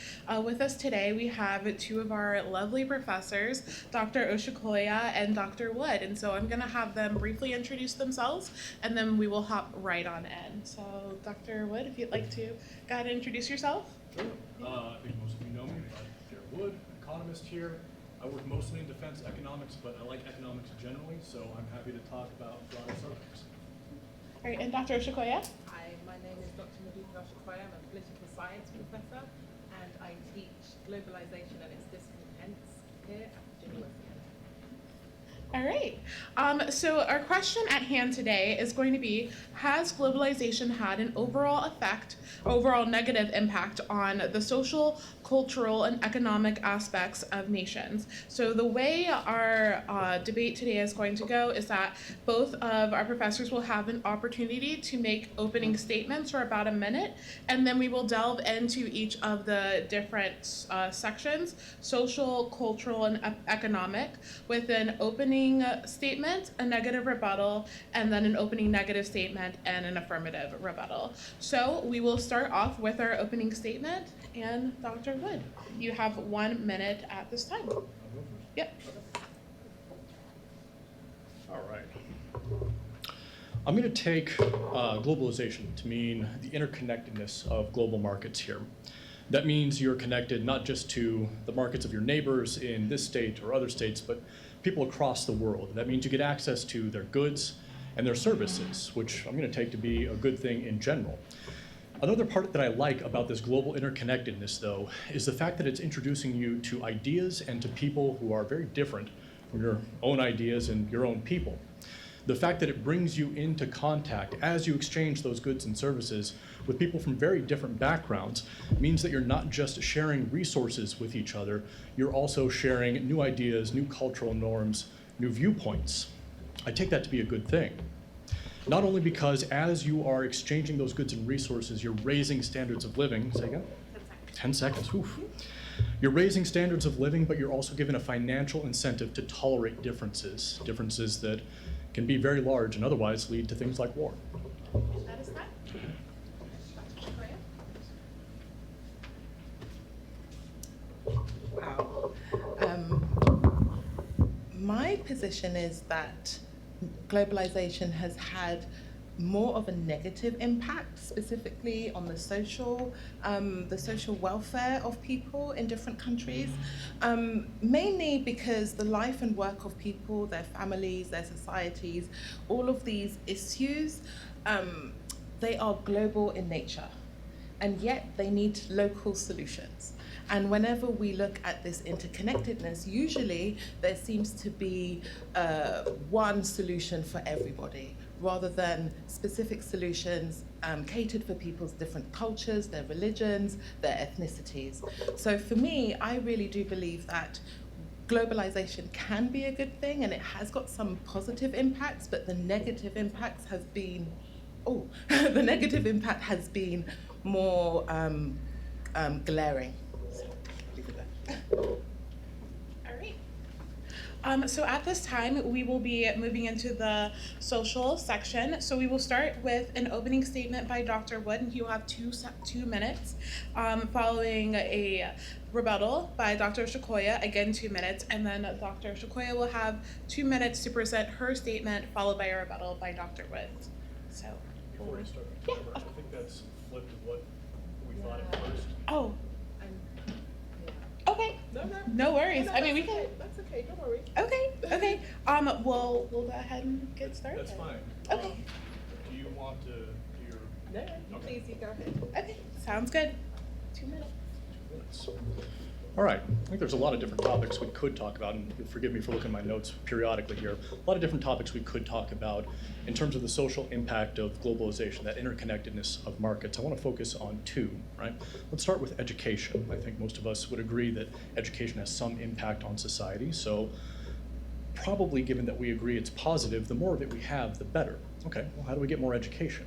With us today we have two of our lovely professors, Dr. Oshikoya and Dr. Wood. And so I'm going to have them briefly introduce themselves and then we will hop right on in. So Dr. Wood, if you'd like to go ahead and introduce yourself. Sure. I think most of you know me. I'm Jared Wood, economist here. I work mostly in defense economics, but I like economics generally, so I'm happy to talk about broader subjects. All right, and Dr. Oshikoya? Hi, my name is Dr. Maduka Oshikoya. I'm a political science professor, and I teach globalization and its discontents here at the University. All right. So our question at hand today is going to be, has globalization had an overall negative impact on the social, cultural, and economic aspects of nations? So the way our debate today is going to go is that both of our professors will have an opportunity to make opening statements for about a minute, and then we will delve into each of the different sections, social, cultural, and economic, with an opening statement, a negative rebuttal, and then an opening negative statement and an affirmative rebuttal. So we will start off with our opening statement, and Dr. Wood, you have 1 minute at this time. Yep. All right. I'm going to take globalization to mean the interconnectedness of global markets here. That means you're connected not just to the markets of your neighbors in this state or other states, but people across the world. That means you get access to their goods and their services, which I'm going to take to be a good thing in general. Another part that I like about this global interconnectedness, though, is the fact that it's introducing you to ideas and to people who are very different from your own ideas and your own people. The fact that it brings you into contact as you exchange those goods and services with people from very different backgrounds means that you're not just sharing resources with each other, you're also sharing new ideas, new cultural norms, new viewpoints. I take that to be a good thing. Not only because as you are exchanging those goods and resources, you're raising standards of living. Say again? 10 seconds. Oof. You're raising standards of living, but you're also given a financial incentive to tolerate differences that can be very large and otherwise lead to things like war. That is that. Wow. My position is that globalization has had more of a negative impact, specifically on the social welfare of people in different countries, mainly because the life and work of people, their families, their societies, all of these issues, they are global in nature, and yet they need local solutions. And whenever we look at this interconnectedness, usually there seems to be one solution for everybody, rather than specific solutions catered for people's different cultures, their religions, their ethnicities. So for me, I really do believe that globalization can be a good thing, and it has got some positive impacts, but the negative impacts has been, the negative impact has been more glaring. So, leave it there. All right. So at this time, we will be moving into the social section. So we will start with an opening statement by Dr. Wood, and he will have 2 minutes, following a rebuttal by Dr. Shakoya, again 2 minutes, and then Dr. Shakoya will have 2 minutes to present her statement, followed by a rebuttal by Dr. Wood. So, Before we start, yeah. I think that's flipped to what we thought at first. Oh. Okay. No worries. No, I mean, we that's can. okay. That's okay. Don't worry. Okay. We'll go ahead and get started. That's fine. Okay. Do you want to do your... No, please, you go ahead. Okay. Sounds good. 2 minutes. All right, I think there's a lot of different topics we could talk about, and forgive me for looking at my notes periodically here. A lot of different topics we could talk about in terms of the social impact of globalization, that interconnectedness of markets. I want to focus on 2, right? Let's start with education. I think most of us would agree that education has some impact on society, so probably given that we agree it's positive, the more of it we have, the better. Okay, well, how do we get more education?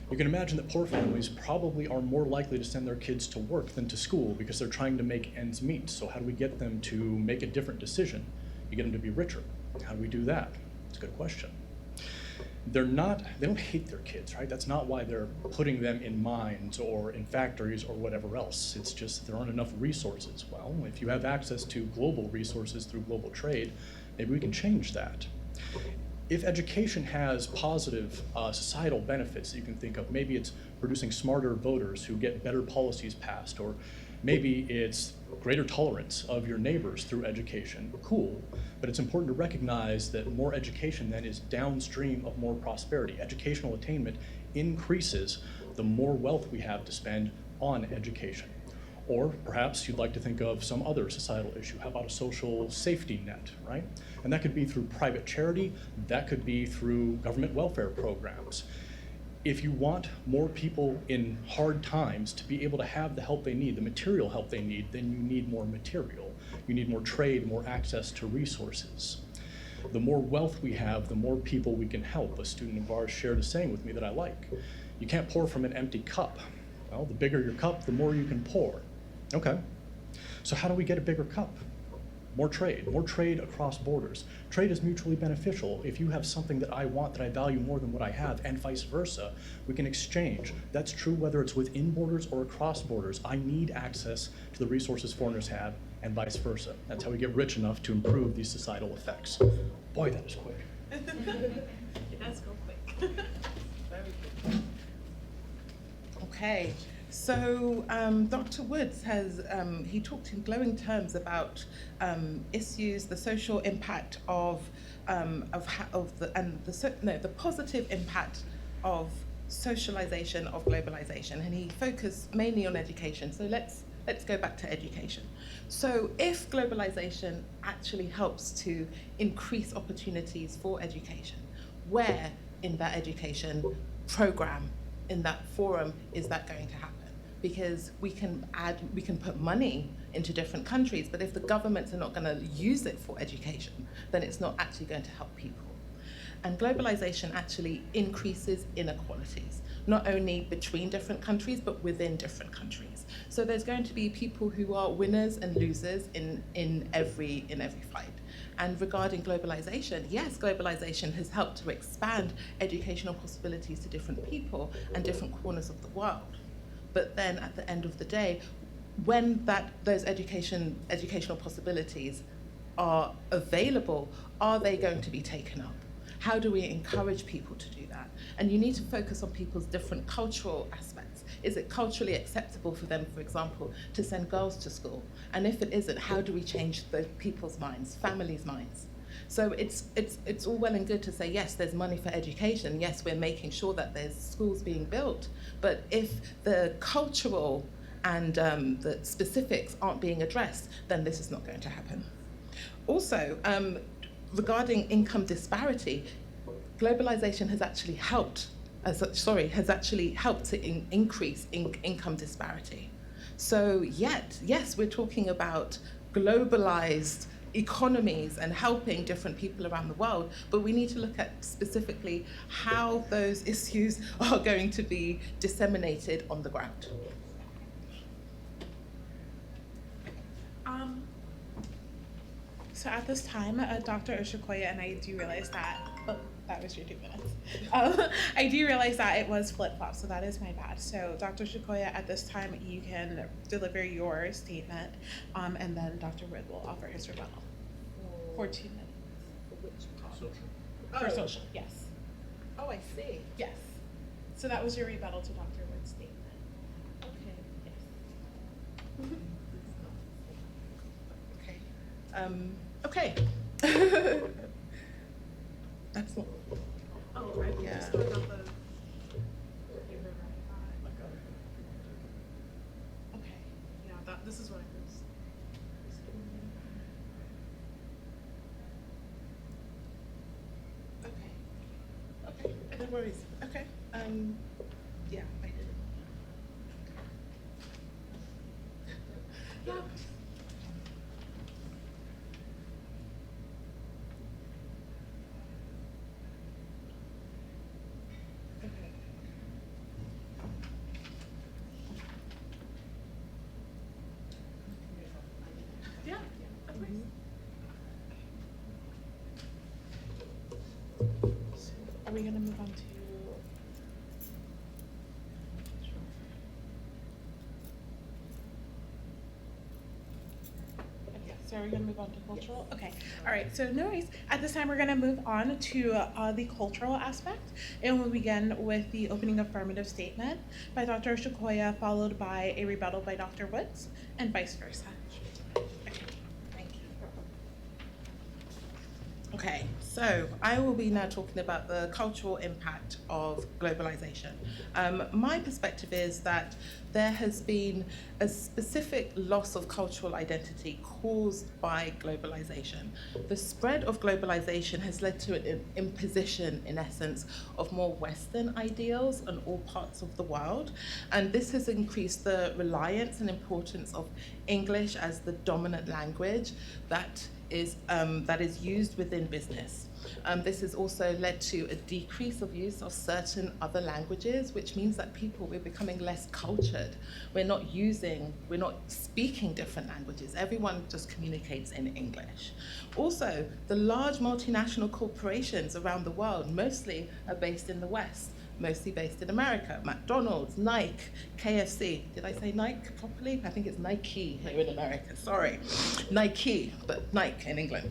You can imagine that poor families probably are more likely to send their kids to work than to school because they're trying to make ends meet. So how do we get them to make a different decision? You get them to be richer. How do we do that? It's a good question. They don't hate their kids, right? That's not why they're putting them in mines or in factories or whatever else. It's just there aren't enough resources. Well, if you have access to global resources through global trade, maybe we can change that. If education has positive societal benefits that you can think of, maybe it's producing smarter voters who get better policies passed, or maybe it's greater tolerance of your neighbors through education, cool. But it's important to recognize that more education then is downstream of more prosperity. Educational attainment increases the more wealth we have to spend on education. Or perhaps you'd like to think of some other societal issue. How about a social safety net, right? And that could be through private charity, that could be through government welfare programs. If you want more people in hard times to be able to have the help they need, the material help they need, then you need more material. You need more trade, more access to resources. The more wealth we have, the more people we can help. A student of ours shared a saying with me that I like. You can't pour from an empty cup. Well, the bigger your cup, the more you can pour. Okay, so how do we get a bigger cup? More trade across borders. Trade is mutually beneficial. If you have something that I want that I value more than what I have, and vice versa, we can exchange. That's true whether it's within borders or across borders. I need access to the resources foreigners have, and vice versa. That's how we get rich enough to improve these societal effects. Boy, that is quick. It does go quick. Very quick. Okay, so Dr. Woods has, he talked in glowing terms about issues, the social impact of the positive impact of socialization of globalization, and he focused mainly on education. So let's go back to education. So if globalization actually helps to increase opportunities for education, where in that education program, in that forum, is that going to happen? Because we can put money into different countries, but if the governments are not going to use it for education, then it's not actually going to help people. And globalization actually increases inequalities, not only between different countries, but within different countries. So there's going to be people who are winners and losers in every fight. And regarding globalization, yes, globalization has helped to expand educational possibilities to different people and different corners of the world. But then at the end of the day, when those educational possibilities are available, are they going to be taken up? How do we encourage people to do that? And you need to focus on people's different cultural aspects. Is it culturally acceptable for them, for example, to send girls to school? And if it isn't, how do we change the people's minds, families' minds? So it's all well and good to say, yes, there's money for education. Yes, we're making sure that there's schools being built. But if the cultural and the specifics aren't being addressed, then this is not going to happen. Also, regarding income disparity, globalization has actually helped to increase income disparity. So yes, we're talking about globalized economies and helping different people around the world, but we need to look at specifically how those issues are going to be disseminated on the ground. So at this time, Dr. Ushikoya and I do realize that, that was your 2 minutes. I do realize that it was flip-flop, so that is my bad. So Dr. Ushikoya, at this time, you can deliver your statement, and then Dr. Wood will offer his rebuttal for 2 minutes. For which part? Social. For social, yes. Oh, I see. Yes. So that was your rebuttal to Dr. Wood's statement. Okay. Okay. That's not. Oh, right. Yeah. So I got the. Okay. Yeah. This is what I was. Okay. Okay. No worries. Okay. Yeah, I did. Yeah. Yeah. Are we gonna move on to? Okay, so are we gonna move on to cultural? Okay, all right, so no worries. At this time, we're gonna move on to the cultural aspect, and we'll begin with the opening affirmative statement by Dr. Ushikoya, followed by a rebuttal by Dr. Woods, and vice versa. Okay, so I will be now talking about the cultural impact of globalization. My perspective is that there has been a specific loss of cultural identity caused by globalization. The spread of globalization has led to an imposition, in essence, of more Western ideals in all parts of the world, and this has increased the reliance and importance of English as the dominant language that is used within business. This has also led to a decrease of use of certain other languages, which means that we're becoming less cultured. We're not speaking different languages. Everyone just communicates in English. Also, the large multinational corporations around the world mostly are based in the West, mostly based in America. McDonald's, Nike, KFC. Did I say Nike properly? I think it's Nike here in America, sorry. Nike, but Nike in England.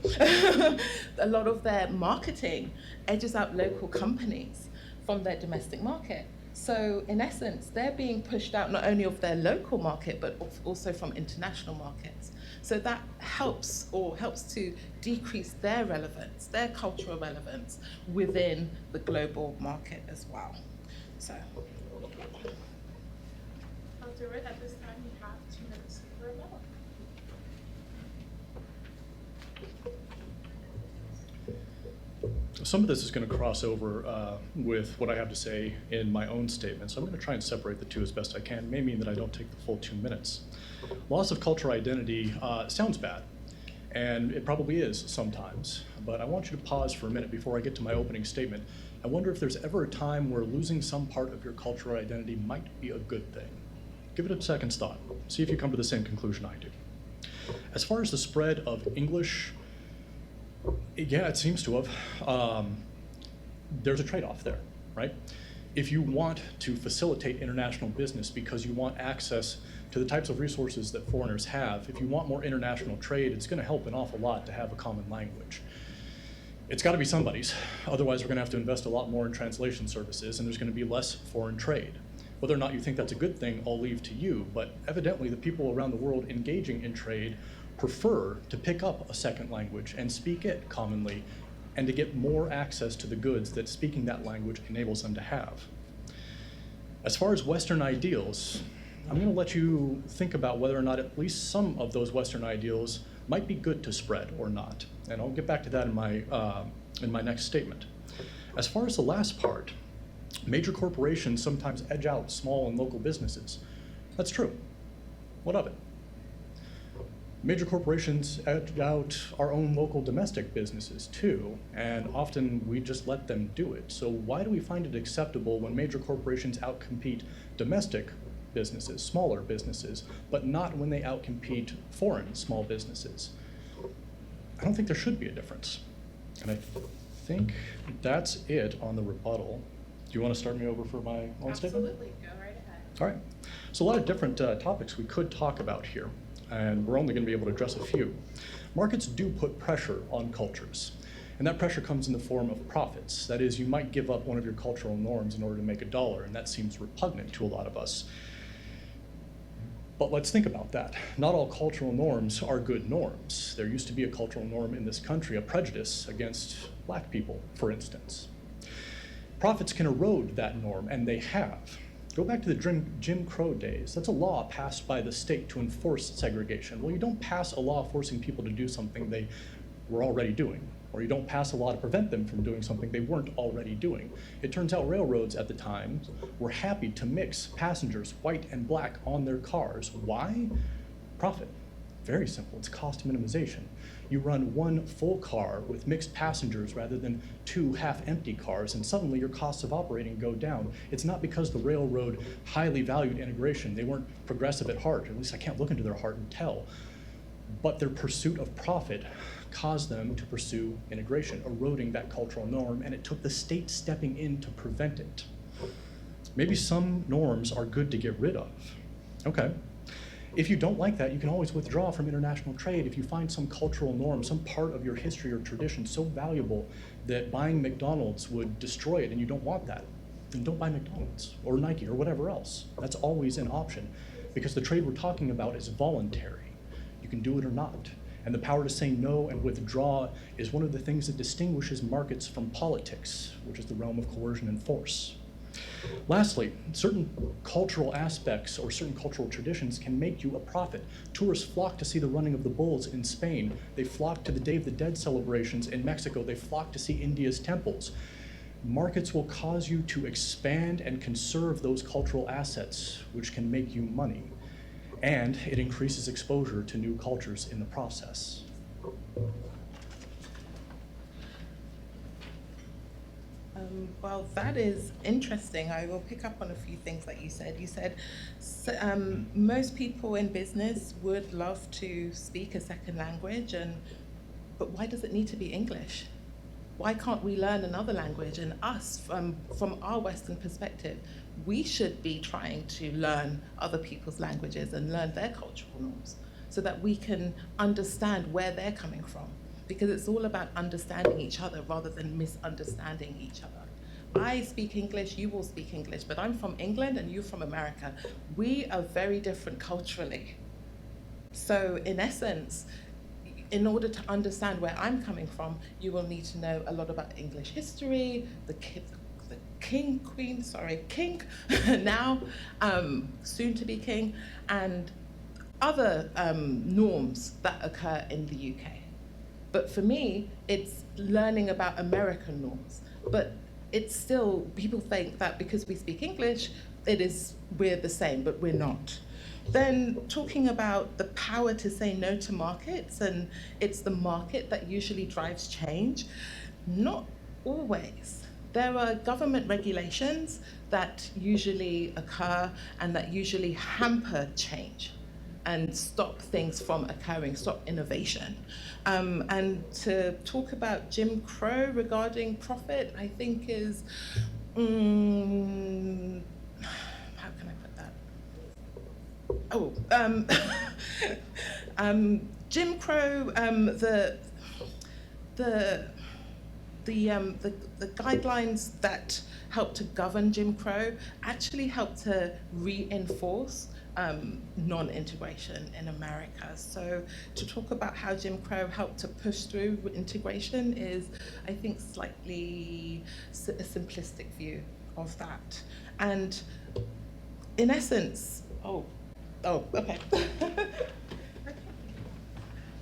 A lot of their marketing edges out local companies from their domestic market. So in essence, they're being pushed out not only of their local market, but also from international markets. So that helps to decrease their relevance, their cultural relevance within the global market as well. So. I'll do it. At this time, you have 2 minutes for a rebuttal. Some of this is going to cross over with what I have to say in my own statement, so I'm going to try and separate the two as best I can. It may mean that I don't take the full 2 minutes. Loss of cultural identity sounds bad, and it probably is sometimes, but I want you to pause for a minute before I get to my opening statement. I wonder if there's ever a time where losing some part of your cultural identity might be a good thing. Give it a second's thought. See if you come to the same conclusion I do. As far as the spread of English, yeah, it seems to have. There's a trade-off there, right? If you want to facilitate international business because you want access to the types of resources that foreigners have, if you want more international trade, it's going to help an awful lot to have a common language. It's got to be somebody's. Otherwise, we're going to have to invest a lot more in translation services, and there's going to be less foreign trade. Whether or not you think that's a good thing, I'll leave to you, but evidently the people around the world engaging in trade prefer to pick up a second language and speak it commonly, and to get more access to the goods that speaking that language enables them to have. As far as Western ideals, I'm going to let you think about whether or not at least some of those Western ideals might be good to spread or not, and I'll get back to that in my next statement. As far as the last part, major corporations sometimes edge out small and local businesses. That's true. What of it? Major corporations edge out our own local domestic businesses too, and often we just let them do it. So why do we find it acceptable when major corporations outcompete domestic businesses, smaller businesses, but not when they outcompete foreign small businesses? I don't think there should be a difference. And I think that's it on the rebuttal. Do you want to start me over for my own statement? Absolutely, go right ahead. All right. So a lot of different topics we could talk about here, and we're only going to be able to address a few. Markets do put pressure on cultures, and that pressure comes in the form of profits. That is, you might give up one of your cultural norms in order to make a dollar, and that seems repugnant to a lot of us. But let's think about that. Not all cultural norms are good norms. There used to be a cultural norm in this country, a prejudice against black people, for instance. Profits can erode that norm, and they have. Go back to the Jim Crow days. That's a law passed by the state to enforce segregation. Well, you don't pass a law forcing people to do something they were already doing, or you don't pass a law to prevent them from doing something they weren't already doing. It turns out railroads at the time were happy to mix passengers, white and black, on their cars. Why? Profit. Very simple. It's cost minimization. You run one full car with mixed passengers rather than 2 half-empty cars, and suddenly your costs of operating go down. It's not because the railroad highly valued integration. They weren't progressive at heart, or at least I can't look into their heart and tell. But their pursuit of profit caused them to pursue integration, eroding that cultural norm, and it took the state stepping in to prevent it. Maybe some norms are good to get rid of. Okay. If you don't like that, you can always withdraw from international trade. If you find some cultural norm, some part of your history or tradition so valuable that buying McDonald's would destroy it and you don't want that, then don't buy McDonald's or Nike or whatever else. That's always an option, because the trade we're talking about is voluntary. You can do it or not. And the power to say no and withdraw is one of the things that distinguishes markets from politics, which is the realm of coercion and force. Lastly, certain cultural aspects or certain cultural traditions can make you a profit. Tourists flock to see the running of the bulls in Spain. They flock to the Day of the Dead celebrations in Mexico. They flock to see India's temples. Markets will cause you to expand and conserve those cultural assets, which can make you money. And it increases exposure to new cultures in the process. Well, that is interesting. I will pick up on a few things that you said. You said most people in business would love to speak a second language, but why does it need to be English? Why can't we learn another language? And us, from our Western perspective, we should be trying to learn other people's languages and learn their cultural norms so that we can understand where they're coming from. Because it's all about understanding each other rather than misunderstanding each other. I speak English, you will speak English, but I'm from England and you're from America. We are very different culturally. So in essence, in order to understand where I'm coming from, you will need to know a lot about English history, king, now, soon to be king, and other norms that occur in the UK. But for me, it's learning about American norms. But it's still, people think that because we speak English, we're the same, but we're not. Then talking about the power to say no to markets, and it's the market that usually drives change. Not always. There are government regulations that usually occur and that usually hamper change and stop things from occurring, stop innovation. And to talk about Jim Crow regarding profit, I think is, how can I put that? Jim Crow, the guidelines that helped to govern Jim Crow actually helped to reinforce non-integration in America. So to talk about how Jim Crow helped to push through integration is, I think, slightly a simplistic view of that. And in essence, okay.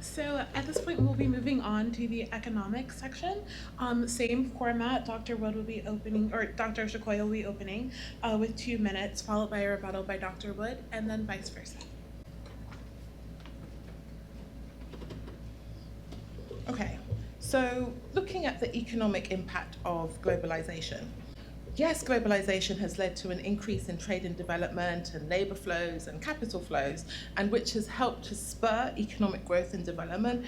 So at this point, we'll be moving on to the economics section. Same format, Dr. Wood will be opening, or Dr. Shakoya will be opening with 2 minutes, followed by a rebuttal by Dr. Wood, and then vice versa. Okay, so looking at the economic impact of globalization. Yes, globalization has led to an increase in trade and development and labor flows and capital flows, and which has helped to spur economic growth and development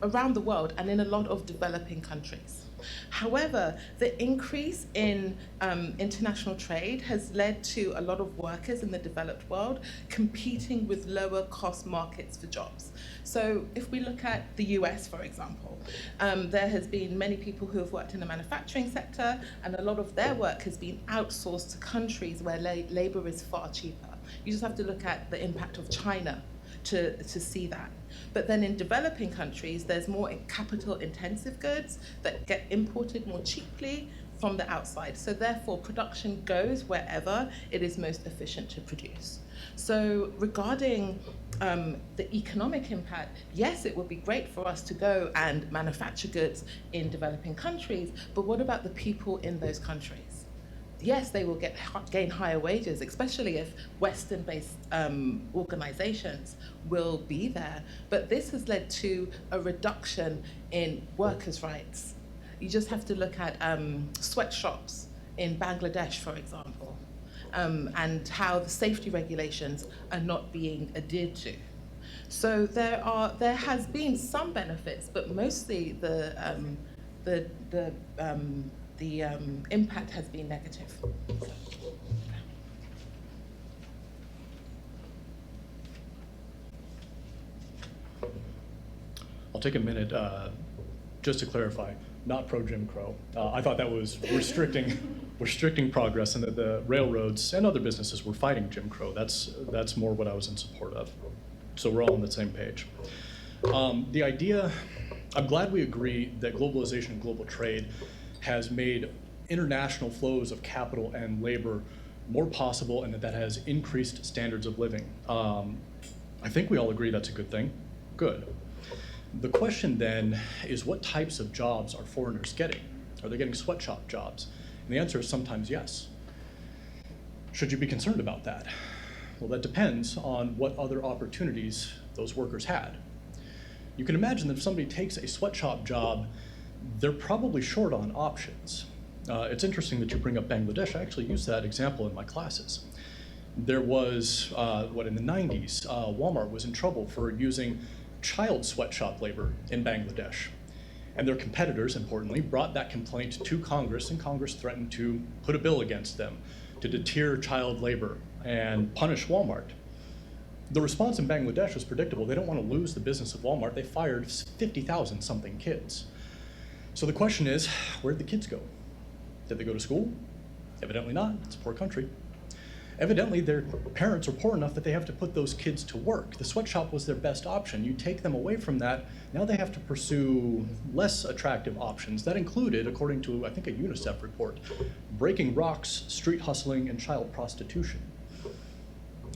around the world and in a lot of developing countries. However, the increase in international trade has led to a lot of workers in the developed world competing with lower cost markets for jobs. So if we look at the US, for example, there has been many people who have worked in the manufacturing sector, and a lot of their work has been outsourced to countries where labor is far cheaper. You just have to look at the impact of China to see that. But then in developing countries, there's more capital-intensive goods that get imported more cheaply from the outside. So therefore, production goes wherever it is most efficient to produce. So regarding the economic impact, yes, it would be great for us to go and manufacture goods in developing countries, but what about the people in those countries? Yes, they will gain higher wages, especially if Western-based organizations will be there. But this has led to a reduction in workers' rights. You just have to look at sweatshops in Bangladesh, for example, and how the safety regulations are not being adhered to. So there has been some benefits, but mostly the impact has been negative. I'll take a minute just to clarify, not pro Jim Crow. I thought that was restricting progress, and that the railroads and other businesses were fighting Jim Crow. That's more what I was in support of. So we're all on the same page. The idea, I'm glad we agree that globalization and global trade has made international flows of capital and labor more possible and that has increased standards of living. I think we all agree that's a good thing. Good. The question then is, what types of jobs are foreigners getting? Are they getting sweatshop jobs? And the answer is sometimes yes. Should you be concerned about that? Well, that depends on what other opportunities those workers had. You can imagine that if somebody takes a sweatshop job, they're probably short on options. It's interesting that you bring up Bangladesh. I actually used that example in my classes. There was, in the 90s, Walmart was in trouble for using child sweatshop labor in Bangladesh. And their competitors, importantly, brought that complaint to Congress, and Congress threatened to put a bill against them to deter child labor and punish Walmart. The response in Bangladesh was predictable. They don't want to lose the business of Walmart. They fired 50,000 something kids. So the question is, where'd the kids go? Did they go to school? Evidently not. It's a poor country. Evidently, their parents are poor enough that they have to put those kids to work. The sweatshop was their best option. You take them away from that, now they have to pursue less attractive options. That included, according to, I think, a UNICEF report, breaking rocks, street hustling, and child prostitution.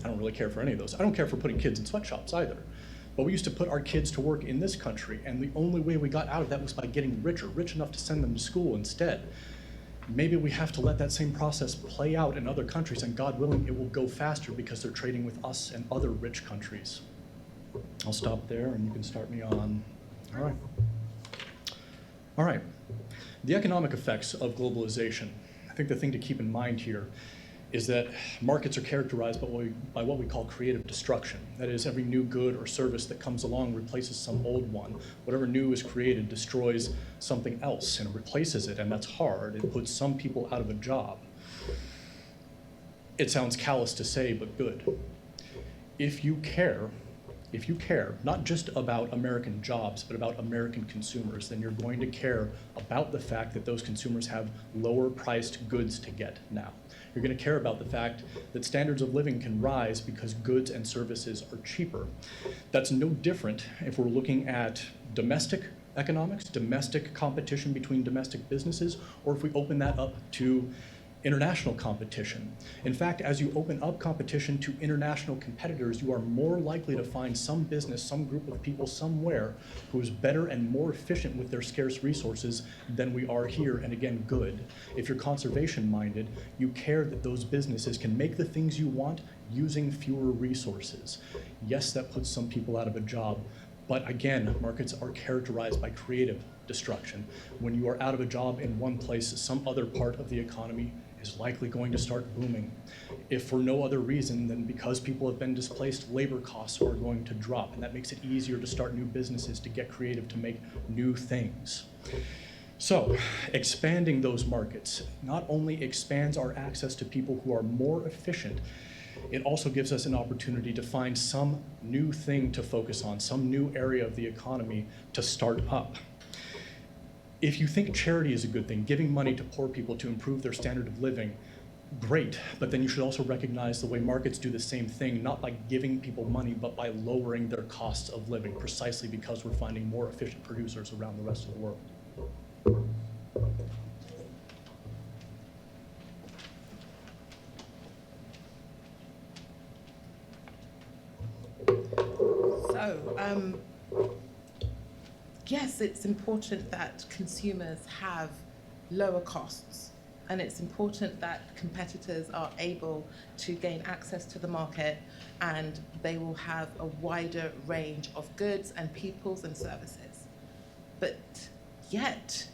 I don't really care for any of those. I don't care for putting kids in sweatshops either. But we used to put our kids to work in this country, and the only way we got out of that was by getting richer, rich enough to send them to school instead. Maybe we have to let that same process play out in other countries, and God willing, it will go faster because they're trading with us and other rich countries. I'll stop there, and you can start me on. All right. All right. The economic effects of globalization. I think the thing to keep in mind here is that markets are characterized by what we call creative destruction. That is, every new good or service that comes along replaces some old one. Whatever new is created destroys something else and replaces it, and that's hard. It puts some people out of a job. It sounds callous to say, but good. If you care, not just about American jobs, but about American consumers, then you're going to care about the fact that those consumers have lower priced goods to get now. You're going to care about the fact that standards of living can rise because goods and services are cheaper. That's no different if we're looking at domestic economics, domestic competition between domestic businesses, or if we open that up to international competition. In fact, as you open up competition to international competitors, you are more likely to find some business, some group of people somewhere who is better and more efficient with their scarce resources than we are here, and again, good. If you're conservation-minded, you care that those businesses can make the things you want using fewer resources. Yes, that puts some people out of a job, but again, markets are characterized by creative destruction. When you are out of a job in one place, some other part of the economy is likely going to start booming. If for no other reason than because people have been displaced, labor costs are going to drop, and that makes it easier to start new businesses, to get creative, to make new things. So, expanding those markets not only expands our access to people who are more efficient, it also gives us an opportunity to find some new thing to focus on, some new area of the economy to start up. If you think charity is a good thing, giving money to poor people to improve their standard of living, great, but then you should also recognize the way markets do the same thing, not by giving people money, but by lowering their costs of living, precisely because we're finding more efficient producers around the rest of the world. So, yes, it's important that consumers have lower costs, and it's important that competitors are able to gain access to the market, and they will have a wider range of goods and peoples and services. But yet,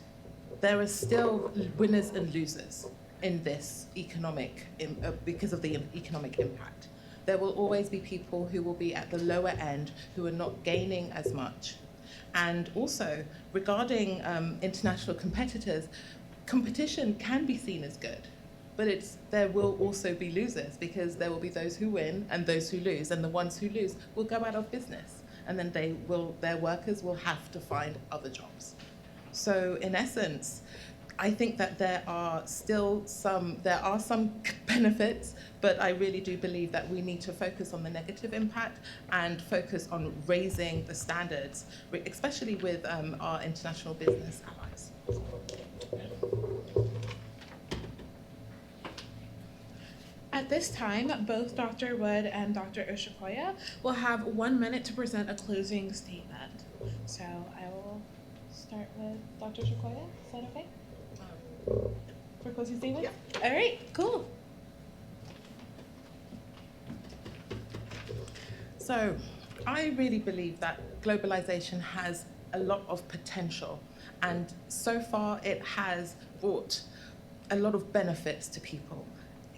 there are still winners and losers in this because of the economic impact. There will always be people who will be at the lower end who are not gaining as much. And also, regarding international competitors, competition can be seen as good, but there will also be losers, because there will be those who win and those who lose, and the ones who lose will go out of business, and then their workers will have to find other jobs. So in essence, I think that there are some benefits, but I really do believe that we need to focus on the negative impact and focus on raising the standards, especially with our international business allies. At this time, both Dr. Wood and Dr. Ushakoya will have 1 minute to present a closing statement. So I will start with Dr. Ushakoya. Is that okay? For closing statement? Yeah. All right, cool. So I really believe that globalization has a lot of potential, and so far it has brought a lot of benefits to people.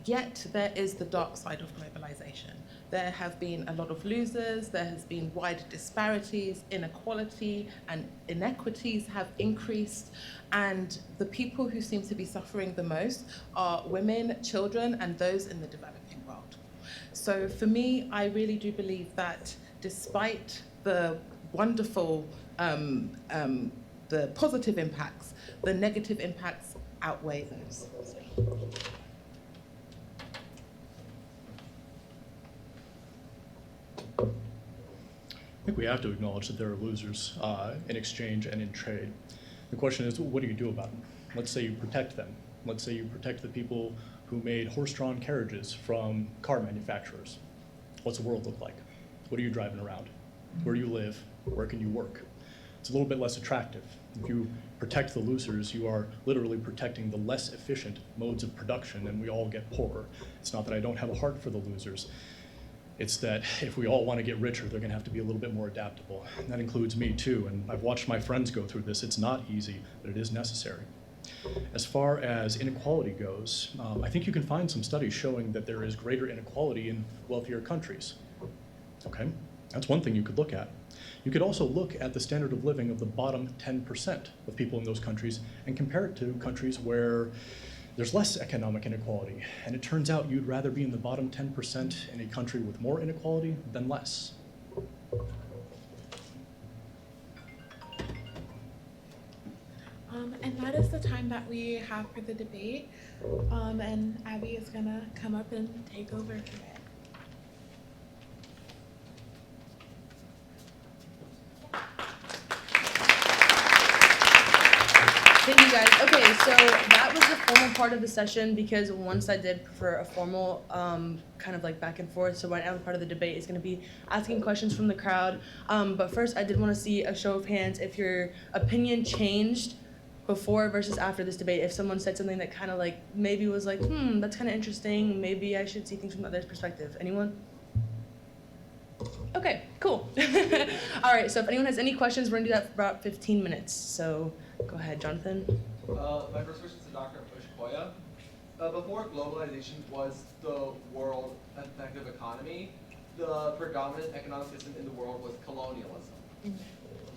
Yet there is the dark side of globalization. There have been a lot of losers, there has been wide disparities, inequality and inequities have increased, and the people who seem to be suffering the most are women, children, and those in the developing world. So for me, I really do believe that despite the wonderful, the positive impacts, the negative impacts outweigh those. I think we have to acknowledge that there are losers in exchange and in trade. The question is, what do you do about them? Let's say you protect them. Let's say you protect the people who made horse-drawn carriages from car manufacturers. What's the world look like? What are you driving around? Where do you live? Where can you work? It's a little bit less attractive. If you protect the losers, you are literally protecting the less efficient modes of production, and we all get poorer. It's not that I don't have a heart for the losers. It's that if we all want to get richer, they're going to have to be a little bit more adaptable. And that includes me too, and I've watched my friends go through this. It's not easy, but it is necessary. As far as inequality goes, I think you can find some studies showing that there is greater inequality in wealthier countries. Okay, that's one thing you could look at. You could also look at the standard of living of the bottom 10% of people in those countries and compare it to countries where there's less economic inequality. And it turns out you'd rather be in the bottom 10% in a country with more inequality than less. And that is the time that we have for the debate. And Abby is gonna come up and take over today. Thank you guys. Okay, so that was the formal part of the session because once I did prefer a formal kind of like back and forth. So right now the part of the debate is going to be asking questions from the crowd. But first I did want to see a show of hands if your opinion changed before versus after this debate. If someone said something that kind of like maybe was like, that's kind of interesting. Maybe I should see things from others' perspective. Anyone? Okay, cool. All right, so if anyone has any questions, we're gonna do that for about 15 minutes. So go ahead, Jonathan. My first question is to Dr. Ushakoya. Before globalization was the world effective economy, the predominant economic system in the world was colonialism.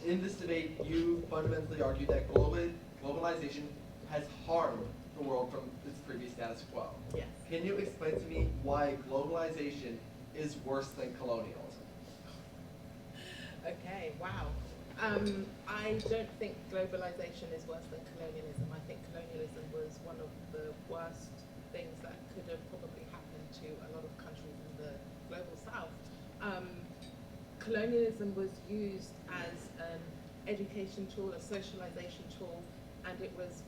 In this debate, you fundamentally argue that globalization has harmed the world from its previous status quo. Yes. Can you explain to me why globalization is worse than colonialism? Okay, wow. I don't think globalization is worse than colonialism. I think colonialism was one of the worst things that could have probably happened to a lot of countries in the global south. Colonialism was used as an education tool, a socialization tool, and it was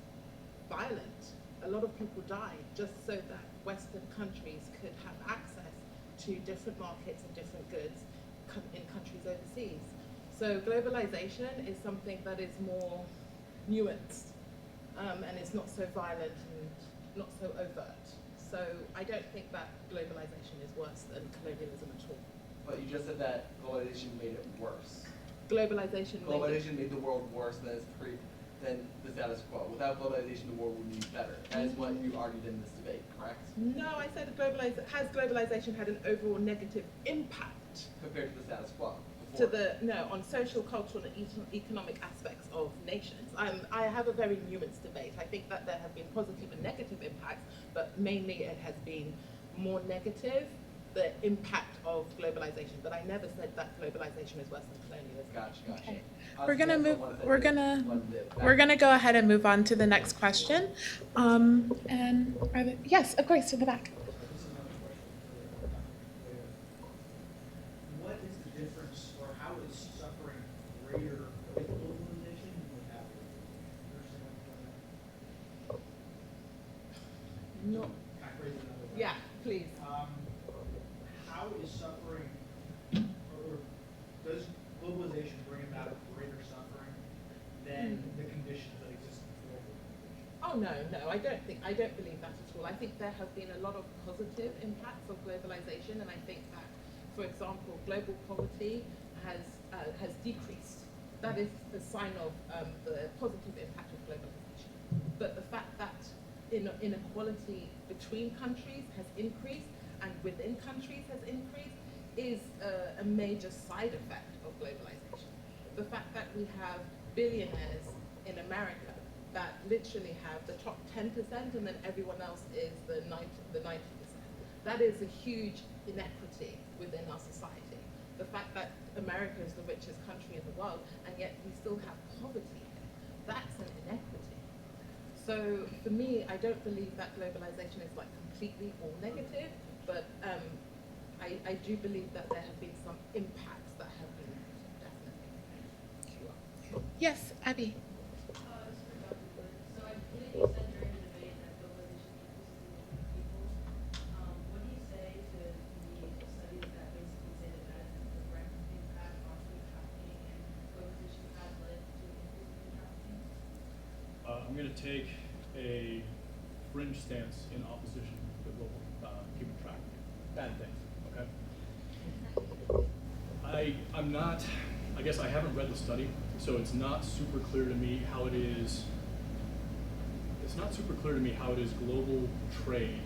violent. A lot of people died just so that Western countries could have access to different markets and different goods in countries overseas. So globalization is something that is more nuanced and is not so violent and not so overt. So I don't think that globalization is worse than colonialism at all. But you just said that globalization made it worse. Globalization made the world worse than the status quo. Without globalization, the world would be better. That is what you argued in this debate, correct? No, I said has globalization had an overall negative impact? Compared to the status quo. On social, cultural, and economic aspects of nations. I have a very nuanced debate. I think that there have been positive and negative impacts, but mainly it has been more negative the impact of globalization, but I never said that globalization is worse than colonialism. Gotcha. Okay. We're gonna go ahead and move on to the next question. And are there, yes, of course, to the back. What is the difference, or how is suffering greater with globalization than without it? No. Can I phrase it another way? Yeah, please. How is suffering, or does globalization bring about greater suffering than the conditions that exist before globalization? Oh no, I don't believe that at all. I think there have been a lot of positive impacts of globalization, and I think that, for example, global poverty has decreased. That is a sign of the positive impact of globalization. But the fact that inequality between countries has increased and within countries has increased is a major side effect of globalization. The fact that we have billionaires in America that literally have the top 10% and then everyone else is the 90%. That is a huge inequity within our society. The fact that America is the richest country in the world and yet we still have poverty, that's an inequity. So for me, I don't believe that globalization is like completely all negative, but I do believe that there have been some impacts that have been definitely. Yes, Abby. So I believe you said during the debate that globalization increases the number of people. What do you say to the studies that basically say that that is a direct impact on human trafficking and globalization has led to an increase in human trafficking? I'm going to take a fringe stance in opposition to global human trafficking. Bad things, okay? I'm not, I guess I haven't read the study, so it's not super clear to me how it is, global trade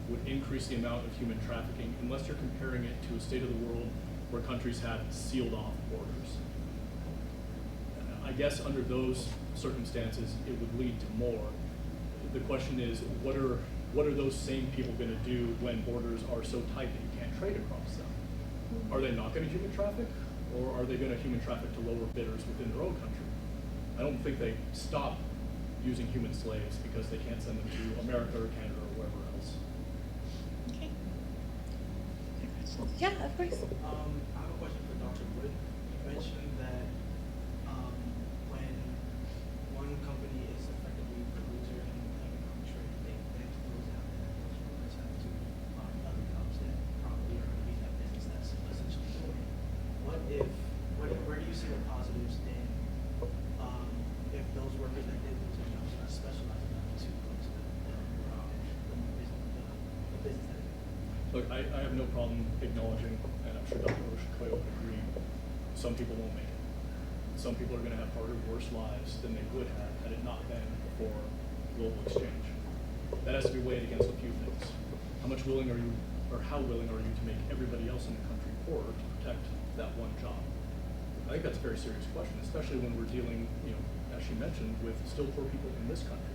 would increase the amount of human trafficking unless you're comparing it to a state of the world where countries have sealed off borders. I guess under those circumstances, it would lead to more. The question is, what are those same people going to do when borders are so tight that you can't trade across them? Are they not going to human traffic, or are they going to human traffic to lower bidders within their own country? I don't think they stop using human slaves because they can't send them to America or Canada or wherever else. Okay. Yeah, of course. I have a question for Dr. Wood. You mentioned that when one company is effectively the loser in like a country, they have to close down, and those workers have to find other jobs that probably are going to be that business that's essentially going. Where do you see the positives in if those workers that did lose their jobs are not specialized enough to go to the business that they do? Look, I have no problem acknowledging, and I'm sure Dr. Oshikoya would agree, some people won't make it. Some people are going to have harder, worse lives than they would have had it not been for global exchange. That has to be weighed against a few things. How willing are you to make everybody else in the country poorer to protect that one job? I think that's a very serious question, especially when we're dealing, as she mentioned, with still poor people in this country.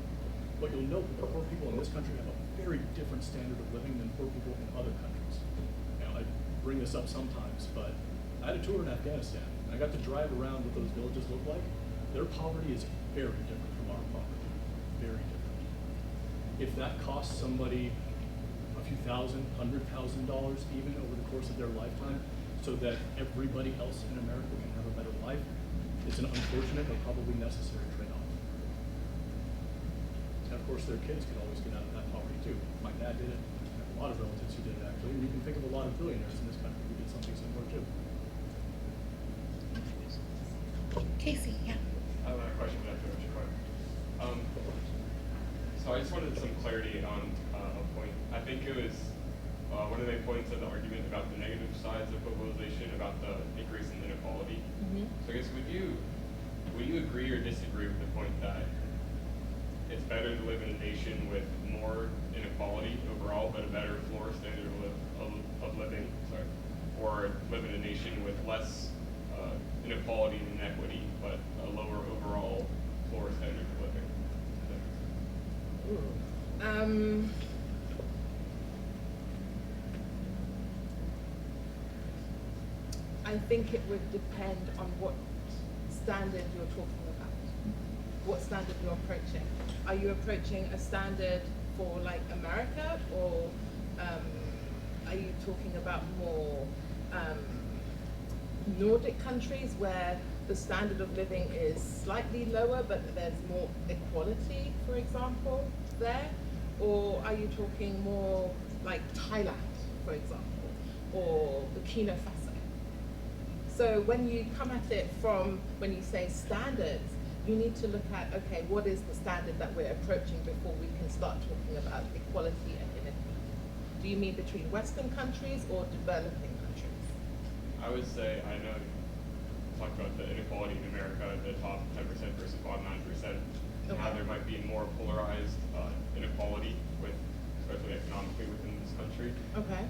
But you'll note that the poor people in this country have a very different standard of living than poor people in other countries. I bring this up sometimes, but I had a tour in Afghanistan. I got to drive around what those villages look like. Their poverty is very different from our poverty, very different. If that costs somebody a few thousand, $100,000 even over the course of their lifetime, so that everybody else in America can have a better life, it's an unfortunate but probably necessary trade-off. And of course, their kids can always get out of that poverty too. My dad did it. I have a lot of relatives who did it actually. And you can think of a lot of billionaires in this country who did something similar too. Casey, yeah. I have a question for Dr. Oshikoya. So I just wanted some clarity on a point. I think it was one of the main points of the argument about the negative sides of globalization, about the increase in inequality. So I guess would you agree or disagree with the point that it's better to live in a nation with more inequality overall, but a better floor standard of living, or live in a nation with less inequality and inequity, but a lower overall floor standard of living? I think it would depend on what standard you're talking about. What standard you're approaching. Are you approaching a standard for like America, or are you talking about more Nordic countries where the standard of living is slightly lower but there's more equality, for example, there? Or are you talking more like Thailand, for example, or Burkina Faso? So when you come at it from, when you say standards, you need to look at, okay, what is the standard that we're approaching before we can start talking about equality and inequality? Do you mean between Western countries or developing countries? I would say, I know you talked about the inequality in America, the top 10% versus bottom 9%. Okay. How there might be more polarized inequality, especially economically within this country. Okay.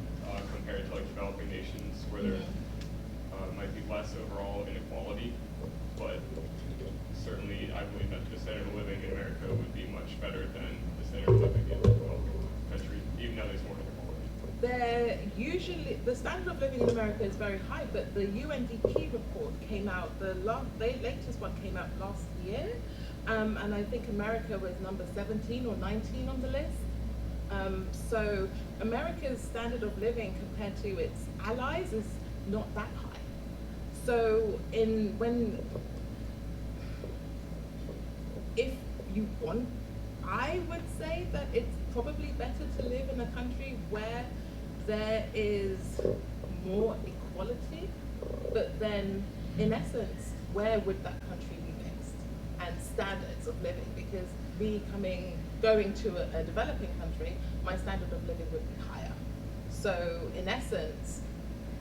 Compared to like developing nations where there might be less overall inequality, but certainly I believe that the standard of living in America would be much better than the standard of living in developing countries, even though there's more inequality. The standard of living in America is very high, but the UNDP report came out, the latest one came out last year, and I think America was number 17 or 19 on the list. So America's standard of living compared to its allies is not that high. So if you want, I would say that it's probably better to live in a country where there is more equality, but then in essence, where would that country be based? And standards of living, because going to a developing country, my standard of living would be higher. So in essence,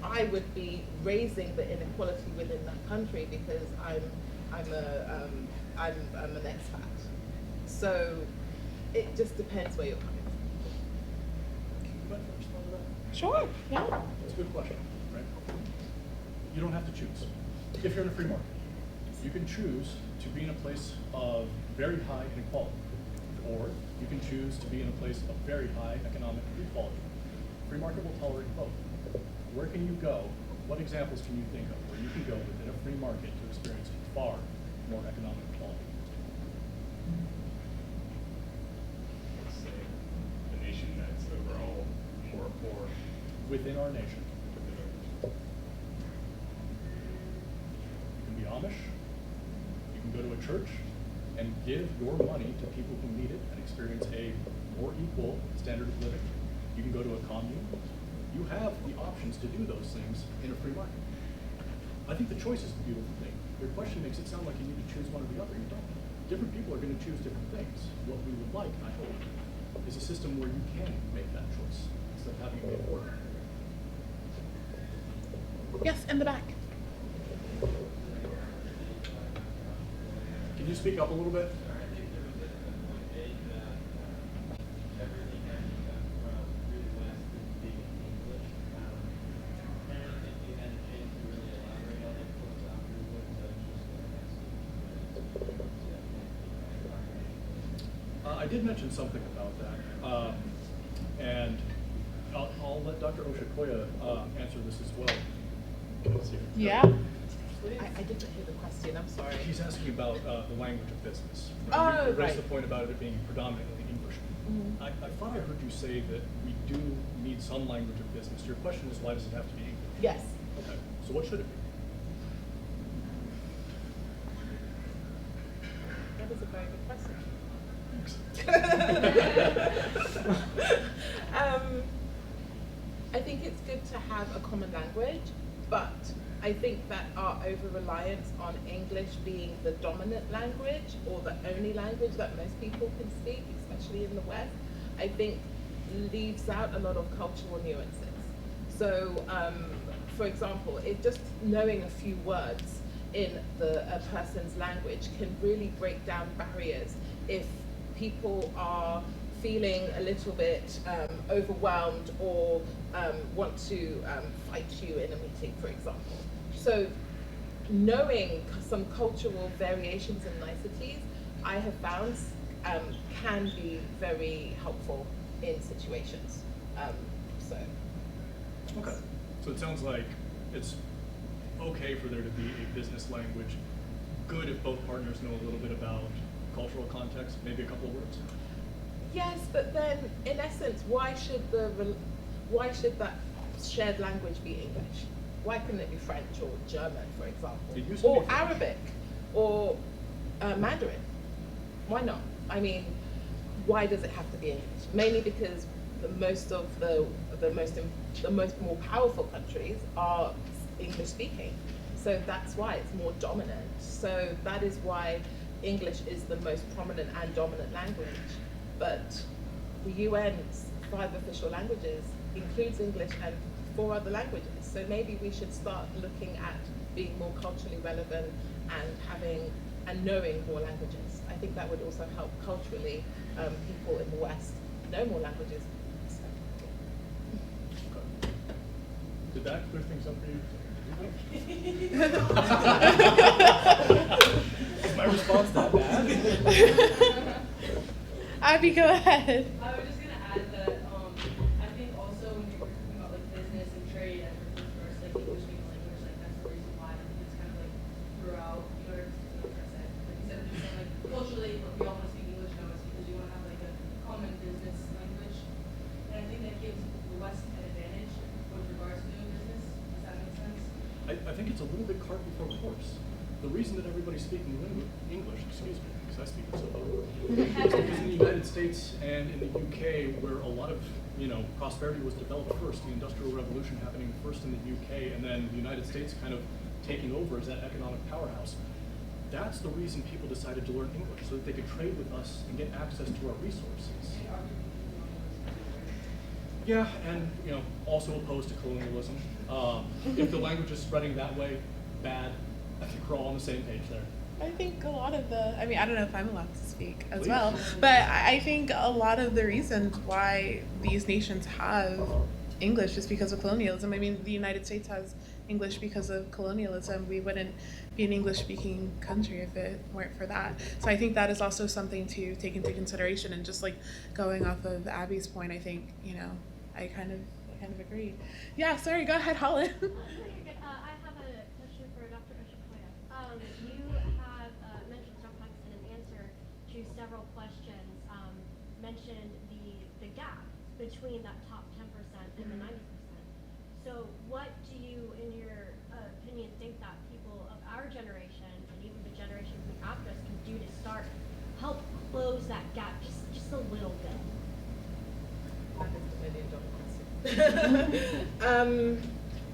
I would be raising the inequality within that country because I'm an expat. So it just depends where you're coming from. Sure, yeah. It's a good question, right? You don't have to choose. If you're in a free market, you can choose to be in a place of very high inequality, or you can choose to be in a place of very high economic equality. Free market will tolerate both. Where can you go? What examples can you think of where you can go within a free market to experience far more economic equality? Let's say a nation that's overall more poor. Within our nation. You can be Amish. You can go to a church and give your money to people who need it and experience a more equal standard of living. You can go to a commune. You have the options to do those things in a free market. I think the choice is the beautiful thing. Your question makes it sound like you need to choose one or the other. You don't. Different people are going to choose different things. What we would like, I hope, is a system where you can make that choice instead of having it be forced. Yes, in the back. Can you speak up a little bit? I did mention something about that, and I'll let Dr. Oshikoya answer this as well. Yeah. I didn't hear the question, I'm sorry. He's asking about the language of business. Oh, You raised right. the point about it being predominantly English. Mhm. I thought I heard you say that we do need some language of business. Your question is, why does it have to be English? Yes. Okay, so what should it be? That is a very good question. I think it's good to have a common language, but I think that our over-reliance on English being the dominant language or the only language that most people can speak, especially in the West, I think leaves out a lot of cultural nuances. So, for example, just knowing a few words in a person's language can really break down barriers if people are feeling a little bit overwhelmed or want to fight you in a meeting, for example. So knowing some cultural variations and niceties, I have found can be very helpful in situations. Okay, so it sounds like it's okay for there to be a business language. Good if both partners know a little bit about cultural context, maybe a couple of words. Yes, but then in essence, why should that shared language be English? Why couldn't it be French or German, for example, It used to or be French. Arabic, or Mandarin? Why not? I mean, why does it have to be English? Mainly because the most more powerful countries are English speaking, so that's why it's more dominant. So that is why English is the most prominent and dominant language. But the UN's 5 official languages includes English and 4 other languages. So maybe we should start looking at being more culturally relevant and knowing more languages. I think that would also help culturally people in the West know more languages. So, Did that clear things up for you? Is my response that bad? Abby, go ahead. I was just gonna add that I think also when you're talking about like business and trade as first, like English being a language, like that's the reason why I think it's kind of like throughout, you know, like I said, like instead of just saying like culturally we all want to speak English now, it's because you want to have like a common business language. And I think that gives the West an advantage with regards to doing business. Does that make sense? I think it's a little bit cart before the horse. The reason that everybody's speaking English, excuse me, because I speak it so well, is because in the United States and in the UK, where a lot of prosperity was developed first, the Industrial Revolution happening first in the UK, and then the United States kind of taking over as that economic powerhouse. That's the reason people decided to learn English, so that they could trade with us and get access to our resources. Yeah, and also opposed to colonialism. If the language is spreading that way, bad. I think we're all on the same page there. I think a lot of I don't know if I'm allowed to speak as Please. well, but I think a lot of the reasons why these nations have English is because of colonialism. I mean, the United States has English because of colonialism. We wouldn't be an English-speaking country if it weren't for that. So I think that is also something to take into consideration. And just like going off of Abby's point, I think, I kind of agree. Yeah, sorry, go ahead, Holland. I have a question for Dr. Oshakoya. You have mentioned sometimes in an answer to several questions, mentioned the gap between that top 10% and the 90%. So what do you, in your opinion, think that people of our generation and even the generation after us can do to start help close that gap just a little bit?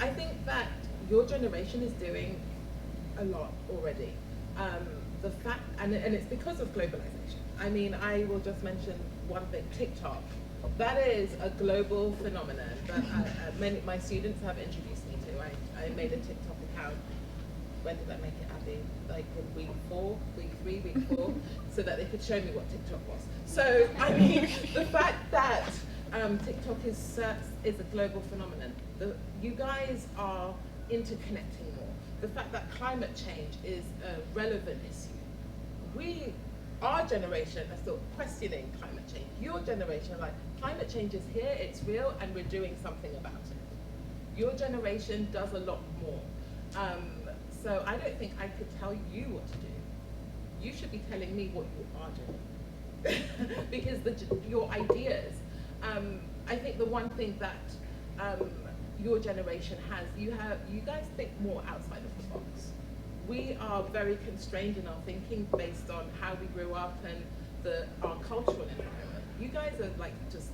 I think that your generation is doing a lot already. The fact, and it's because of globalization. I mean, I will just mention one thing, TikTok. That is a global phenomenon that many my students have introduced me to. I made a TikTok account. When did I make it, Abby? Like in week 3, week 4, so that they could show me what TikTok was. So, I mean, the fact that TikTok is a global phenomenon. You guys are interconnecting more. The fact that climate change is a relevant issue. Our generation are still questioning climate change. Your generation are like, climate change is here, it's real, and we're doing something about it. Your generation does a lot more. So I don't think I could tell you what to do. You should be telling me what you are doing. Because your ideas, I think the one thing that your generation has, you guys think more outside of the box. We are very constrained in our thinking based on how we grew up and our cultural environment. You guys are like just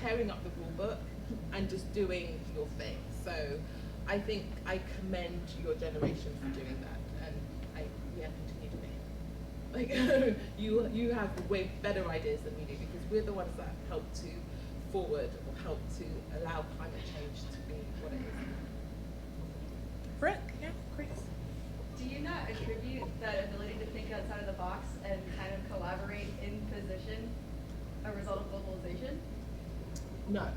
tearing up the rule book and just doing your thing. So I think I commend your generation for doing that, and continue to be. Like you have way better ideas than we do, because we're the ones that help to forward or help to allow climate change to be what it is. Brooke, yeah, Chris. Do you not attribute that ability to think outside of the box and kind of collaborate in position a result of globalization? No,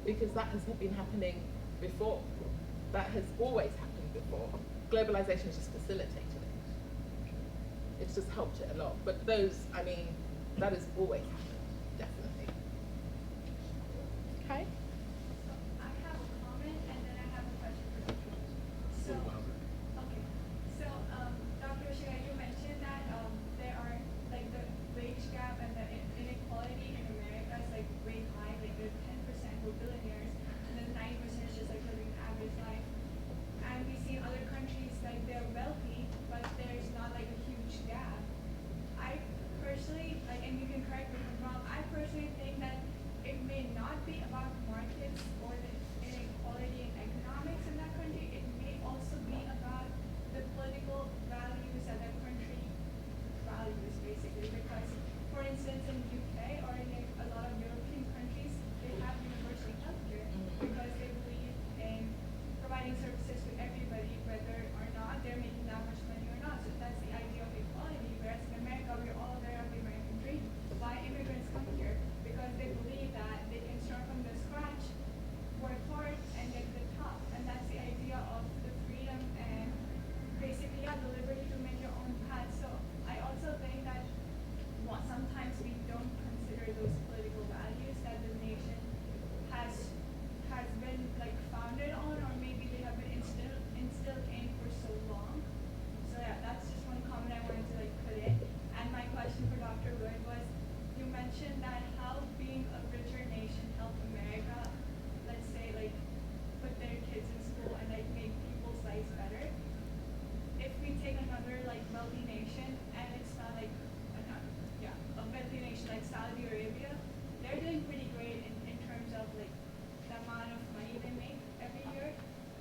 because that has been happening before. That has always happened before. Globalization has just facilitated it. It's just helped it a lot. But that has always happened, definitely. Okay. I have a comment and then I have a question for you. So, those political values that the nation has been like founded on, or maybe they have been instilled in for so long. So yeah, that's just one comment I wanted to like put in. And my question for Dr. Wood was, you mentioned that how being a richer nation helped America, let's say, like put their kids in school and like make people's lives better. If we take another like wealthy nation, and it's not like a wealthy nation like Saudi Arabia, they're doing pretty great in terms of like the amount of money they make every year.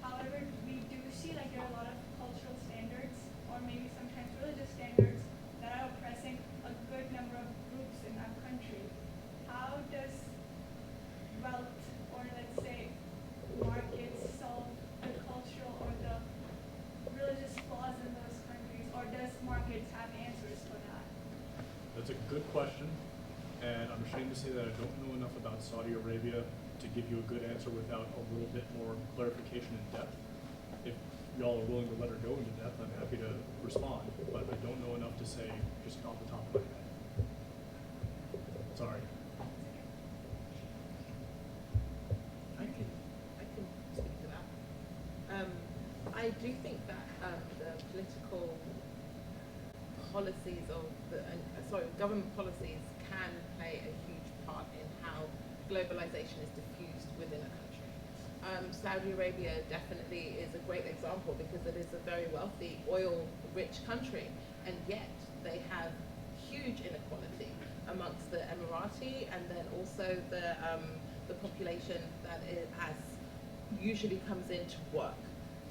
However, we do see like there are a lot of cultural standards, or maybe sometimes religious standards, that are oppressing a good number of groups in our country. How does wealth, or let's say markets, solve the cultural or the religious flaws in those countries, or does markets have answers for that? That's a good question, and I'm ashamed to say that I don't know enough about Saudi Arabia to give you a good answer without a little bit more clarification in depth. If y'all are willing to let her go into depth, I'm happy to respond, but I don't know enough to say just off the top of my head. Sorry. I can speak to that. I do think that the political policies of government policies can play a huge part in how globalization is diffused within a country. Saudi Arabia definitely is a great example because it is a very wealthy, oil-rich country, and yet they have huge inequality amongst the Emirati and then also the population that usually comes in to work.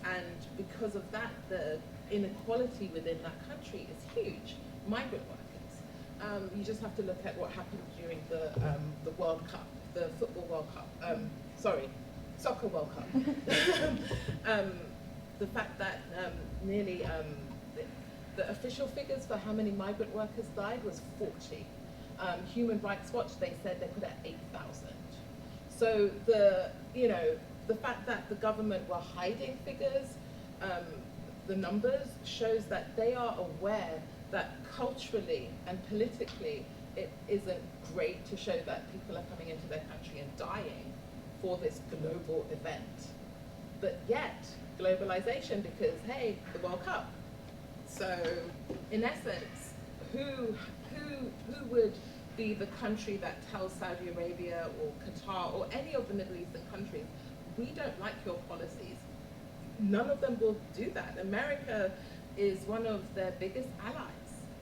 And because of that, the inequality within that country is huge. Migrant workers. You just have to look at what happened during the World Cup, the football World Cup. Soccer World Cup. The fact that nearly the official figures for how many migrant workers died was 40. Human Rights Watch, they said they put at 8,000. So the fact that the government were hiding figures, the numbers, shows that they are aware that culturally and politically it isn't great to show that people are coming into their country and dying for this global event. But yet, globalization, because hey, the World Cup. So in essence, who would be the country that tells Saudi Arabia or Qatar or any of the Middle Eastern countries, we don't like your policies? None of them will do that. America is one of their biggest allies.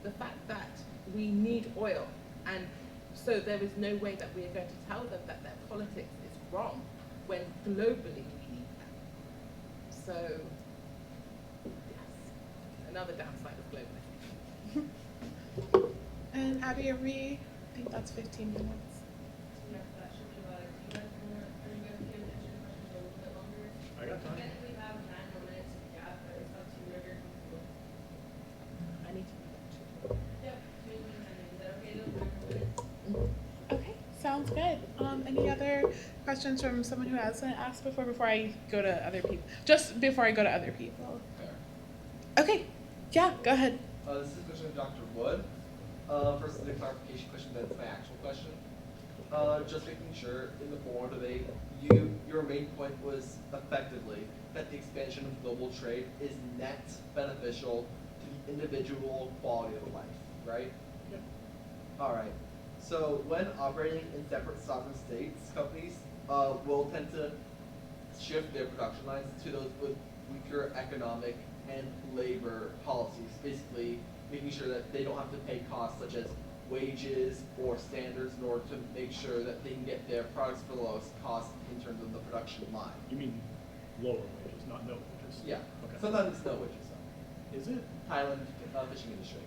The fact that we need oil, and so there is no way that we are going to tell them that their politics is wrong when globally we need them. So, yes, another downside of globalization. And Abby, I think that's 15 minutes. Yeah, that should be about it. Do you guys are you guys paying attention to questions a little bit longer? I got time. I think we have 9 more minutes to gap, but it's up to you whatever you're comfortable. I need to. Yep, 2 minutes. Is that okay though? 9 more minutes? Okay, sounds good. Any other questions from someone who hasn't asked before I go to other people? Just before I go to other people. Okay, yeah, go ahead. This is a question of Dr. Wood. First is a clarification question, then it's my actual question. Just making sure in the forum debate, your main point was effectively that the expansion of global trade is net beneficial to the individual quality of life, right? Yep. All right. So when operating in separate sovereign states, companies will tend to shift their production lines to those with weaker economic and labor policies, basically making sure that they don't have to pay costs such as wages or standards in order to make sure that they can get their products for the lowest cost in terms of the production line. You mean lower wages, not no wages? Yeah. Okay. Sometimes it's no wages though. Is it? Thailand fishing industry.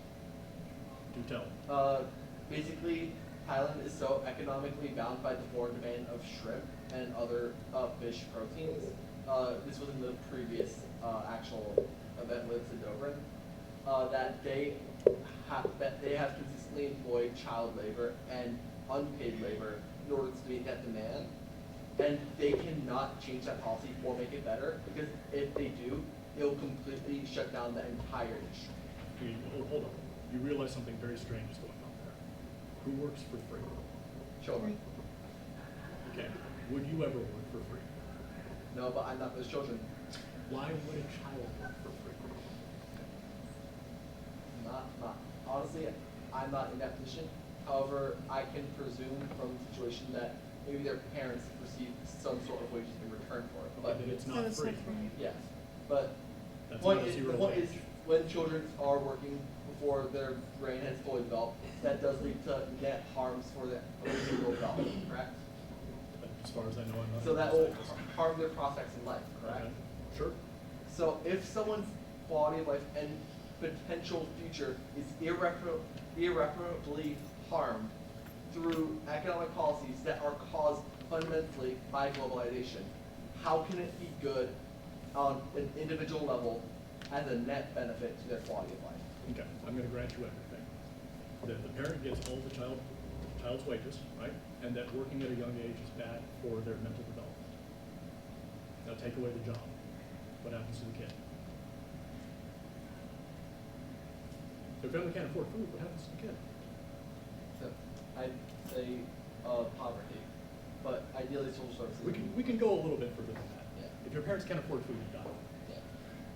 Do tell. Basically, Thailand is so economically bound by the foreign demand of shrimp and other fish proteins. This was in the previous actual event with Dobrin. That they have consistently employed child labor and unpaid labor in order to meet that demand, and they cannot change that policy or make it better, because if they do, it'll completely shut down the entire industry. Hold on. You realize something very strange is going on there. Who works for free? Children. Okay. Would you ever work for free? No, but I'm not those children. Why would a child work for free? Not. Honestly, I'm not in that position. However, I can presume from the situation that maybe their parents receive some sort of wages in return for it. But Then it's not free. yes. But That's point not a is, zero the point is wage. when children are working before their brain has fully developed, that does lead to net harms for the individual development, correct? As far as I know, I'm not. So that will harm their prospects in life, correct? Okay. Sure. So if someone's quality of life and potential future is irreparably harmed through economic policies that are caused fundamentally by globalization, how can it be good on an individual level as a net benefit to their quality of life? Okay, I'm going to grant you everything. That the parent gets all the child's wages, right? And that working at a young age is bad for their mental development. Now take away the job. What happens to the kid? If the family can't afford food, what happens to the kid? So I'd say poverty, but ideally social services. We can go a little bit further than that. Yeah. If your parents can't afford food, you die. Yeah.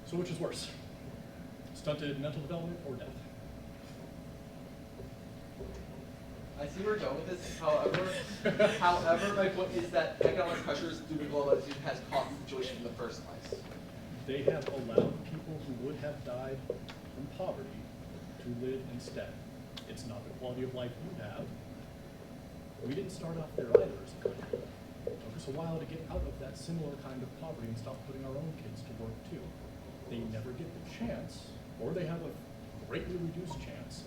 So which is worse? Stunted mental development or death? I see where you're going with this. However, my point is that economic pressures due to globalization has caused the situation in the first place. They have allowed people who would have died from poverty to live instead. It's not the quality of life you have. We didn't start off there either as a country. It took us a while to get out of that similar kind of poverty and stop putting our own kids to work too. They never get the chance, or they have a greatly reduced chance,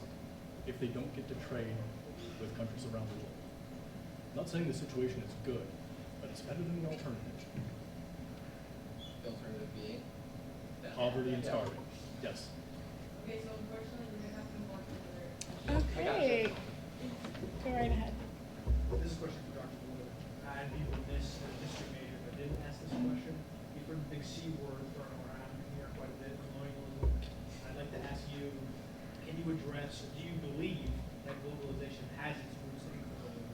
if they don't get to trade with countries around the world. I'm not saying the situation is good, but it's better than the alternative. The alternative being? Poverty and starving. Yes. Okay, so unfortunately, we're gonna have to move on to another. Okay. Go right ahead. This is a question for Dr. Blue. I'd be remiss as a history major if I didn't ask this question. You've heard the big C word thrown around here quite a bit, colonialism. I'd like to ask you, can you address, do you believe that globalization has its roots in colonialism?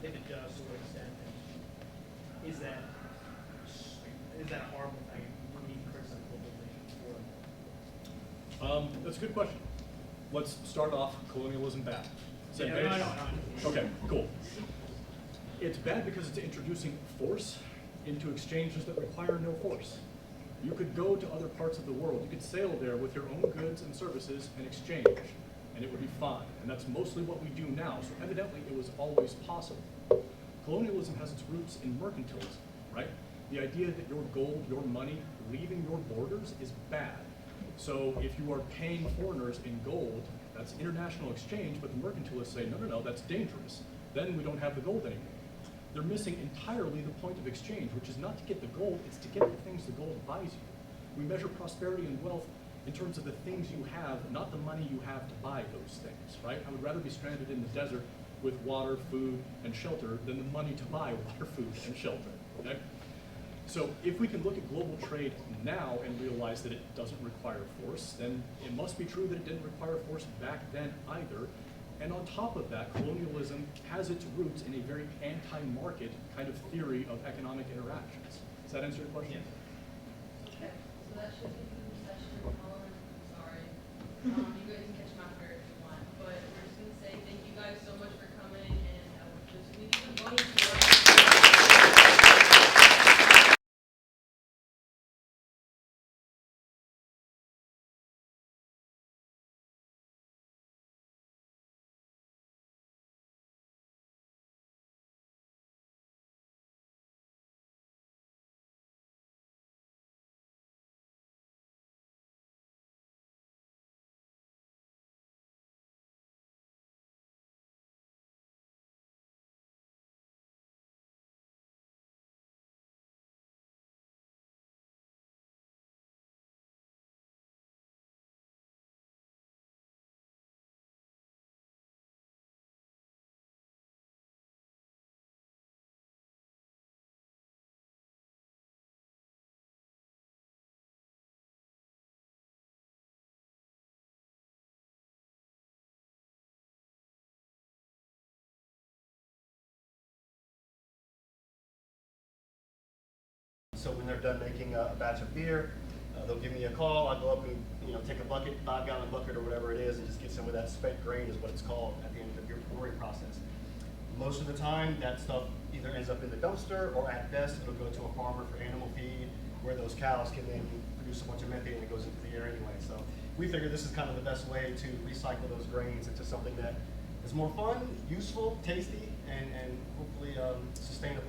If it does, to what extent? And is that a horrible thing? Do we need to criticize globalization for it? That's a good question. Let's start off colonialism bad. Same Yeah, page? no. Okay, cool. It's bad because it's introducing force into exchanges that require no force. You could go to other parts of the world. You could sail there with your own goods and services and exchange, and it would be fine. And that's mostly what we do now. So evidently it was always possible. Colonialism has its roots in mercantilism, right? The idea that your gold, your money, leaving your borders is bad. So if you are paying foreigners in gold, that's international exchange, but the mercantilists say, no, that's dangerous. Then we don't have the gold anymore. They're missing entirely the point of exchange, which is not to get the gold, it's to get the things the gold buys you. We measure prosperity and wealth in terms of the things you have, not the money you have to buy those things, right? I would rather be stranded in the desert with water, food, and shelter than the money to buy water, food, and shelter, okay? So if we can look at global trade now and realize that it doesn't require force, then it must be true that it didn't require force back then either. And on top of that, colonialism has its roots in a very anti-market kind of theory of economic interactions. Does that answer your question? Okay, so that should be the session. Sorry. You guys can catch my after if you want, but we're just gonna say thank you guys so much for coming, and we need some money. they're done making a batch of beer, they'll give me a call. I'll go up and take a bucket, 5-gallon bucket or whatever it is, and just get some of that spent grain is what it's called at the end of your brewing process. Most of the time, that stuff either ends up in the dumpster, or at best, it'll go to a farmer for animal feed, where those cows can then produce a bunch of methane that goes into the air anyway. So we figure this is kind of the best way to recycle those grains into something that is more fun, useful, tasty, and hopefully sustainable.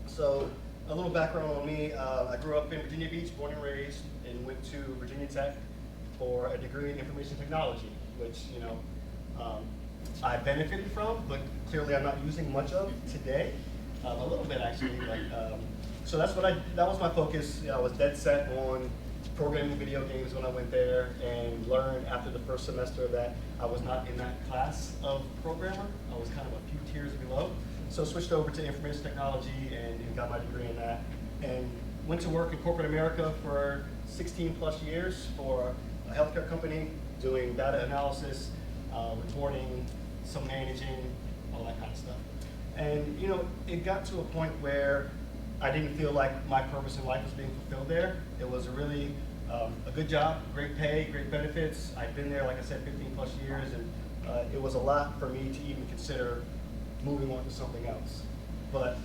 So a little background on me. I grew up in Virginia Beach, born and raised, and went to Virginia Tech for a degree in information technology, which I benefited from, but clearly I'm not using much of today. A little bit actually. So that was my focus. I was dead set on programming video games when I went there, and learned after the first semester that I was not in that class of programmer. I was kind of a few tiers below. So switched over to information technology and got my degree in that, and went to work in corporate America for 16 plus years for a healthcare company, doing data analysis, reporting, some managing, all that kind of stuff. And it got to a point where I didn't feel like my purpose in life was being fulfilled there. It was really a good job, great pay, great benefits. I'd been there, like I said, 15 plus years, and it was a lot for me to even consider moving on to something else. But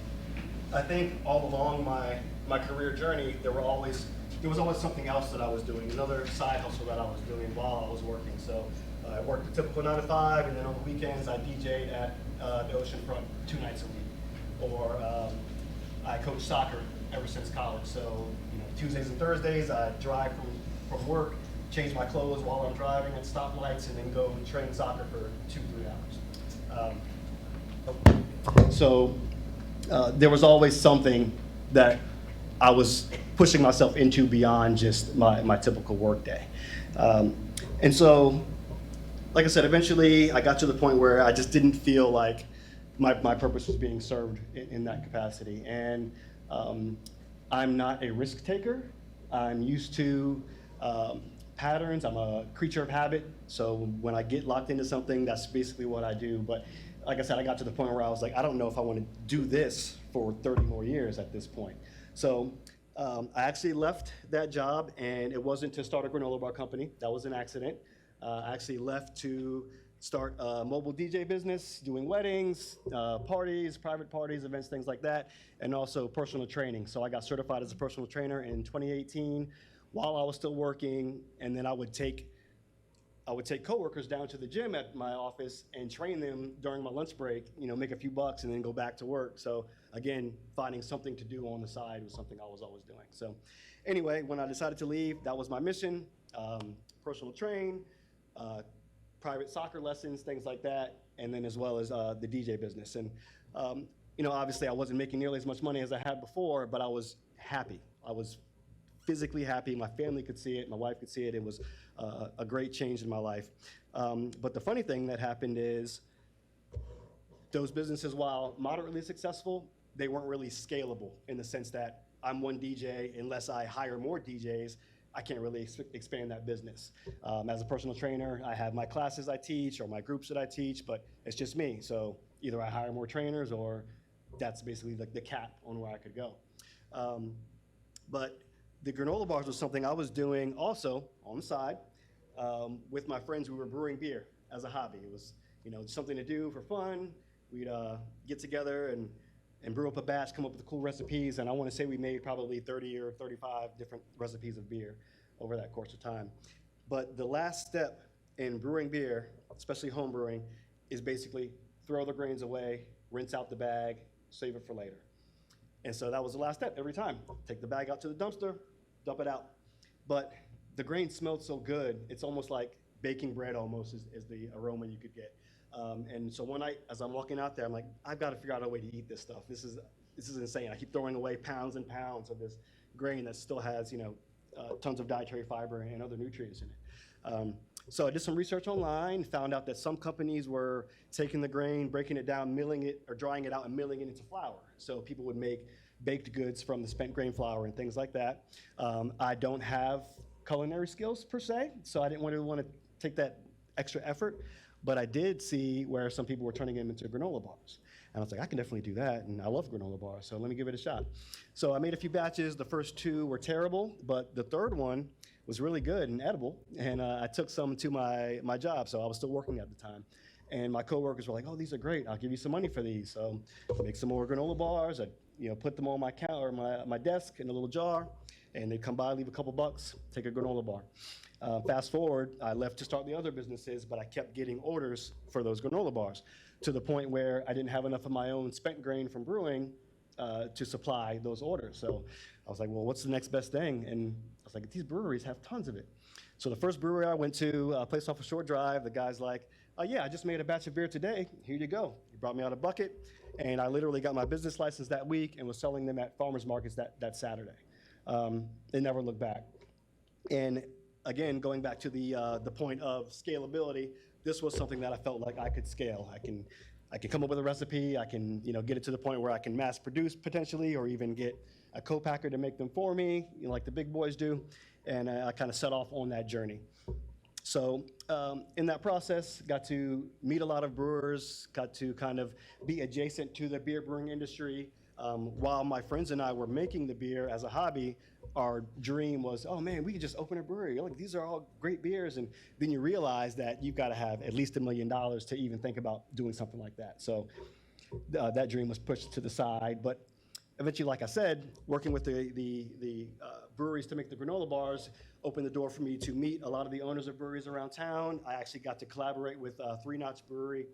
I think all along my career journey, there was always something else that I was doing, another side hustle that I was doing while I was working. So I worked a typical 9 to 5, and then on the weekends I DJ'd at the oceanfront 2 nights a week. Or I coached soccer ever since college. So Tuesdays and Thursdays I drive from work, change my clothes while I'm driving at stoplights, and then go train soccer for 2-3 hours. So there was always something that I was pushing myself into beyond just my typical work day. And so, like I said, eventually I got to the point where I just didn't feel like my purpose was being served in that capacity. And I'm not a risk taker. I'm used to patterns. I'm a creature of habit. So when I get locked into something, that's basically what I do. But like I said, I got to the point where I was like, I don't know if I want to do this for 30 more years at this point. So I actually left that job, and it wasn't to start a granola bar company. That was an accident. I actually left to start a mobile DJ business, doing weddings, parties, private parties, events, things like that, and also personal training. So I got certified as a personal trainer in 2018 while I was still working, and then I would take coworkers down to the gym at my office and train them during my lunch break, make a few bucks and then go back to work. So again, finding something to do on the side was something I was always doing. So anyway, when I decided to leave, that was my mission, personal train, private soccer lessons, things like that, and then as well as the DJ business. And obviously I wasn't making nearly as much money as I had before, but I was happy. I was physically happy. My family could see it. My wife could see it. It was a great change in my life. But the funny thing that happened is those businesses, while moderately successful, they weren't really scalable in the sense that I'm one DJ. Unless I hire more DJs, I can't really expand that business. As a personal trainer, I have my classes I teach or my groups that I teach, but it's just me. So either I hire more trainers, or that's basically the cap on where I could go. But the granola bars was something I was doing also on the side with my friends. We were brewing beer as a hobby. It was something to do for fun. We'd get together and brew up a batch, come up with cool recipes, and I want to say we made probably 30 or 35 different recipes of beer over that course of time. But the last step in brewing beer, especially home brewing, is basically throw the grains away, rinse out the bag, save it for later. And so that was the last step every time. Take the bag out to the dumpster, dump it out. But the grain smelled so good, it's almost like baking bread almost is the aroma you could get. And so one night, as I'm walking out there, I'm like, I've got to figure out a way to eat this stuff. This is insane. I keep throwing away pounds and pounds of this grain that still has, tons of dietary fiber and other nutrients in it. So I did some research online, found out that some companies were taking the grain, breaking it down, milling it, or drying it out and milling it into flour. So people would make baked goods from the spent grain flour and things like that. I don't have culinary skills per se, so I didn't want to take that extra effort. but I did see where some people were turning them into granola bars. And I was like, I can definitely do that, and I love granola bars, so let me give it a shot. So I made a few batches. The first 2 were terrible, but the third one was really good and edible, and I took some to my job, so I was still working at the time. And my coworkers were like, "Oh, these are great. I'll give you some money for these." So I make some more granola bars. I put them on my counter, my desk in a little jar, and they'd come by, leave a couple bucks, take a granola bar. Fast forward, I left to start the other businesses, but I kept getting orders for those granola bars to the point where I didn't have enough of my own spent grain from brewing to supply those orders. So I was like, well, what's the next best thing? And I was like, these breweries have tons of it. So the first brewery I went to, a place off a short drive, the guy's like, yeah, I just made a batch of beer today. Here you go. He brought me out a bucket, and I literally got my business license that week and was selling them at farmers markets that Saturday. They never looked back. And again, going back to the point of scalability, this was something that I felt like I could scale. I can come up with a recipe. I can get it to the point where I can mass produce potentially, or even get a co-packer to make them for me, like the big boys do. And I kind of set off on that journey. So in that process, got to meet a lot of brewers, got to kind of be adjacent to the beer brewing industry. While my friends and I were making the beer as a hobby, our dream was, oh man, we could just open a brewery. Like, these are all great beers. And then you realize that you've got to have at least $1 million to even think about doing something like that. So that dream was pushed to the side. But eventually, like I said, working with the breweries to make the granola bars opened the door for me to meet a lot of the owners of breweries around town. I actually got to collaborate with Three Notch Brewery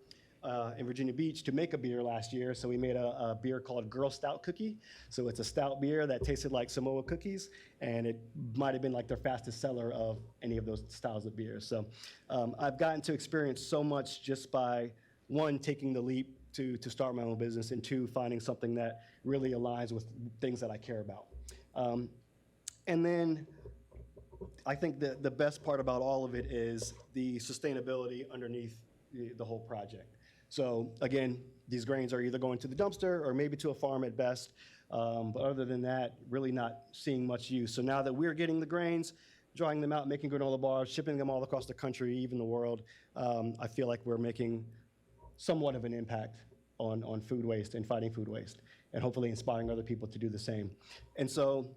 in Virginia Beach to make a beer last year. So we made a beer called Girl Stout Cookie. So it's a stout beer that tasted like Samoa cookies, and it might have been like their fastest seller of any of those styles of beers. So I've gotten to experience so much just by, one, taking the leap to start my own business, and 2, finding something that really aligns with things that I care about. And then I think the best part about all of it is the sustainability underneath the whole project. So again, these grains are either going to the dumpster or maybe to a farm at best. But other than that, really not seeing much use. So now that we're getting the grains, drying them out, making granola bars, shipping them all across the country, even the world, I feel like we're making somewhat of an impact on food waste and fighting food waste, and hopefully inspiring other people to do the same. And so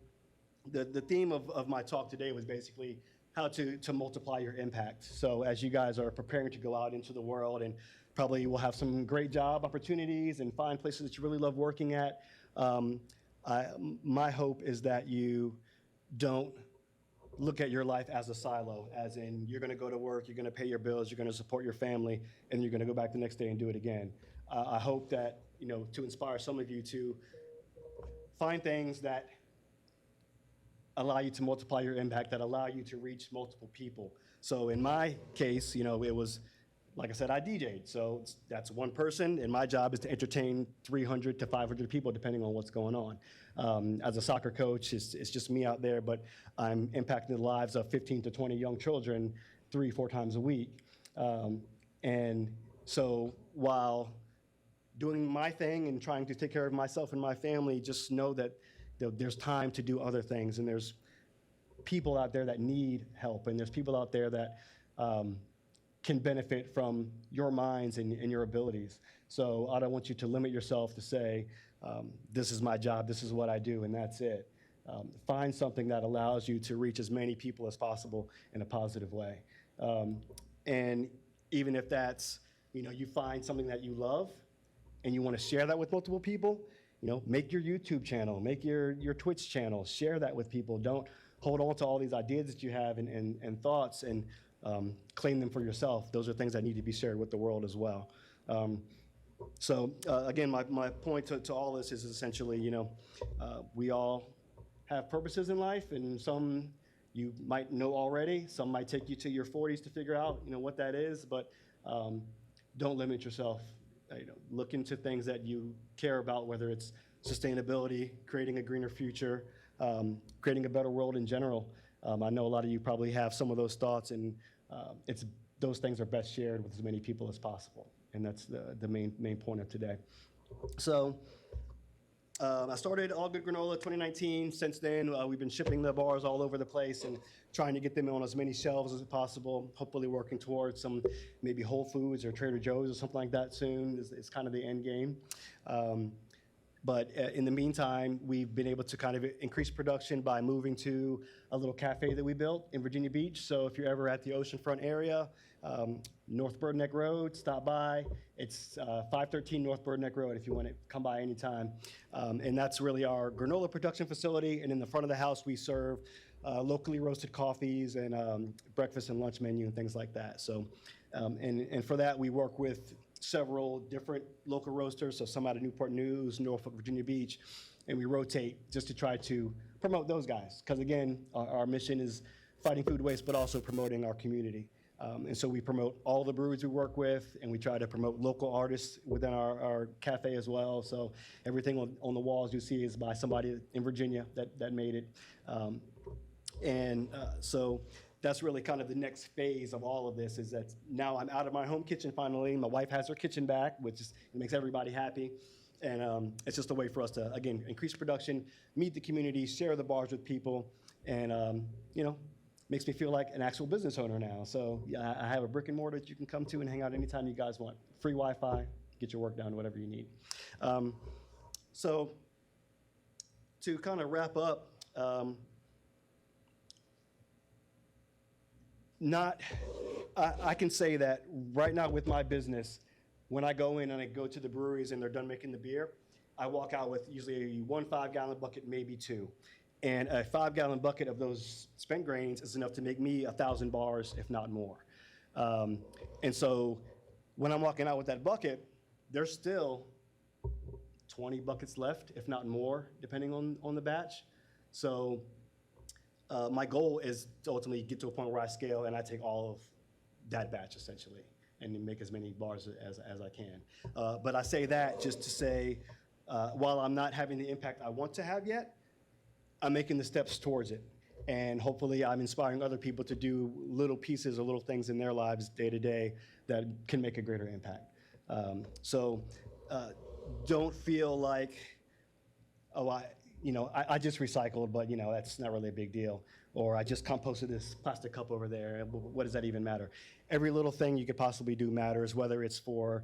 the theme of my talk today was basically how to multiply your impact. So as you guys are preparing to go out into the world, and probably will have some great job opportunities and find places that you really love working at, my hope is that you don't look at your life as a silo, as in you're going to go to work, you're going to pay your bills, you're going to support your family, and you're going to go back the next day and do it again. I hope that, to inspire some of you to find things that allow you to multiply your impact, that allow you to reach multiple people. So in my case, it was, like I said, I DJ'd. So that's one person, and my job is to entertain 300 to 500 people, depending on what's going on. As a soccer coach, it's just me out there, but I'm impacting the lives of 15 to 20 young children 3-4 times a week. And so while doing my thing and trying to take care of myself and my family, just know that there's time to do other things, and there's people out there that need help, and there's people out there that can benefit from your minds and your abilities. So I don't want you to limit yourself to say, this is my job, this is what I do, and that's it. Find something that allows you to reach as many people as possible in a positive way. And even if that's, you find something that you love and you want to share that with multiple people, make your YouTube channel, make your Twitch channel, share that with people. Don't hold on to all these ideas that you have and thoughts and claim them for yourself. Those are things that need to be shared with the world as well. So again, my point to all this is essentially, we all have purposes in life, and some you might know already. Some might take you to your 40s to figure out, what that is, but don't limit yourself. Look into things that you care about, whether it's sustainability, creating a greener future, creating a better world in general. I know a lot of you probably have some of those thoughts, and those things are best shared with as many people as possible, and that's the main point of today. So I started All Good Granola 2019. Since then, we've been shipping the bars all over the place and trying to get them on as many shelves as possible, hopefully working towards some maybe Whole Foods or Trader Joe's or something like that soon is kind of the end game. But in the meantime, we've been able to kind of increase production by moving to a little cafe that we built in Virginia Beach. So if you're ever at the oceanfront area, North Bird Neck Road, stop by. It's 513 North Bird Neck Road if you want to come by anytime. And that's really our granola production facility. And in the front of the house, we serve locally roasted coffees and breakfast and lunch menu and things like that. So, and for that, we work with several different local roasters, so some out of Newport News, Norfolk, Virginia Beach, and we rotate just to try to promote those guys. Because again, our mission is fighting food waste, but also promoting our community. And so we promote all the breweries we work with, and we try to promote local artists within our cafe as well. So everything on the walls you see is by somebody in Virginia that made it. So that's really kind of the next phase of all of this, is that now I'm out of my home kitchen finally. My wife has her kitchen back, which is, it makes everybody happy. And it's just a way for us to, again, increase production, meet the community, share the bars with people, and, you know, makes me feel like an actual business owner now. So yeah, I have a brick and mortar that you can come to and hang out anytime you guys want. Free Wi-Fi, get your work done, whatever you need. So to kind of wrap up, I can say that right now with my business, when I go in and I go to the breweries and they're done making the beer, I walk out with usually 1 5-gallon bucket, maybe 2. And a 5-gallon bucket of those spent grains is enough to make me 1,000 bars, if not more. And so when I'm walking out with that bucket, there's still 20 buckets left, if not more, depending on the batch. So my goal is to ultimately get to a point where I scale and I take all of that batch essentially and make as many bars as I can. But I say that just to say, while I'm not having the impact I want to have yet, I'm making the steps towards it. And hopefully I'm inspiring other people to do little pieces or little things in their lives day to day that can make a greater impact. So don't feel like, oh, I just recycled, but that's not really a big deal. Or I just composted this plastic cup over there. What does that even matter? Every little thing you could possibly do matters, whether it's for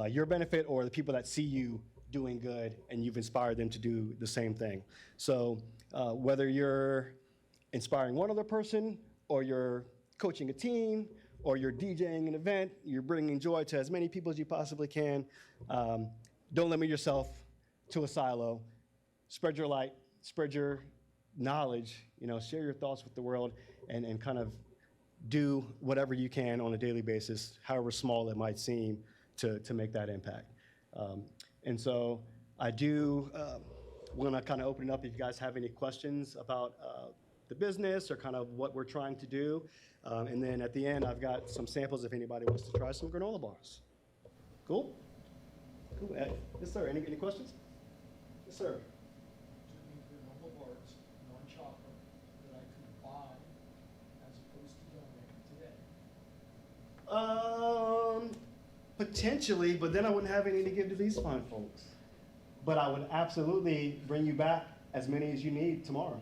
your benefit or the people that see you doing good and you've inspired them to do the same thing. So whether you're inspiring one other person or you're coaching a team or you're DJing an event, you're bringing joy to as many people as you possibly can, don't limit yourself to a silo. Spread your light, spread your knowledge, share your thoughts with the world, and kind of do whatever you can on a daily basis, however small it might seem, to make that impact. And so I do want to kind of open it up if you guys have any questions about the business or kind of what we're trying to do. And then at the end, I've got some samples if anybody wants to try some granola bars. Cool? Cool. Yes, sir. Any questions? Yes, sir. Granola bars, non-chocolate, that I could buy as opposed to donate today? Potentially, but then I wouldn't have any to give to these fine folks. But I would absolutely bring you back as many as you need tomorrow.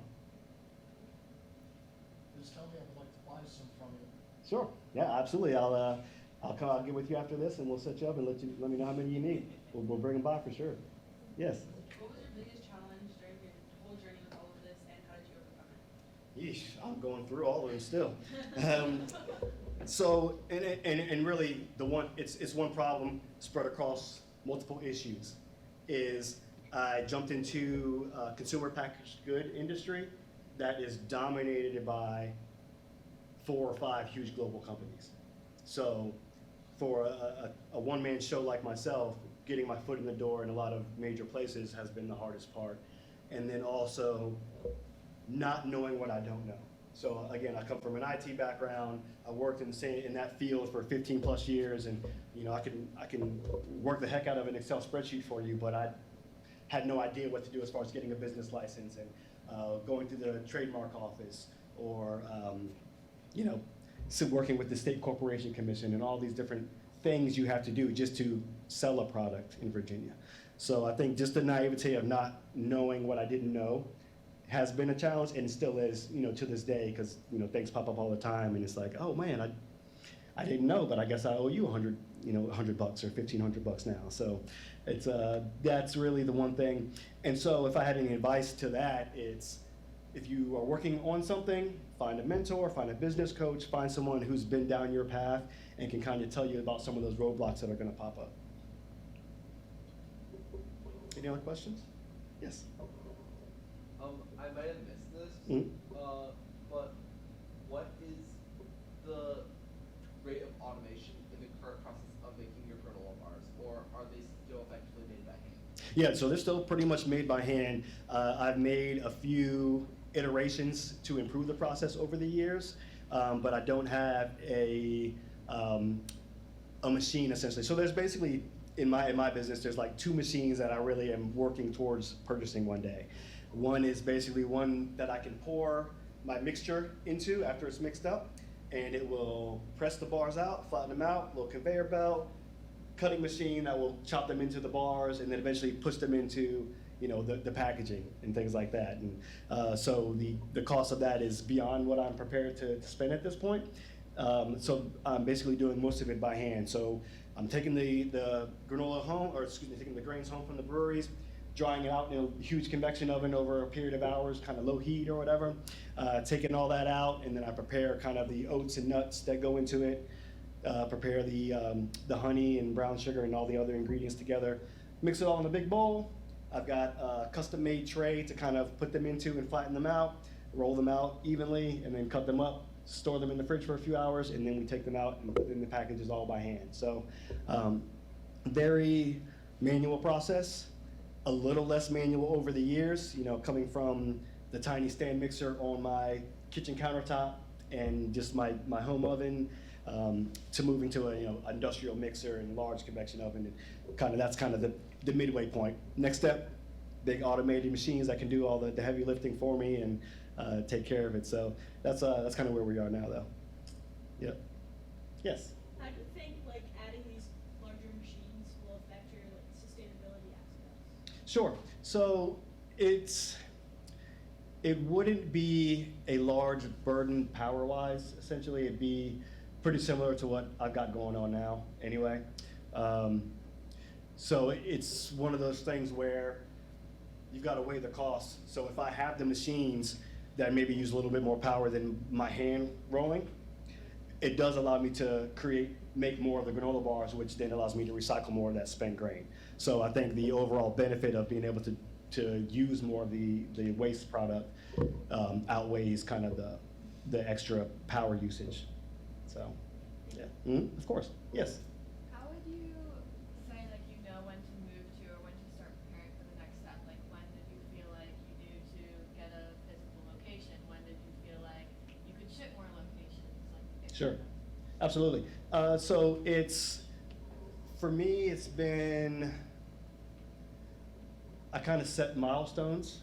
Just tell me I would like to buy some from you. Sure. Yeah, absolutely. I'll get with you after this, and we'll set you up and let me know how many you need. We'll bring them by for sure. Yes. What was your biggest challenge during your whole journey with all of this, and how did you overcome it? Yeesh, I'm going through all of them still. So, and really, it's one problem spread across multiple issues. Is I jumped into consumer packaged good industry that is dominated by 4 or 5 huge global companies. So, for a one-man show like myself, getting my foot in the door in a lot of major places has been the hardest part. And then also not knowing what I don't know. So again, I come from an IT background. I worked in that field for 15 plus years, and I can work the heck out of an Excel spreadsheet for you, but I had no idea what to do as far as getting a business license and going to the trademark office, or working with the State Corporation Commission and all these different things you have to do just to sell a product in Virginia. So I think just the naivete of not knowing what I didn't know has been a challenge and still is, to this day, because, things pop up all the time and it's like, oh man, I didn't know, but I guess I owe you $100 or $1,500 now. So it's, that's really the one thing. And so if I had any advice to that, it's, if you are working on something, find a mentor, find a business coach, find someone who's been down your path and can kind of tell you about some of those roadblocks that are going to pop up. Any other questions? Yes. I might have missed this, Mm-hmm. but what is the rate of automation in the current process of making your granola bars, or are they still effectively made by hand? Yeah, so they're still pretty much made by hand. I've made a few iterations to improve the process over the years, but I don't have a machine essentially. So there's basically, in my business, there's like 2 machines that I really am working towards purchasing one day. One is basically one that I can pour my mixture into after it's mixed up, and it will press the bars out, flatten them out, little conveyor belt, cutting machine that will chop them into the bars, and then eventually push them into the packaging and things like that. And so the cost of that is beyond what I'm prepared to spend at this point. So I'm basically doing most of it by hand. So I'm taking the granola home, or excuse me, taking the grains home from the breweries, drying it out in a huge convection oven over a period of hours, kind of low heat or whatever, taking all that out, and then I prepare kind of the oats and nuts that go into it, prepare the honey and brown sugar and all the other ingredients together, mix it all in a big bowl. I've got a custom-made tray to kind of put them into and flatten them out, roll them out evenly, and then cut them up, store them in the fridge for a few hours, and then we take them out and put them in the packages all by hand. So very manual process, a little less manual over the years, coming from the tiny stand mixer on my kitchen countertop and just my home oven, to moving to a industrial mixer and large convection oven. And that's kind of the midway point. Next step, big automated machines that can do all the heavy lifting for me and take care of it. So that's kind of where we are now, though. Yep. Yes. How do you think adding these larger machines will affect your sustainability aspects? Sure. So it wouldn't be a large burden power-wise. Essentially, it'd be pretty similar to what I've got going on now anyway. So it's one of those things where you've got to weigh the costs. So if I have the machines that maybe use a little bit more power than my hand rolling, it does allow me to make more of the granola bars, which then allows me to recycle more of that spent grain. So I think the overall benefit of being able to use more of the waste product outweighs kind of the extra power usage. So, yeah, of course, yes. How would you say when to move to or when to start preparing for the next step? Like when did you feel like you knew to get a physical location? When did you feel like you could ship more locations? Sure, absolutely. So for me, it's been, I kind of set milestones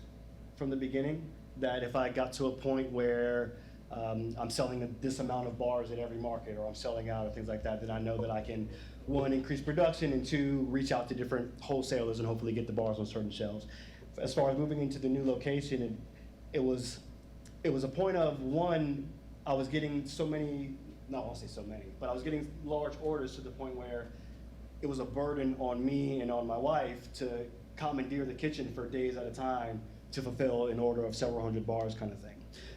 from the beginning that if I got to a point where I'm selling this amount of bars at every market, or I'm selling out, or things like that, then I know that I can, 1, increase production, and 2, reach out to different wholesalers and hopefully get the bars on certain shelves. As far as moving into the new location, it was a point of, 1, I was getting so many, no, I won't say so many, but I was getting large orders to the point where it was a burden on me and on my wife to commandeer the kitchen for days at a time to fulfill an order of several hundred bars kind of thing.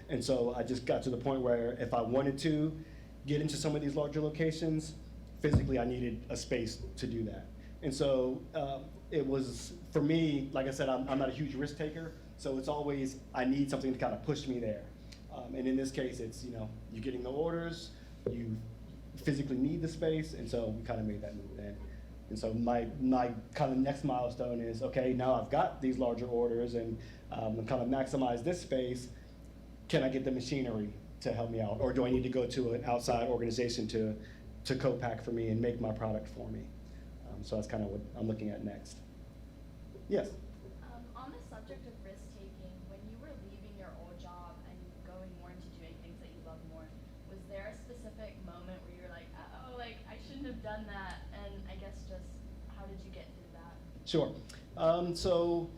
And so I just got to the point where if I wanted to get into some of these larger locations, physically I needed a space to do that. And so it was, for me, like I said, I'm not a huge risk taker, so it's always, I need something to kind of push me there. And in this case, it's, you're getting the orders, you physically need the space, and so we kind of made that move then. And so my kind of next milestone is, okay, now I've got these larger orders and kind of maximize this space. Can I get the machinery to help me out? Or do I need to go to an outside organization to co-pack for me and make my product for me? So that's kind of what I'm looking at next. Yes? On the subject of risk-taking, when you were leaving your old job and going more into doing things that you love more, was there a specific moment where you were like, oh, I shouldn't have done that, and I guess just how did you get through that? Sure. So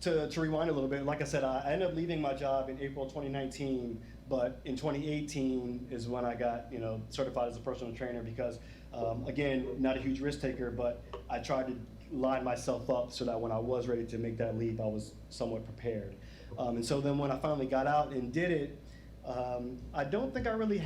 to rewind a little bit, like I said, I ended up leaving my job in April 2019, but in 2018 is when I got, certified as a personal trainer because, again, not a huge risk taker, but I tried to line myself up so that when I was ready to make that leap, I was somewhat prepared. And so then when I finally got out and did it, I don't think I really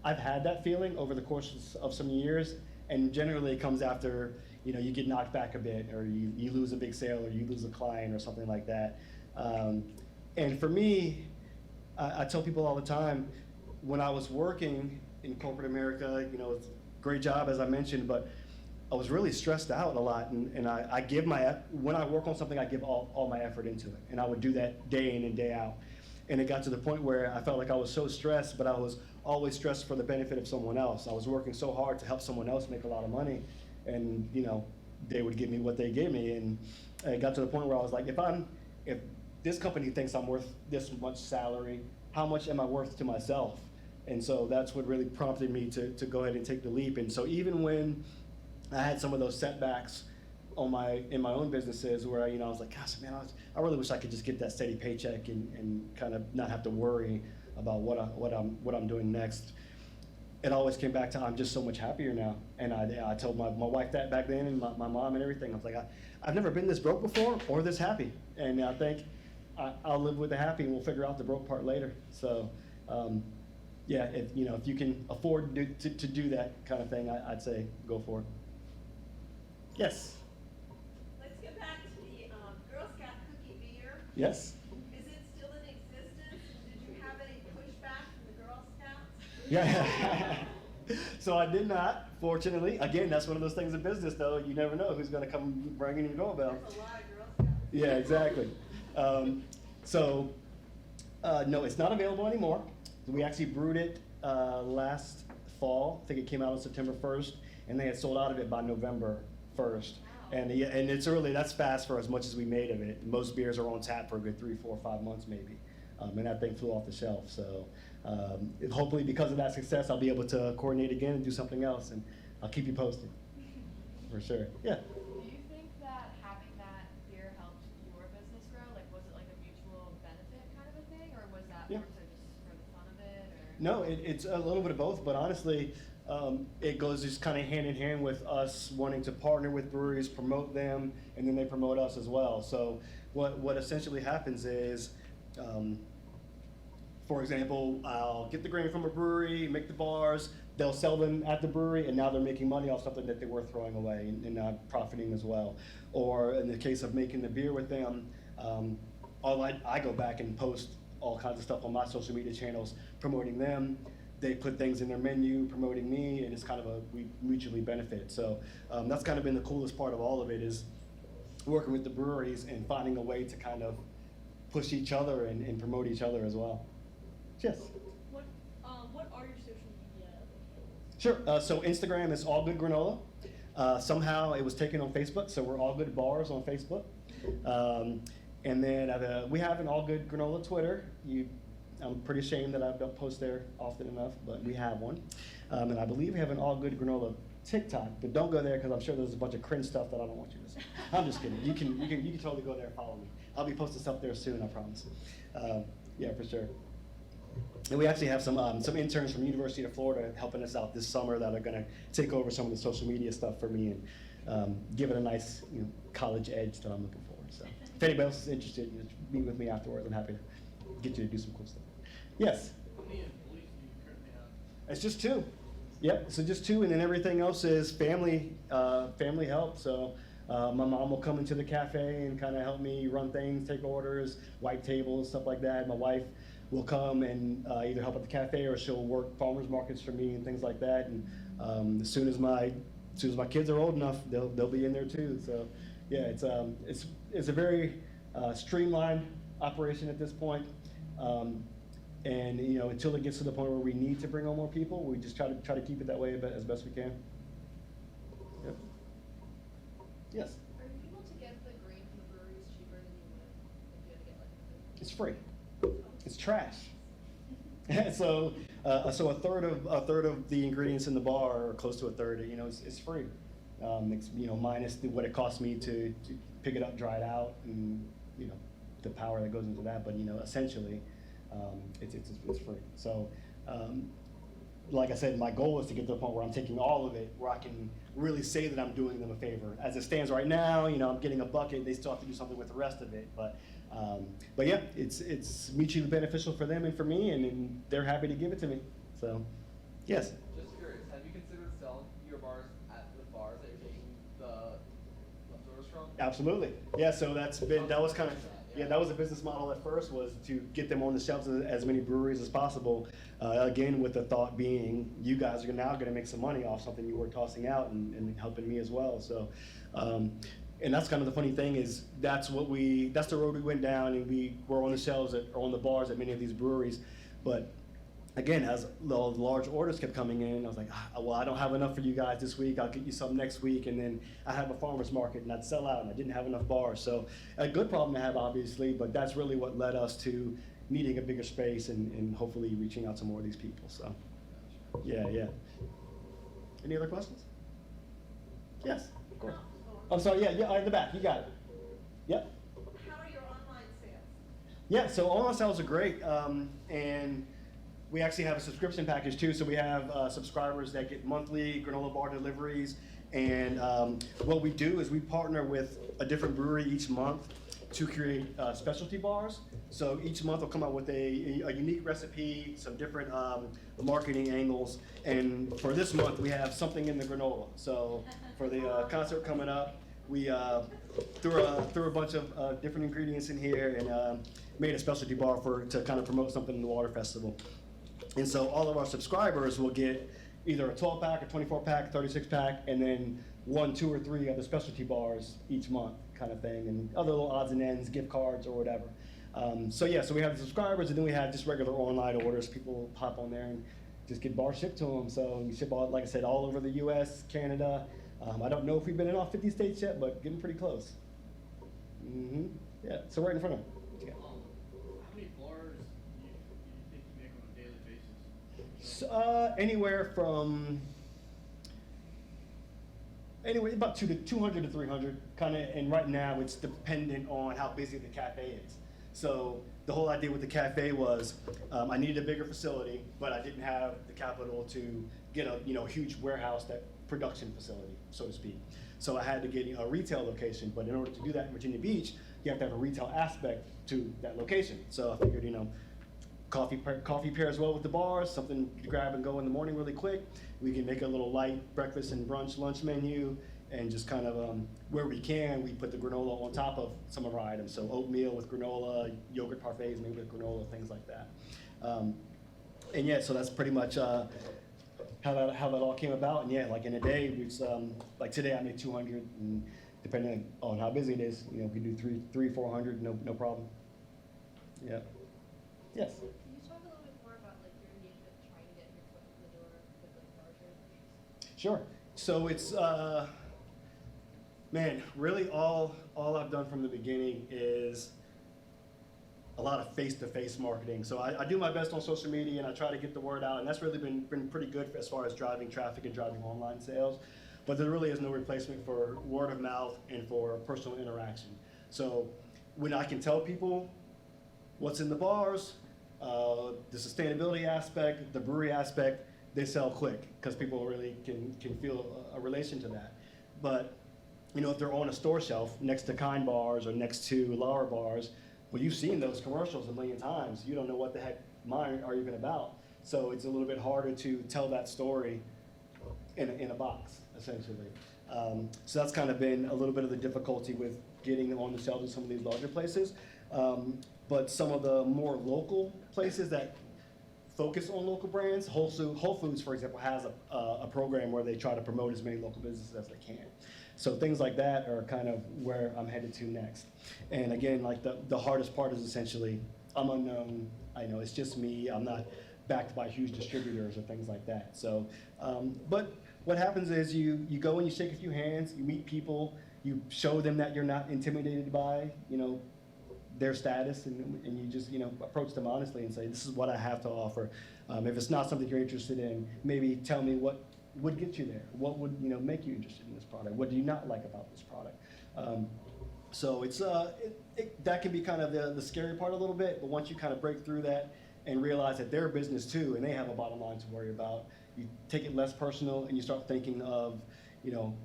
I've had that feeling over the course of some years, and generally it comes after, you get knocked back a bit, or you lose a big sale, or you lose a client, or something like that. And for me, I tell people all the time, when I was working in corporate America, it's a great job, as I mentioned, but I was really stressed out a lot, and when I work on something, I give all my effort into it, and I would do that day in and day out. And it got to the point where I felt like I was so stressed, but I was always stressed for the benefit of someone else. I was working so hard to help someone else make a lot of money, and they would give me what they gave me, and it got to the point where I was like, if this company thinks I'm worth this much salary, how much am I worth to myself? And so that's what really prompted me to go ahead and take the leap. And so even when I had some of those setbacks in my own businesses where I was like, gosh, man, I really wish I could just get that steady paycheck and kind of not have to worry about what I'm doing next. It always came back to I'm just so much happier now. And I told my wife that back then, and my mom and everything. I was like, I've never been this broke before or this happy. And I think I'll live with the happy, and we'll figure out the broke part later. So, yeah, if you can afford to do that kind of thing, I'd say go for it. Yes. Let's get back to the Girl Scout cookie beer. Yes. Is it still in existence? Did you have any pushback from the Girl Scouts? Yeah. So I did not, fortunately. Again, that's one of those things in business, though. You never know who's going to come ringing your doorbell. There's a lot of Girl Scouts. Yeah, exactly. No, it's not available anymore. We actually brewed it last fall. I think it came out on September 1st, and they had sold out of it by November 1st. And it's early. That's fast for as much as we made of it. Most beers are on tap for a good 3, 4, 5 months maybe. And that thing flew off the shelf. So hopefully because of that success, I'll be able to coordinate again and do something else, and I'll keep you posted. For sure. Yeah. Do you think that having that beer helped your business grow? Like, was it like a mutual benefit kind of a thing, or was that more so just for the fun of it? Or? No, it's a little bit of both, but honestly, it goes just kind of hand in hand with us wanting to partner with breweries, promote them, and then they promote us as well. So what essentially happens is, for example, I'll get the grain from a brewery, make the bars, they'll sell them at the brewery, and now they're making money off something that they were throwing away and profiting as well. Or in the case of making the beer with them, I go back and post all kinds of stuff on my social media channels promoting them. They put things in their menu promoting me, and it's kind of we mutually benefit. So that's kind of been the coolest part of all of it, is working with the breweries and finding a way to kind of push each other and promote each other as well. Yes? What are your social media handles? Sure. So Instagram is All Good Granola. Somehow it was taken on Facebook, so we're All Good Bars on Facebook. And then we have an All Good Granola Twitter. I'm pretty ashamed that I don't post there often enough, but we have one. And I believe we have an All Good Granola TikTok, but don't go there because I'm sure there's a bunch of cringe stuff that I don't want you to see. I'm just kidding. You can totally go there and follow me. I'll be posting stuff there soon, I promise. Yeah, for sure. And we actually have some interns from University of Florida helping us out this summer that are going to take over some of the social media stuff for me and give it a nice college edge that I'm looking for. So if anybody else is interested, meet with me afterwards. I'm happy to get you to do some cool stuff. Yes? How many employees do you currently have? It's just 2. Yep, so just 2, and then everything else is family help. So my mom will come into the cafe and kind of help me run things, take orders, wipe tables, stuff like that. My wife will come and either help at the cafe, or she'll work farmers markets for me and things like that. And as soon as my kids are old enough, they'll be in there too. So yeah, it's a very streamlined operation at this point. And until it gets to the point where we need to bring on more people, we just try to keep it that way as best we can. Yep. Yes. Are you able to get the grain from the breweries cheaper than you would if you had to get like It's free. It's trash. So a third of the ingredients in the bar, or close to a third, it's free. Minus what it costs me to pick it up, dry it out, and the power that goes into that. But essentially, it's free. So, like I said, my goal is to get to the point where I'm taking all of it, where I can really say that I'm doing them a favor. As it stands right now, I'm getting a bucket. They still have to do something with the rest of it. But yeah, it's mutually beneficial for them and for me, and they're happy to give it to me. So, yes. Just curious, have you considered selling your bars at the bars that you're taking the leftovers from? Absolutely. Yeah, so that was kind of, that was a business model at first, was to get them on the shelves of as many breweries as possible. Again, with the thought being, you guys are now going to make some money off something you were tossing out and helping me as well. So, and that's kind of the funny thing is that's the road we went down, and we were on the shelves or on the bars at many of these breweries. But again, as the large orders kept coming in, I was like, well, I don't have enough for you guys this week. I'll get you some next week. And then I have a farmer's market, and I'd sell out, and I didn't have enough bars. So a good problem to have, obviously, but that's really what led us to needing a bigger space and hopefully reaching out to more of these people. So, yeah. Any other questions? Yes, of course. I'm sorry, yeah, in the back. You got it. Yep. How are your online sales? Yeah, so online sales are great. And we actually have a subscription package too, so we have subscribers that get monthly granola bar deliveries, and what we do is we partner with a different brewery each month to create specialty bars. So each month we'll come out with a unique recipe, some different marketing angles, and for this month we have something in the granola. So for the concert coming up, we threw a bunch of different ingredients in here and made a specialty bar to kind of promote something in the water festival. And so all of our subscribers will get either a 12-pack, a 24-pack, 36-pack, and then 1, 2, or 3 of the specialty bars each month kind of thing, and other little odds and ends, gift cards or whatever. So we have the subscribers, and then we have just regular online orders. People hop on there and just get bars shipped to them. So we ship, like I said, all over the U.S., Canada. I don't know if we've been in all 50 states yet, but getting pretty close. Yeah, so right in front of them. Yeah. How many bars do you think you make on a daily basis? So, anywhere from about 200 to 300, kind of. And right now, it's dependent on how busy the cafe is. So the whole idea with the cafe was I needed a bigger facility, but I didn't have the capital to get a huge warehouse, that production facility, so to speak. So I had to get a retail location, but in order to do that in Virginia Beach, you have to have a retail aspect to that location. So I figured, coffee pairs well with the bars, something to grab and go in the morning really quick. We can make a little light breakfast and brunch lunch menu, and just kind of where we can, we put the granola on top of some of our items. So oatmeal with granola, yogurt parfaits maybe with granola, things like that. And yeah, so that's pretty much how that all came about. And yeah, like in a day, it's like today I made 200, and depending on how busy it is, we can do 300, 400, no problem. Yeah. Yes. Can you talk a little bit more about your engagement trying to get your foot in the door with larger companies? Sure. So it's really all I've done from the beginning is a lot of face-to-face marketing. So I do my best on social media, and I try to get the word out, and that's really been pretty good as far as driving traffic and driving online sales. But there really is no replacement for word of mouth and for personal interaction. So when I can tell people what's in the bars, the sustainability aspect, the brewery aspect, they sell quick because people really can feel a relation to that. But if they're on a store shelf next to Kind bars or next to Lauer bars, well, you've seen those commercials a million times. You don't know what the heck mine are even about. So it's a little bit harder to tell that story in a box, essentially. So that's kind of been a little bit of the difficulty with getting them on the shelves in some of these larger places. But some of the more local places that focus on local brands, Whole Foods, for example, has a program where they try to promote as many local businesses as they can. So things like that are kind of where I'm headed to next. And again, like the hardest part is essentially, I'm unknown, I know it's just me, I'm not backed by huge distributors or things like that. So, but what happens is you go and you shake a few hands, you meet people, you show them that you're not intimidated by, their status, and you just approach them honestly and say, this is what I have to offer. If it's not something you're interested in, maybe tell me what would get you there? What would, you know, make you interested in this product? What do you not like about this product? So it's that can be kind of the scary part a little bit, but once you kind of break through that and realize that they're a business too, and they have a bottom line to worry about, you take it less personal and you start thinking of, you know,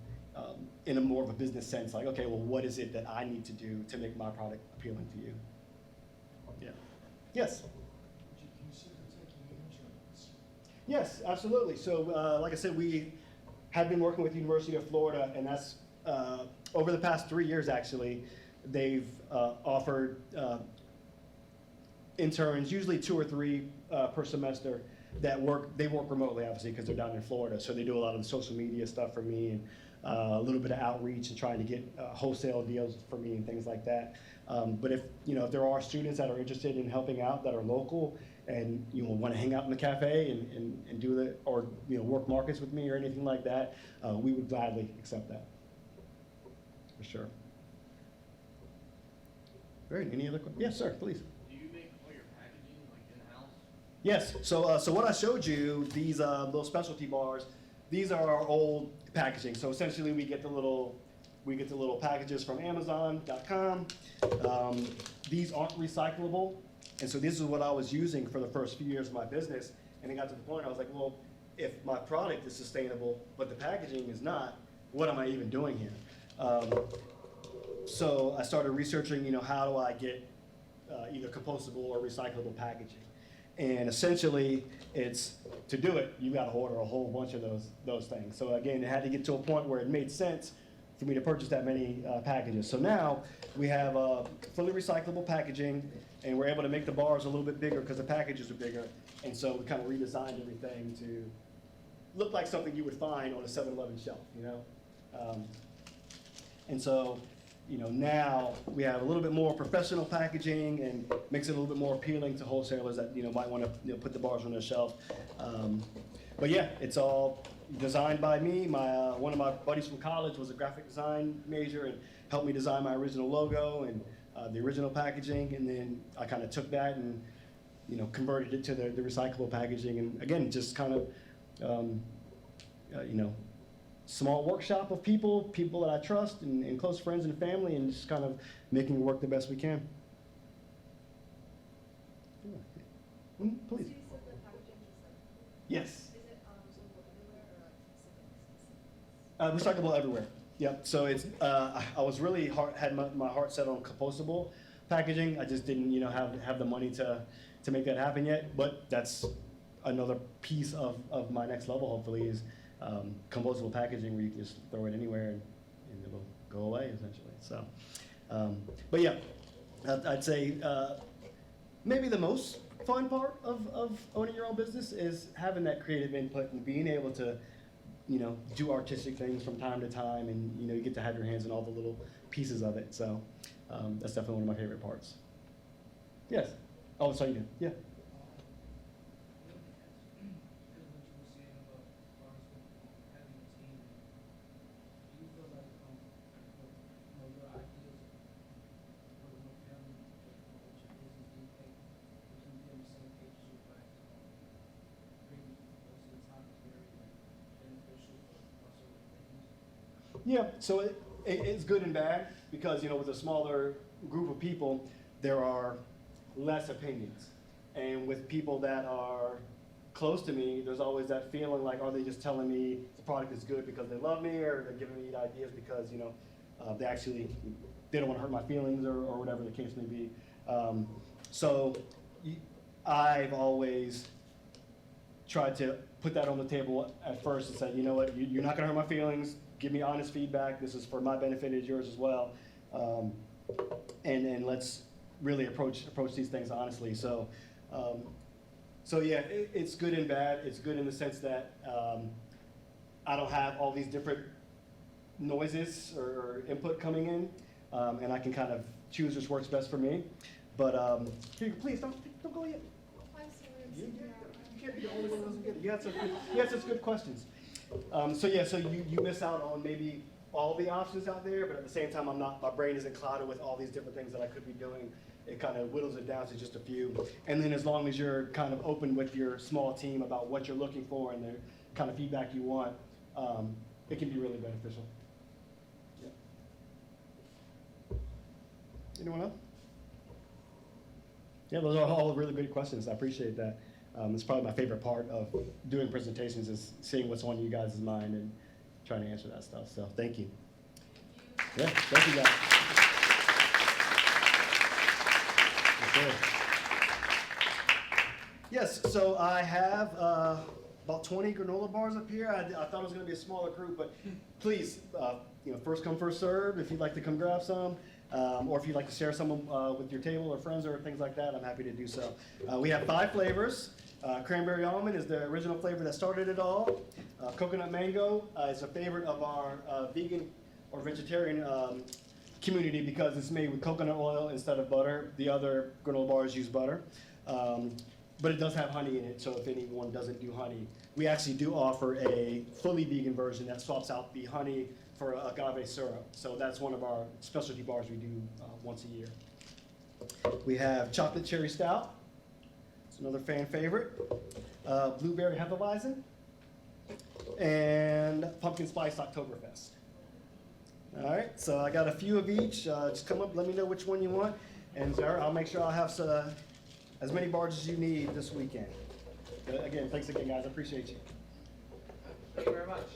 in a more of a business sense, like, okay, well, what is it that I need to do to make my product appealing to you? Yeah. Yes? Yes, absolutely. So, like I said, we have been working with the University of Florida, and that's over the past 3 years, actually, they've offered interns, usually 2 or 3 per semester, they work remotely, obviously, because they're down in Florida. So they do a lot of the social media stuff for me, and a little bit of outreach and trying to get wholesale deals for me and things like that. But if there are students that are interested in helping out that are local and want to hang out in the cafe and do the, or work markets with me or anything like that, we would gladly accept that, for sure. Great. Any other questions? Yes, sir. Please. Do you make all your packaging like in-house? Yes. So what I showed you, these little specialty bars, these are our old packaging. So essentially, we get the little packages from Amazon.com. These aren't recyclable, and so this is what I was using for the first few years of my business. And it got to the point I was like, well, if my product is sustainable but the packaging is not, what am I even doing here? So I started researching, how do I get either compostable or recyclable packaging? And essentially, it's to do it, you got to order a whole bunch of those things. So again, it had to get to a point where it made sense for me to purchase that many packages. So now we have fully recyclable packaging, and we're able to make the bars a little bit bigger because the packages are bigger. And so we kind of redesigned everything to look like something you would find on a 7-Eleven shelf, And so, now we have a little bit more professional packaging and makes it a little bit more appealing to wholesalers that, might want to put the bars on their shelf. But yeah, it's all designed by me. One of my buddies from college was a graphic design major and helped me design my original logo and the original packaging. And then I kind of took that and, converted it to the recyclable packaging. And again, just kind of, small workshop of people that I trust and close friends and family, and just kind of making it work the best we can. Yeah. Please. So you said the packaging is recyclable? Yes. Is it recyclable everywhere or specific? Recyclable everywhere. Yep. So it's I was really had my heart set on compostable packaging. I just didn't have the money to make that happen yet. But that's another piece of my next level. Hopefully is compostable packaging where you can just throw it anywhere and it'll go away essentially. So, but yeah, I'd say maybe the most fun part of owning your own business is having that creative input and being able to, do artistic things from time to time, and you get to have your hands in all the little pieces of it. So that's definitely one of my favorite parts. Yes. Oh, sorry, you did. Yeah. Yeah, so it's good and bad because, with a smaller group of people, there are less opinions. And with people that are close to me, there's always that feeling like, are they just telling me the product is good because they love me, or they're giving me ideas because, they don't want to hurt my feelings or whatever the case may be. So I've always tried to put that on the table at first and say, you know what, you're not going to hurt my feelings. Give me honest feedback. This is for my benefit, it's yours as well. And let's really approach these things honestly. So, yeah, it's good and bad. It's good in the sense that I don't have all these different noises or input coming in, and I can kind of choose which works best for me. But please don't go yet. You can't be the only one who doesn't get it. You had such good questions. So you miss out on maybe all the options out there, but at the same time, my brain isn't clouded with all these different things that I could be doing. It kind of whittles it down to just a few. And then as long as you're kind of open with your small team about what you're looking for, and kind of feedback you want, it can be really beneficial. Yeah. Anyone else? Yeah, those are all really good questions. I appreciate that. It's probably my favorite part of doing presentations is seeing what's on you guys' mind and trying to answer that stuff. So thank you. Yeah, thank you guys. Yes, so I have about 20 granola bars up here. I thought it was going to be a smaller group, but please, first come, first serve. If you'd like to come grab some, or if you'd like to share some with your table or friends or things like that, I'm happy to do so. We have 5 flavors. Cranberry almond is the original flavor that started it all. Coconut mango is a favorite of our vegan or vegetarian community because it's made with coconut oil instead of butter. The other granola bars use butter. But it does have honey in it, so if anyone doesn't do honey, we actually do offer a fully vegan version that swaps out the honey for agave syrup. So that's one of our specialty bars we do once a year. We have chocolate cherry stout. It's another fan favorite. Blueberry hefeweizen. And pumpkin spice Oktoberfest. All right, so I got a few of each. Just come up, let me know which one you want. And I'll make sure I'll have as many bars as you need this weekend. Again, thanks again, guys. I appreciate you. Thank you very much.